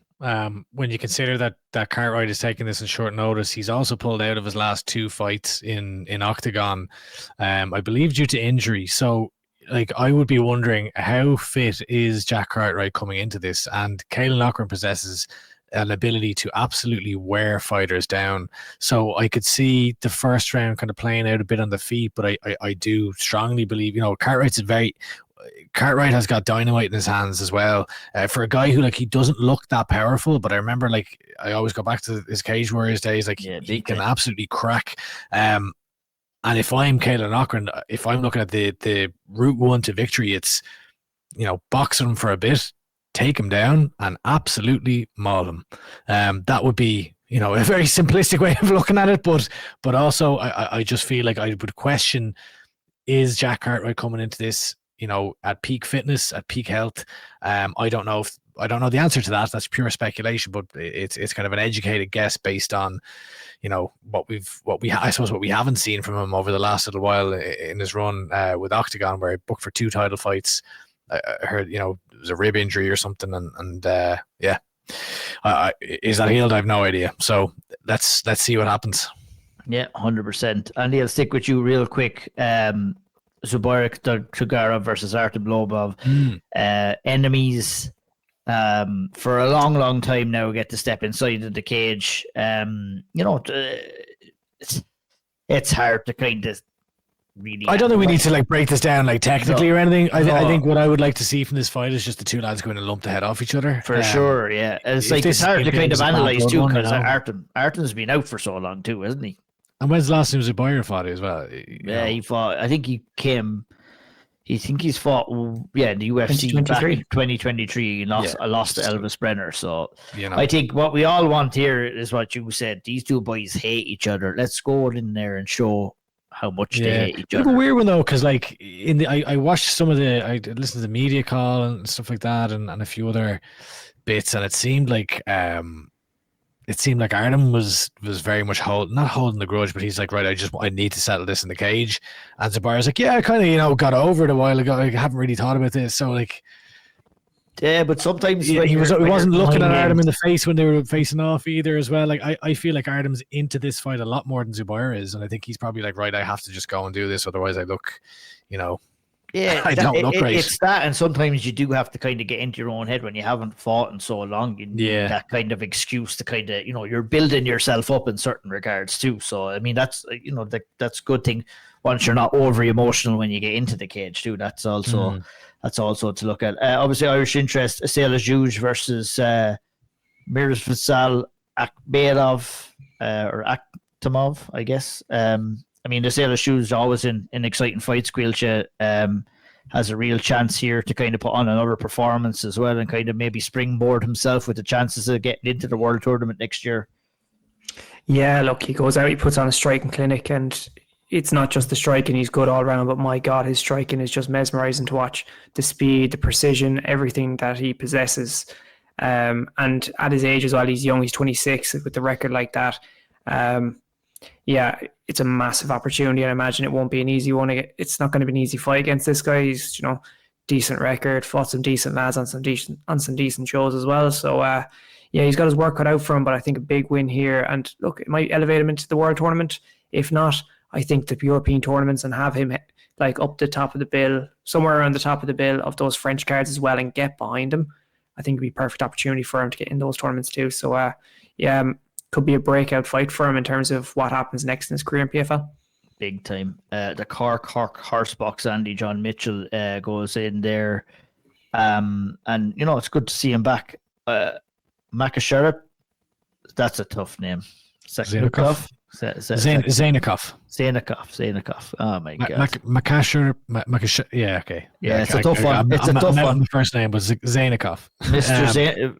When you consider that Cartwright is taking this in short notice, he's also pulled out of his last 2 fights in Octagon, I believe due to injury. So, I would be wondering, how fit is Jack Cartwright coming into this? And Caolan Loughran possesses an ability to absolutely wear fighters down. So I could see the first round kind of playing out a bit on the feet, but I do strongly believe, Cartwright has got dynamite in his hands as well. For a guy who he doesn't look that powerful, but I remember I always go back to his Cage Warriors days. He can absolutely crack. And if I'm Caolan Loughran, if I'm looking at the route one to victory, it's box him for a bit, take him down, and absolutely maul him. That would be a very simplistic way of looking at it, but also I just feel like I would question: is Jack Cartwright coming into this at peak fitness, at peak health? I don't know the answer to that. That's pure speculation, but it's kind of an educated guess based on what we haven't seen from him over the last little while in his run with Octagon, where he booked for 2 title fights. I heard it was a rib injury or something, and is that healed? I have no idea. So let's see what happens. Yeah, 100%. Andy, I'll stick with you real quick. Zubair Tugarev versus Artem Lobov. Enemies for a long time now get to step inside of the cage. It's hard to kind of really. I don't think we need to break this down technically or anything. I think what I would like to see from this fight is just the two lads going to lump the head off each other. For sure, yeah. It's hard to kind of analyze too, because Artem's been out for so long too, isn't he? And when's the last time Zubair fought as well? Yeah, he fought. I think he came. He's fought. Yeah, in the UFC back in 2023. He lost. I lost to Elvis Brenner. So I think what we all want here is what you said. These two boys hate each other. Let's go in there and show how much they hate each other. It's a weird one though, because I watched some of I listened to the media call and stuff like that, and a few other bits, and it seemed like Artem was very much not holding the grudge, but he's like, right, I need to settle this in the cage. And Zubair's like, yeah, I kind of got over it a while ago. I haven't really thought about this. So yeah, but sometimes he wasn't looking at Artem in the face when they were facing off either as well. I feel like Artem's into this fight a lot more than Zubair is, and I think he's probably like, right, I have to just go and do this, otherwise I look, Yeah, I don't look right. It's that, and sometimes you do have to kind of get into your own head when you haven't fought in so long. You need that kind of excuse to kind of, you're building yourself up in certain regards too. So I mean, that's that's a good thing. Once you're not overly emotional when you get into the cage too, that's also to look at. Obviously, Irish interest: Asela Hughes versus Mirsal Akhmedov or Akhtamov, I guess. I mean, the Sailor Shoes always in exciting fights. Caoilte has a real chance here to kind of put on another performance as well, and kind of maybe springboard himself with the chances of getting into the World Tournament next year. Yeah, look, he goes out, he puts on a striking clinic, and it's not just the striking, he's good all around, but my God, his striking is just mesmerizing to watch. The speed, the precision, everything that he possesses. And at his age as well, he's young, he's 26 with the record like that. Yeah, it's a massive opportunity. I imagine it won't be an easy one. It's not going to be an easy fight against this guy. He's, decent record, fought some decent lads on some decent shows as well. So, yeah, he's got his work cut out for him, but I think a big win here. And look, it might elevate him into the World Tournament. If not, I think the European tournaments and have him up the top of the bill, somewhere around the top of the bill of those French cards as well, and get behind him. I think it'd be a perfect opportunity for him to get in those tournaments too. So, yeah, could be a breakout fight for him in terms of what happens next in his career in PFL. Big time. The Cork Horsebox Andy John Mitchell goes in there. And, it's good to see him back. Makashara, that's a tough name. Zainakov. Zainakov. Oh, my God. Makashara. Yeah, okay. Yeah, it's a tough one. It's a tough one. The first name was Zainakov. Mr.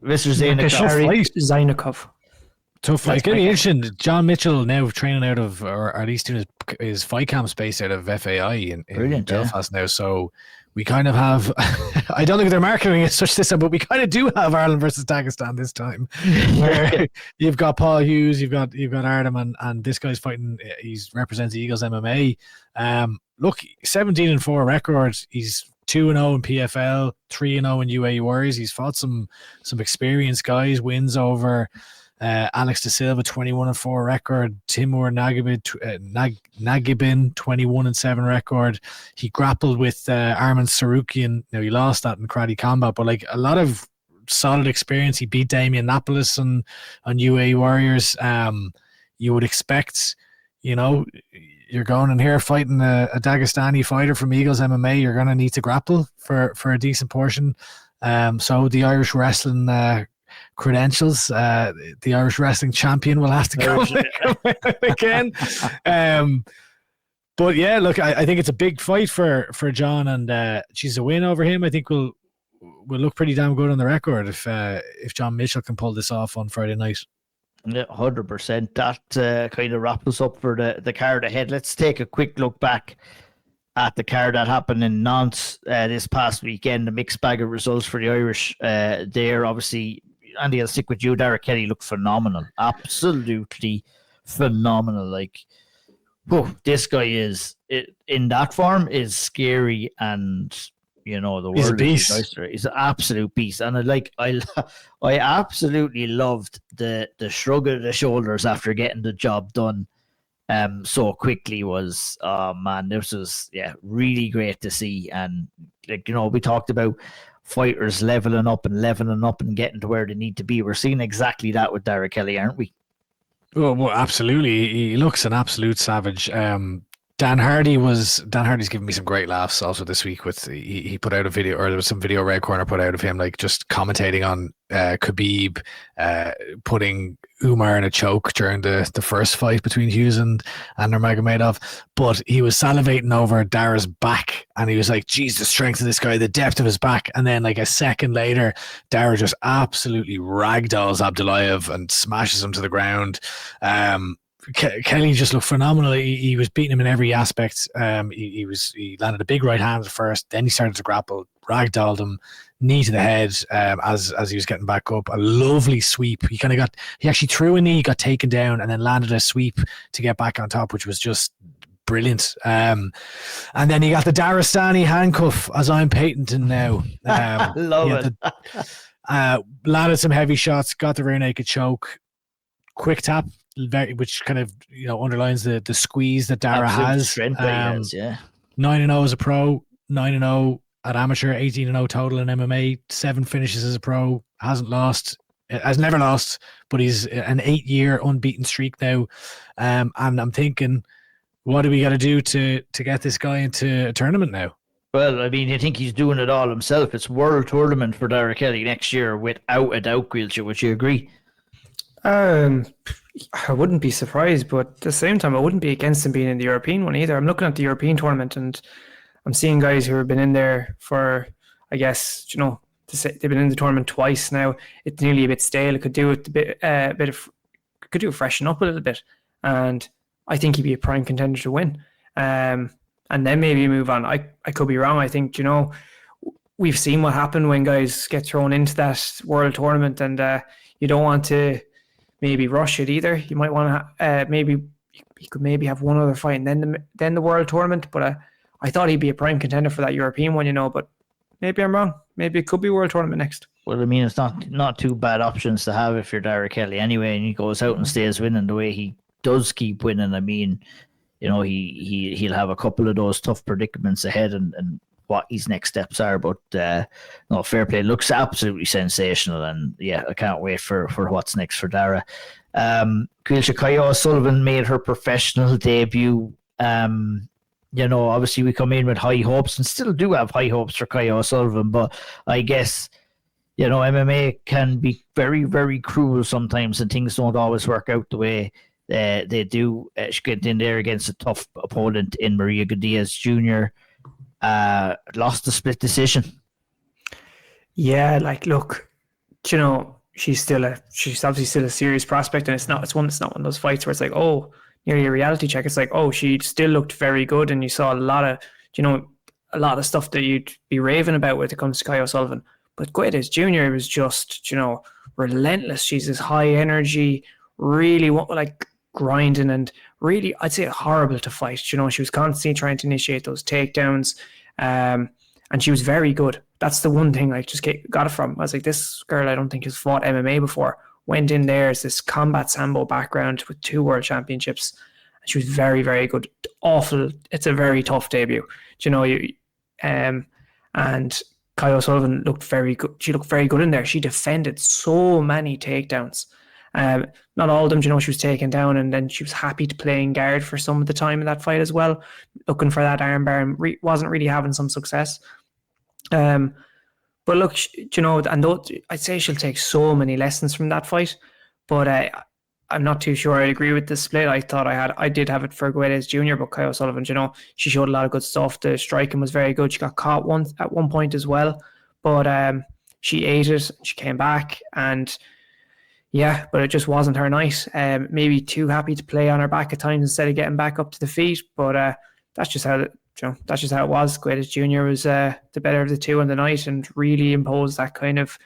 Zainakov. Tough fight. It's going to be interesting. John Mitchell now training out of, or at least doing his fight camp space out of FAI in Belfast now. So we kind of have, I don't think they're marketing it such this time, but we kind of do have Ireland versus Dagestan this time. Where you've got Paul Hughes, you've got Artem, and this guy's fighting. He's represents Eagles MMA. Look, 17-4 record. He's 2-0 in PFL, 3-0 in UAE Warriors. He's fought some experienced guys. Wins over Alex De Silva, 21-4 record. Timur Nagibin, 21-7 record. He grappled with Arman Sarukian. Now he lost that in karate combat, but a lot of solid experience. He beat Damian Napolis on UAE Warriors. You would expect, you're going in here fighting a Dagestani fighter from Eagles MMA. You're going to need to grapple for a decent portion. So the Irish wrestling credentials, the Irish wrestling champion will have to come again. But yeah, look, I think it's a big fight for John, and she's a win over him. I think we'll look pretty damn good on the record if John Mitchell can pull this off on Friday night. Yeah, 100%. That kind of wraps us up for the card ahead. Let's take a quick look back at the card that happened in Nantes this past weekend. A mixed bag of results for the Irish there. Obviously, Andy, I'll stick with you. Darragh Kelly looked phenomenal. Absolutely phenomenal. Like, this guy is, in that form, is scary, and the world he's a beast. He's an absolute beast, and I absolutely loved the shrug of the shoulders after getting the job done so quickly. Was this was really great to see. And we talked about fighters leveling up and getting to where they need to be. We're seeing exactly that with Darragh Kelly, aren't we? Well, absolutely. He looks an absolute savage. Dan Hardy's given me some great laughs also this week. With he put out a video, or there was some video Red Corner put out of him like just commentating on Khabib putting Umar in a choke during the first fight between Hughes and Nurmagomedov, but he was salivating over Darragh's back, and he was like, geez, the strength of this guy, the depth of his back. And then like a second later, Darragh just absolutely ragdolls Abdullayev and smashes him to the ground. Kelly just looked phenomenal. He was beating him in every aspect. He landed a big right hand at first, then he started to grapple, ragdolled him, knee to the head as he was getting back up. A lovely sweep. He actually threw a knee, got taken down, and then landed a sweep to get back on top, which was just brilliant. And then he got the Daristani handcuff, as I'm patenting now. Love it. Landed some heavy shots, got the rear naked choke, quick tap, which kind of underlines the squeeze that Darragh has. Strength that he has, yeah. 9-0 as a pro, 9-0 at amateur, 18-0 total in MMA, 7 finishes as a pro, has never lost, but he's an 8-year unbeaten streak now. And I'm thinking, what do we got to do to get this guy into a tournament now? Well, I mean, I think he's doing it all himself. It's world tournament for Darragh Kelly next year, without a doubt. Caoilte, would you agree? I wouldn't be surprised, but at the same time, I wouldn't be against him being in the European one either. I'm looking at the European tournament, and I'm seeing guys who have been in there for, I guess, they've been in the tournament twice now. It's nearly a bit stale. It could do it could do it freshen up a little bit, and I think he'd be a prime contender to win. And then maybe move on. I could be wrong. I think we've seen what happened when guys get thrown into that world tournament, and you don't want to maybe rush it either. You might want to he could maybe have one other fight and then the world tournament. But I thought he'd be a prime contender for that European one, but maybe I'm wrong. Maybe it could be world tournament next. Well, I mean, it's not too bad options to have if you're Darragh Kelly anyway, and he goes out and stays winning the way he does keep winning. I mean, he'll have a couple of those tough predicaments ahead, and what his next steps are. But fair play. Looks absolutely sensational, and I can't wait for what's next for Darragh. Caoilte, Kiya O'Sullivan made her professional debut. Obviously we come in with high hopes, and still do have high hopes for Kiya O'Sullivan, but I guess MMA can be very, very cruel sometimes, and things don't always work out the way they do. She got in there against a tough opponent in Maria Gudíaz Jr. Lost the split decision. Yeah, look, she's obviously still a serious prospect, and it's not one of those fights where it's like, oh, nearly a reality check. It's like, oh, she still looked very good, and you saw a lot of stuff that you'd be raving about when it comes to Kiya O'Sullivan. But Gudíaz Jr. was just, relentless. She's this high energy, really grinding, and really, I'd say, horrible to fight. She was constantly trying to initiate those takedowns, and she was very good. That's the one thing I just got it from. I was like, this girl, I don't think has fought MMA before. Went in there as this combat sambo background with 2 world championships. She was very, very good. Awful. It's a very tough debut. And Kiya Kai O'Sullivan looked very good. She looked very good in there. She defended so many takedowns. Not all of them, she was taken down, and then she was happy to play in guard for some of the time in that fight as well, looking for that armbar, and wasn't really having some success. But look, and I'd say she'll take so many lessons from that fight. But I'm not too sure I agree with the split. I did have it for Guedes Jr., but Kai O'Sullivan, she showed a lot of good stuff. The striking was very good. She got caught at one point as well, but she ate it. She came back, and yeah, but it just wasn't her night. Maybe too happy to play on her back at times instead of getting back up to the feet. But that's just how it was. Guedes Jr. was the better of the two on the night, and really imposed that kind of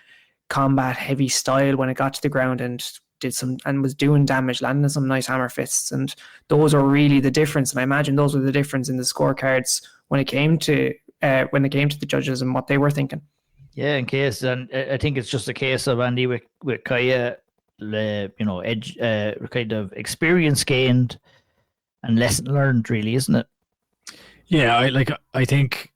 combat heavy style when it got to the ground, and was doing damage, landing some nice hammer fists, and those are really the difference. And I imagine those were the difference in the scorecards when it came to the judges and what they were thinking. Yeah, in case, and I think it's just a case of Andy with Kiya, kind of experience gained and lesson learned, really, isn't it? Yeah, I think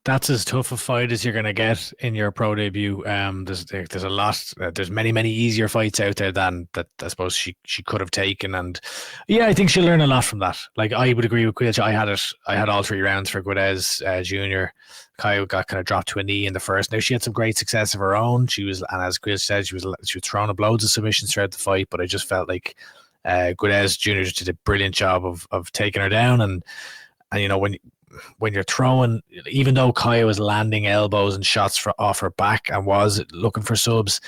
that's as tough a fight as you're going to get in your pro debut. There's a lot. There's many easier fights out there than that. I suppose she could have taken, and yeah, I think she'll learn a lot from that. Like, I would agree with Quilch. I had all 3 rounds for Guedes Jr. Kai got kind of dropped to a knee in the first. Now, she had some great success of her own. And as Quilch said, she was throwing up loads of submissions throughout the fight. But I just felt like Guedes Jr. just did a brilliant job of taking her down, and when you're throwing, even though Kiya was landing elbows and shots off her back and was looking for subs,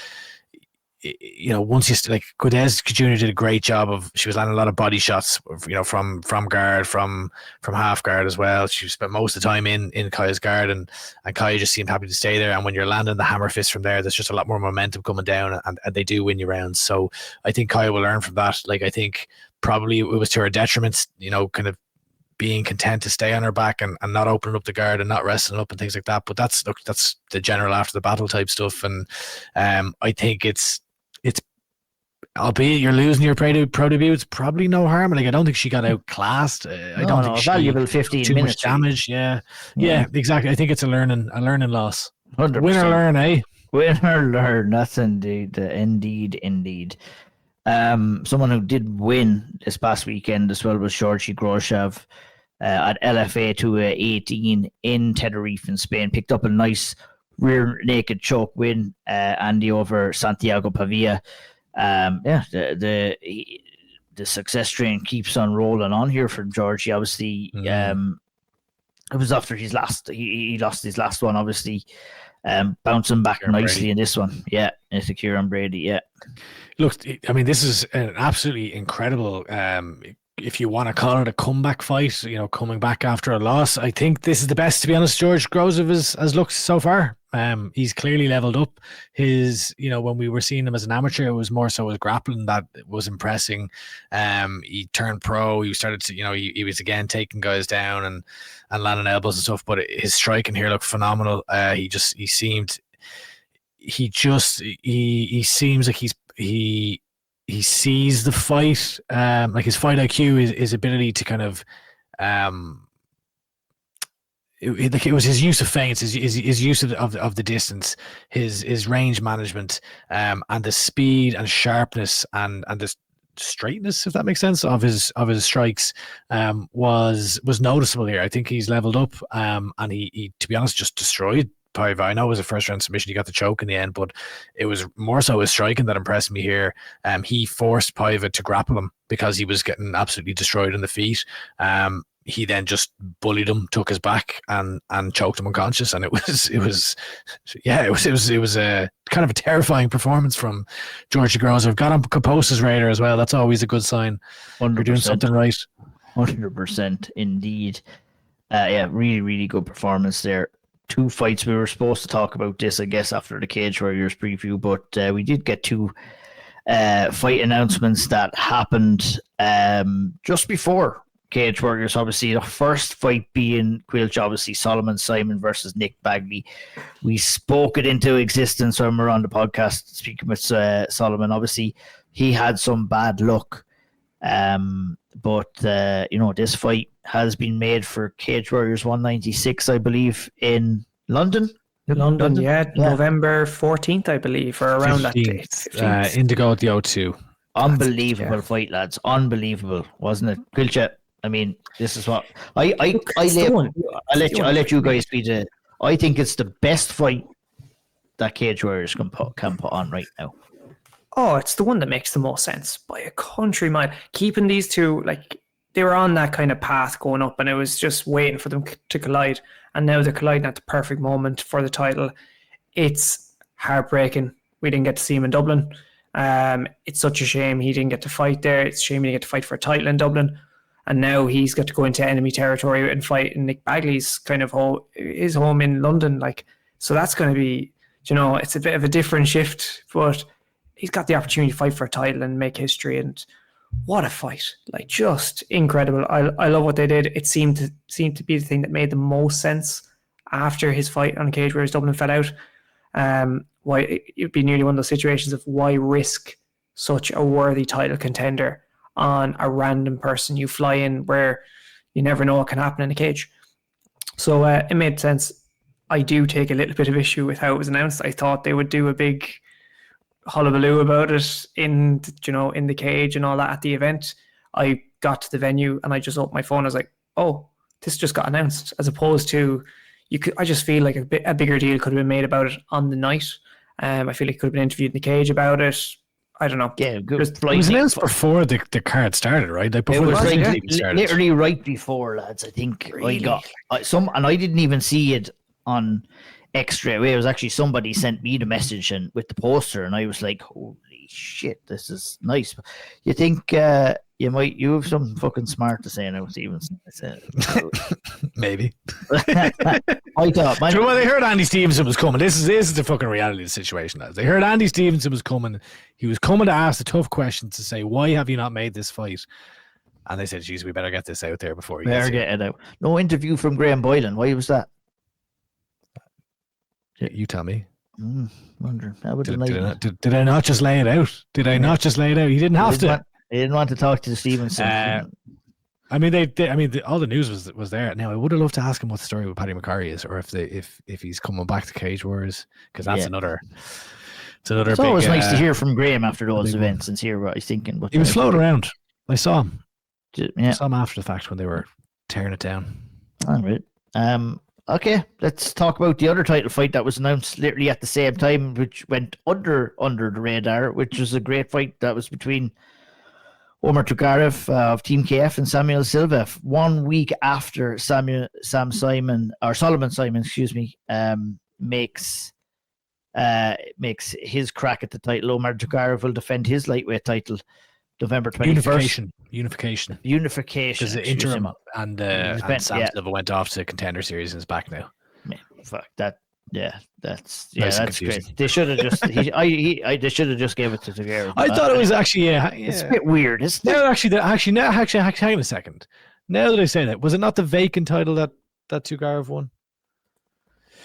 once Guedes Jr. did a great job she was landing a lot of body shots, from guard, from half guard as well. She spent most of the time in Kiya's guard, and Kiya just seemed happy to stay there. And when you're landing the hammer fist from there, there's just a lot more momentum coming down, and they do win you rounds. So I think Kiya will learn from that. Like, I think probably it was to her detriment, kind of being content to stay on her back and not opening up the guard and not wrestling up and things like that. But that's the general after the battle type stuff. And I think it's albeit you're losing your pro debut, it's probably no harm. Like, I don't think she got outclassed. I don't think she valuable 15 too minutes much damage. Yeah, exactly. I think it's a learning loss. 100%. Win or learn, eh? Win or learn. That's indeed. Someone who did win this past weekend as well was Gheorghe Grozav at LFA 218 in Tenerife in Spain. Picked up a nice rear naked choke win, Andy, over Santiago Pavia. The success train keeps on rolling on here for Gheorghe. Obviously, it was after his last. He lost his last one. Obviously, bouncing back Kieran nicely Brady. In this one. Yeah, it's a Kieran Brady. Yeah. Look, I mean, this is an absolutely incredible, if you want to call it a comeback fight, coming back after a loss. I think this is the best, to be honest, Gheorghe Grozav has looked so far. He's clearly leveled up. When we were seeing him as an amateur, it was more so his grappling that was impressing. He turned pro. He started to, he was again taking guys down and landing elbows and stuff. But his striking here looked phenomenal. He seems like he sees the fight, like his fight IQ, his ability to kind of it was his use of feints, his use of the distance, his range management, and the speed and sharpness and the straightness, if that makes sense, of his strikes was noticeable here. I think he's leveled up, and he to be honest just destroyed Paiva. I know it was a first round submission. He got the choke in the end, but it was more so his striking that impressed me here. He forced Paiva to grapple him because he was getting absolutely destroyed in the feet. He then just bullied him, took his back, and choked him unconscious. And it was a kind of a terrifying performance from Gheorghe Grozav. Got on Caposta's radar as well. That's always a good sign. 100%. You're doing something right. 100% indeed. Really, really good performance there. 2 fights. We were supposed to talk about this, I guess, after the Cage Warriors preview, but we did get 2 fight announcements that happened just before Cage Warriors. Obviously, the first fight being Caoilte, obviously Solomon Simon versus Nick Bagley. We spoke it into existence when we were on the podcast speaking with Solomon. Obviously, he had some bad luck, but this fight has been made for Cage Warriors 196, I believe, in London. London, Yeah. November 14th, I believe, or around that date. 15th, Indigo at the O2. Unbelievable fight, lads. Unbelievable, wasn't it? Quilcha, I mean, this is what I'll let you guys be the. I think it's the best fight that Cage Warriors can put on right now. Oh, it's the one that makes the most sense by a country mile. Keeping these two, like, they were on that kind of path going up, and it was just waiting for them to collide. And now they're colliding at the perfect moment for the title. It's heartbreaking. We didn't get to see him in Dublin. It's such a shame he didn't get to fight there. It's a shame he didn't get to fight for a title in Dublin. And now he's got to go into enemy territory and fight in Nick Bagley's kind of his home in London. Like, so that's going to be, it's a bit of a different shift, but he's got the opportunity to fight for a title and make history. And what a fight. Like, just incredible. I love what they did. It seemed to be the thing that made the most sense after his fight on Cage Warriors Dublin fell out. Why it'd be nearly one of those situations of why risk such a worthy title contender on a random person you fly in where you never know what can happen in a cage. So it made sense. I do take a little bit of issue with how it was announced. I thought they would do a big hullabaloo about it in the cage and all that at the event. I got to the venue and I just opened my phone. I was like, oh, this just got announced, as opposed to I just feel like a bigger deal could have been made about it on the night. I feel like it could have been interviewed in the cage about it. I don't know. Yeah, good. It was announced before the card started, right? Like before it was started. Literally right before, lads. I think really? I got and I didn't even see it on Extra Away. It was actually somebody sent me the message and with the poster, and I was like, holy shit, this is nice. You think you have something fucking smart to say now, Stevenson? Maybe. I thought. Well, they heard Andy Stevenson was coming. This is the fucking reality of the situation, lads. They heard Andy Stevenson was coming. He was coming to ask the tough questions to say, why have you not made this fight? And they said, geez, we better get this out there before he gets here. Get it out. No interview from Graham Boylan. Why was that? You tell me. Wondering. Did I not just lay it out? Did I not just lay it out? He didn't have to. He didn't want to talk to Stevenson. I mean, all the news was there. Now, I would have loved to ask him what the story with Paddy McCarry is, or if he's coming back to Cage Wars, because that's another. It's big, always nice to hear from Graham after those events and hear what he's thinking. He was floating around. I saw him. Yeah. I saw him after the fact when they were tearing it down. All right. Okay, let's talk about the other title fight that was announced literally at the same time, which went under the radar, which was a great fight that was between Omar Tugarev of Team KF and Samuel Silva. 1 week after Solomon Simon, makes his crack at the title. Omar Tugarev will defend his lightweight title November 21st. Unification. Because the interim and Sam Silva went off to Contender Series and is back now. Yeah, fuck that. That's great. They should have just they should have just gave it to Tugarev. I thought it was actually it's a bit weird. Isn't it? No, actually, hang on a second. Now that I say that, was it not the vacant title that Tugarev won?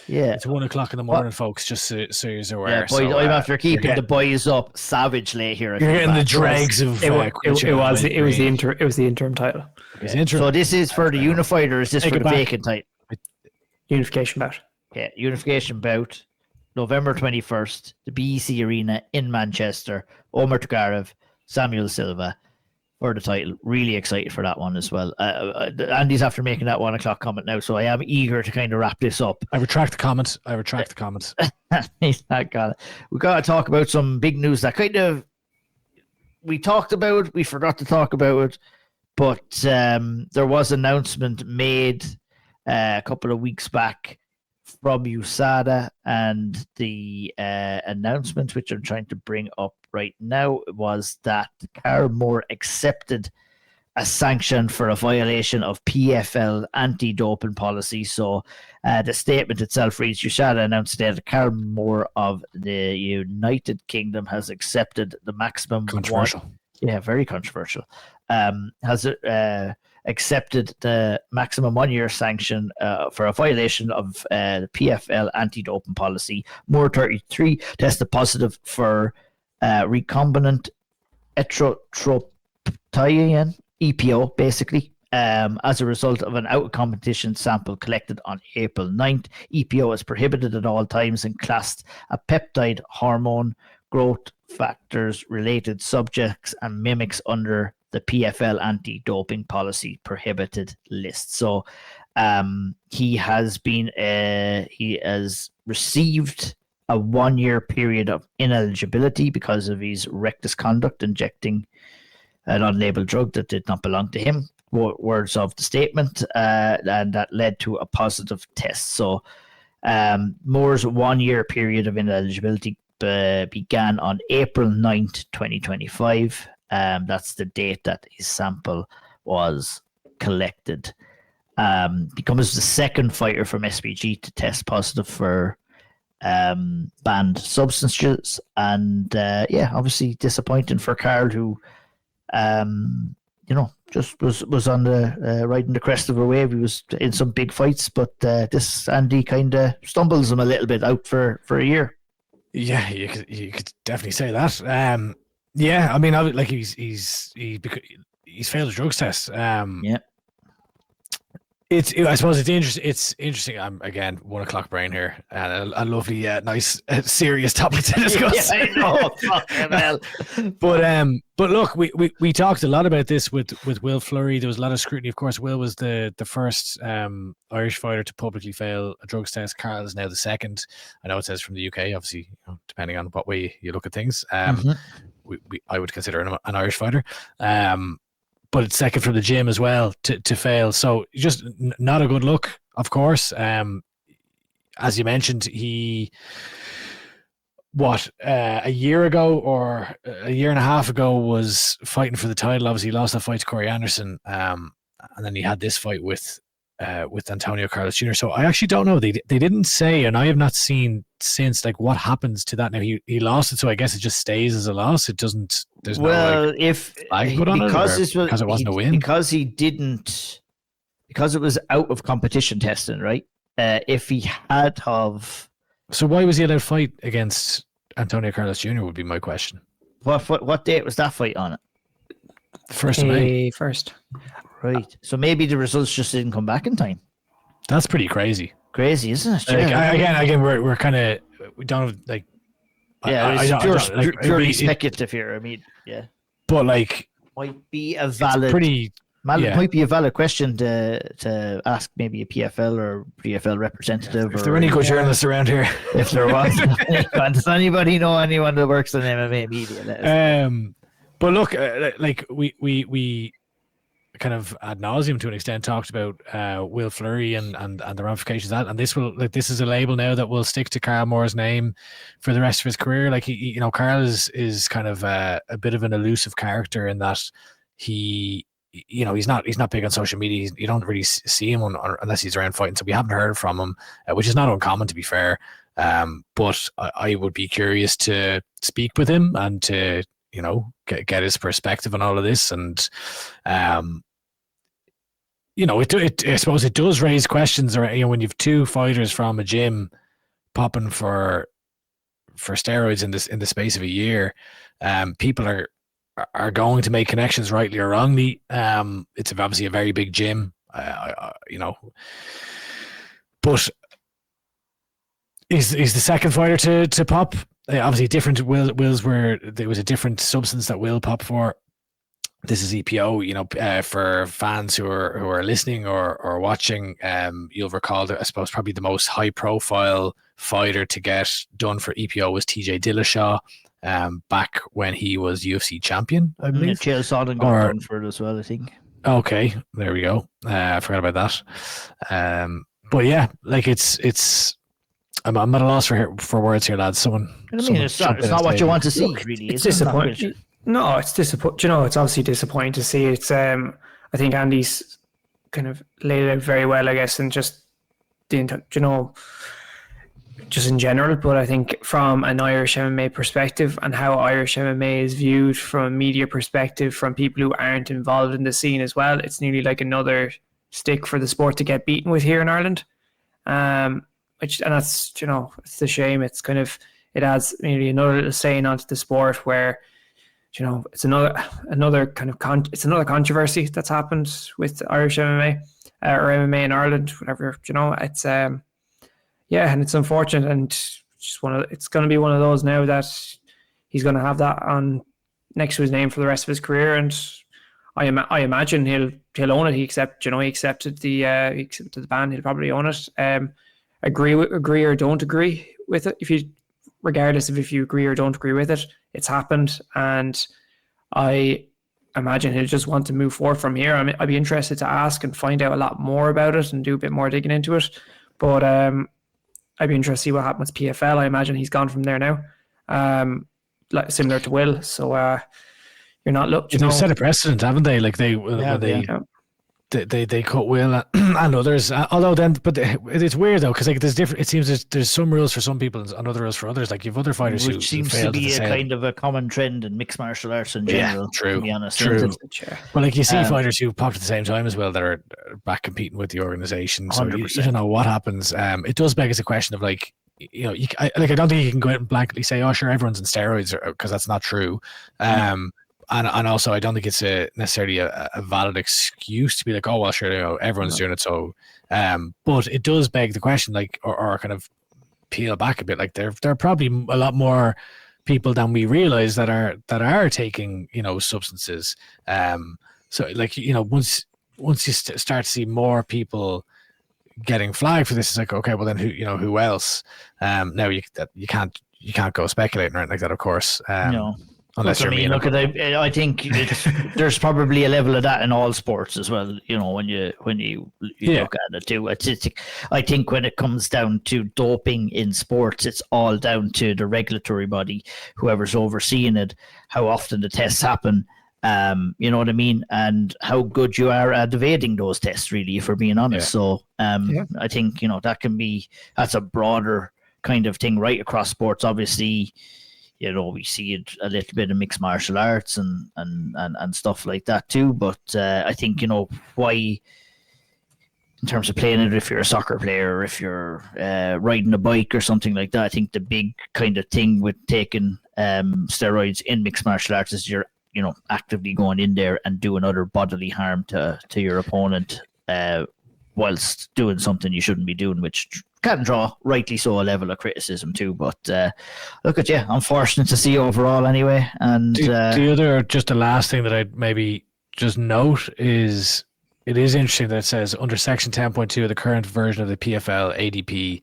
Yeah, it's 1 o'clock in the morning, folks. Just so you're aware. Yeah, boys, I'm after keeping the boys up savagely here. You're getting the dregs of. It was the interim title. Okay. So this is for the unified, or is this for the vacant title? Unification bout. Yeah, unification bout, November 21st, the BEC Arena in Manchester. Omar Tugarev, Samuel Silva for the title. Really excited for that one as well. Andy's after making that 1 o'clock comment now, so I am eager to kind of wrap this up. I retract the comments. He's not got it. We got to talk about some big news that kind of we talked about, we forgot to talk about it, but there was an announcement made a couple of weeks back from USADA, and the announcement, which I'm trying to bring up right now, was that Karl Moore accepted a sanction for a violation of PFL anti-doping policy. So the statement itself reads, USADA announced today that Karl Moore of the United Kingdom has accepted the maximum... Controversial. Very controversial. Has accepted the maximum 1 year sanction for a violation of the PFL anti-doping policy. Moore, 33, tested positive for recombinant erythropoietin, EPO, basically, as a result of an out-of-competition sample collected on April 9th. EPO is prohibited at all times and classed a peptide, hormone, growth factors, related subjects, and mimics under the PFL anti-doping policy prohibited list. So he has received a 1-year period of ineligibility because of his reckless conduct injecting an unlabeled drug that did not belong to him. Words of the statement, and that led to a positive test. So Moore's 1-year period of ineligibility began on April 9th, 2025. That's the date that his sample was collected. Becomes the second fighter from SBG to test positive for banned substances, and obviously disappointing for Karl, who just was on the riding the crest of a wave. He was in some big fights, but this Andy kind of stumbles him a little bit out for a year. Yeah, you could definitely say that. Yeah, I mean, like he's failed a drugs test. Yeah. I suppose it's interesting. I'm again 1 o'clock brain here, and a lovely, nice, serious topic to discuss. Yeah, I know. Fucking hell. But look, we talked a lot about this with Will Fleury. There was a lot of scrutiny. Of course, Will was the first Irish fighter to publicly fail a drugs test. Karl is now the second. I know it says from the UK, obviously, depending on what way you look at things. I would consider him an Irish fighter. But it's second from the gym as well to fail. So just not a good look, of course. As you mentioned, a year ago or a year and a half ago was fighting for the title. Obviously, he lost that fight to Corey Anderson. And then he had this fight with Antonio Carlos Jr. So I actually don't know. They didn't say, and I have not seen since, like, what happens to that. Now he lost it, so I guess it just stays as a loss. It doesn't. There's because it wasn't a win, because it was out of competition testing, right? If he had have, so why was he allowed to fight against Antonio Carlos Jr. would be my question. What date was that fight on it? 1st of May. First. Right. So maybe the results just didn't come back in time. That's pretty crazy. Crazy, isn't it? Again, we're kind of, we don't have, like. Yeah, it's purely speculative here. I mean, yeah. But like, might be a valid, might be a valid question to ask maybe a PFL or PFL representative. If there are any good journalists around here, if there was, does anybody know anyone that works in MMA media? But look, like we kind of ad nauseum to an extent talked about Will Fleury and the ramifications of that, and this is a label now that will stick to Karl Moore's name for the rest of his career. Like Karl is kind of a bit of an elusive character in that he's not big on social media. You don't really see him unless he's around fighting, so we haven't heard from him, which is not uncommon, to be fair. But I would be curious to speak with him and to get his perspective on all of this. And I suppose it does raise questions around, when you've two fighters from a gym popping for steroids in the space of a year, people are going to make connections, rightly or wrongly. It's obviously a very big gym, but is the second fighter to pop obviously different. Will's where there was a different substance that Will pop for. This is EPO, for fans who are listening or watching, you'll recall that I suppose probably the most high profile fighter to get done for EPO was TJ Dillashaw, back when he was UFC champion, I believe. Chael Sonnen got done for it as well, I think. Okay, there we go. I forgot about that. But yeah, like it's I'm at a loss for words here, lads. It's not what you want to see, really. It's disappointing. No, it's disappointing. It's obviously disappointing to see. It's I think Andy's kind of laid it out very well, I guess, and just just in general. But I think from an Irish MMA perspective and how Irish MMA is viewed from a media perspective, from people who aren't involved in the scene as well, it's nearly like another stick for the sport to get beaten with here in Ireland. And that's it's a shame. It's kind of, it adds maybe another little saying onto the sport where you know, it's another kind of it's another controversy that's happened with Irish MMA or MMA in Ireland, whatever. You know, it's and it's unfortunate, and it's going to be one of those now that he's going to have that on next to his name for the rest of his career, and I imagine he'll own it. He accepted the ban. He'll probably own it. Agree or don't agree with it. Regardless of if you agree or don't agree with it, it's happened, and I imagine he'll just want to move forward from here. I'd be interested to ask and find out a lot more about it and do a bit more digging into it. But I'd be interested to see what happens with PFL. I imagine he's gone from there now, like similar to Will. So you're not looking. They've set a precedent, haven't they? Like they cut Will and others. Although then, but it's weird though, because like there's different. It seems there's some rules for some people and other rules for others. Like you've other fighters who seems to be a kind of a common trend in mixed martial arts in general. Yeah, true. To be honest, true. Well, like you see fighters who popped at the same time as well that are back competing with the organization. So you don't know what happens. It does beg as a question of like, you know, I don't think you can go out and blankly say, oh, sure, everyone's in steroids, because that's not true. And also, I don't think it's necessarily a valid excuse to be like, oh, well, sure, you know, everyone's doing it. So, but it does beg the question, like, or kind of peel back a bit. Like, there are probably a lot more people than we realize that are taking, you know, substances. So, like, you know, once you start to see more people getting flagged for this, it's like, okay, well, then who else? Now you can't go speculating or anything like that, of course. No. Unless you're I think there's probably a level of that in all sports as well. You know, when you look at it too. I think when it comes down to doping in sports, it's all down to the regulatory body, whoever's overseeing it, how often the tests happen. You know what I mean, and how good you are at evading those tests. Really, if we're being honest. So, I think that's a broader kind of thing right across sports. Obviously, you know, we see it a little bit in mixed martial arts and stuff like that too. But I think, you know, why, in terms of playing it, if you're a soccer player or if you're riding a bike or something like that, I think the big kind of thing with taking steroids in mixed martial arts is you're, you know, actively going in there and doing other bodily harm to your opponent whilst doing something you shouldn't be doing, which can draw, rightly so, a level of criticism too. But look at you, unfortunate to see overall anyway. And the other, just the last thing that I'd maybe just note is it is interesting that it says under section 10.2 of the current version of the PFL ADP,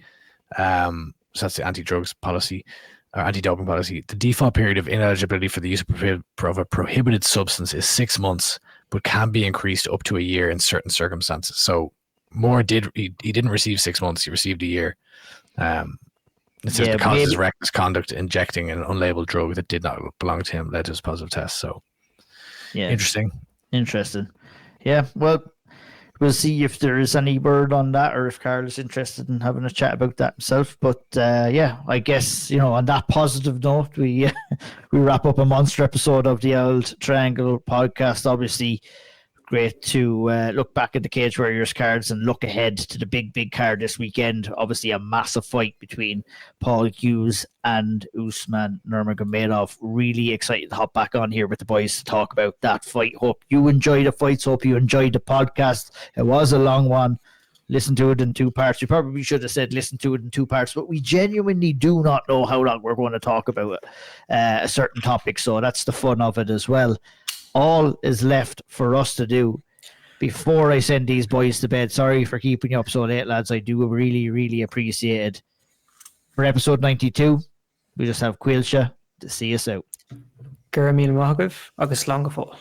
so that's the anti-drugs policy or anti-doping policy, the default period of ineligibility for the use of a prohibited substance is 6 months, but can be increased up to a year in certain circumstances. So Moore he didn't receive 6 months, he received a year. It says because his reckless conduct injecting an unlabeled drug that did not belong to him led to his positive test. So interesting. Yeah, well, we'll see if there is any word on that or if Karl is interested in having a chat about that himself. But I guess, you know, on that positive note, we wrap up a monster episode of the Auld Triangle podcast. Obviously, great to look back at the Cage Warriors cards and look ahead to the big card this weekend. Obviously, a massive fight between Paul Hughes and Usman Nurmagomedov. Really excited to hop back on here with the boys to talk about that fight. Hope you enjoyed the fights. Hope you enjoyed the podcast. It was a long one. Listen to it in 2 parts. We probably should have said listen to it in 2 parts, but we genuinely do not know how long we're going to talk about a certain topic. So that's the fun of it as well. All is left for us to do before I send these boys to bed. Sorry for keeping you up so late, lads. I do really, really appreciate it. For episode 92, we just have Caoilte to see us out. Gheorghe Grozav, agus long go fóill.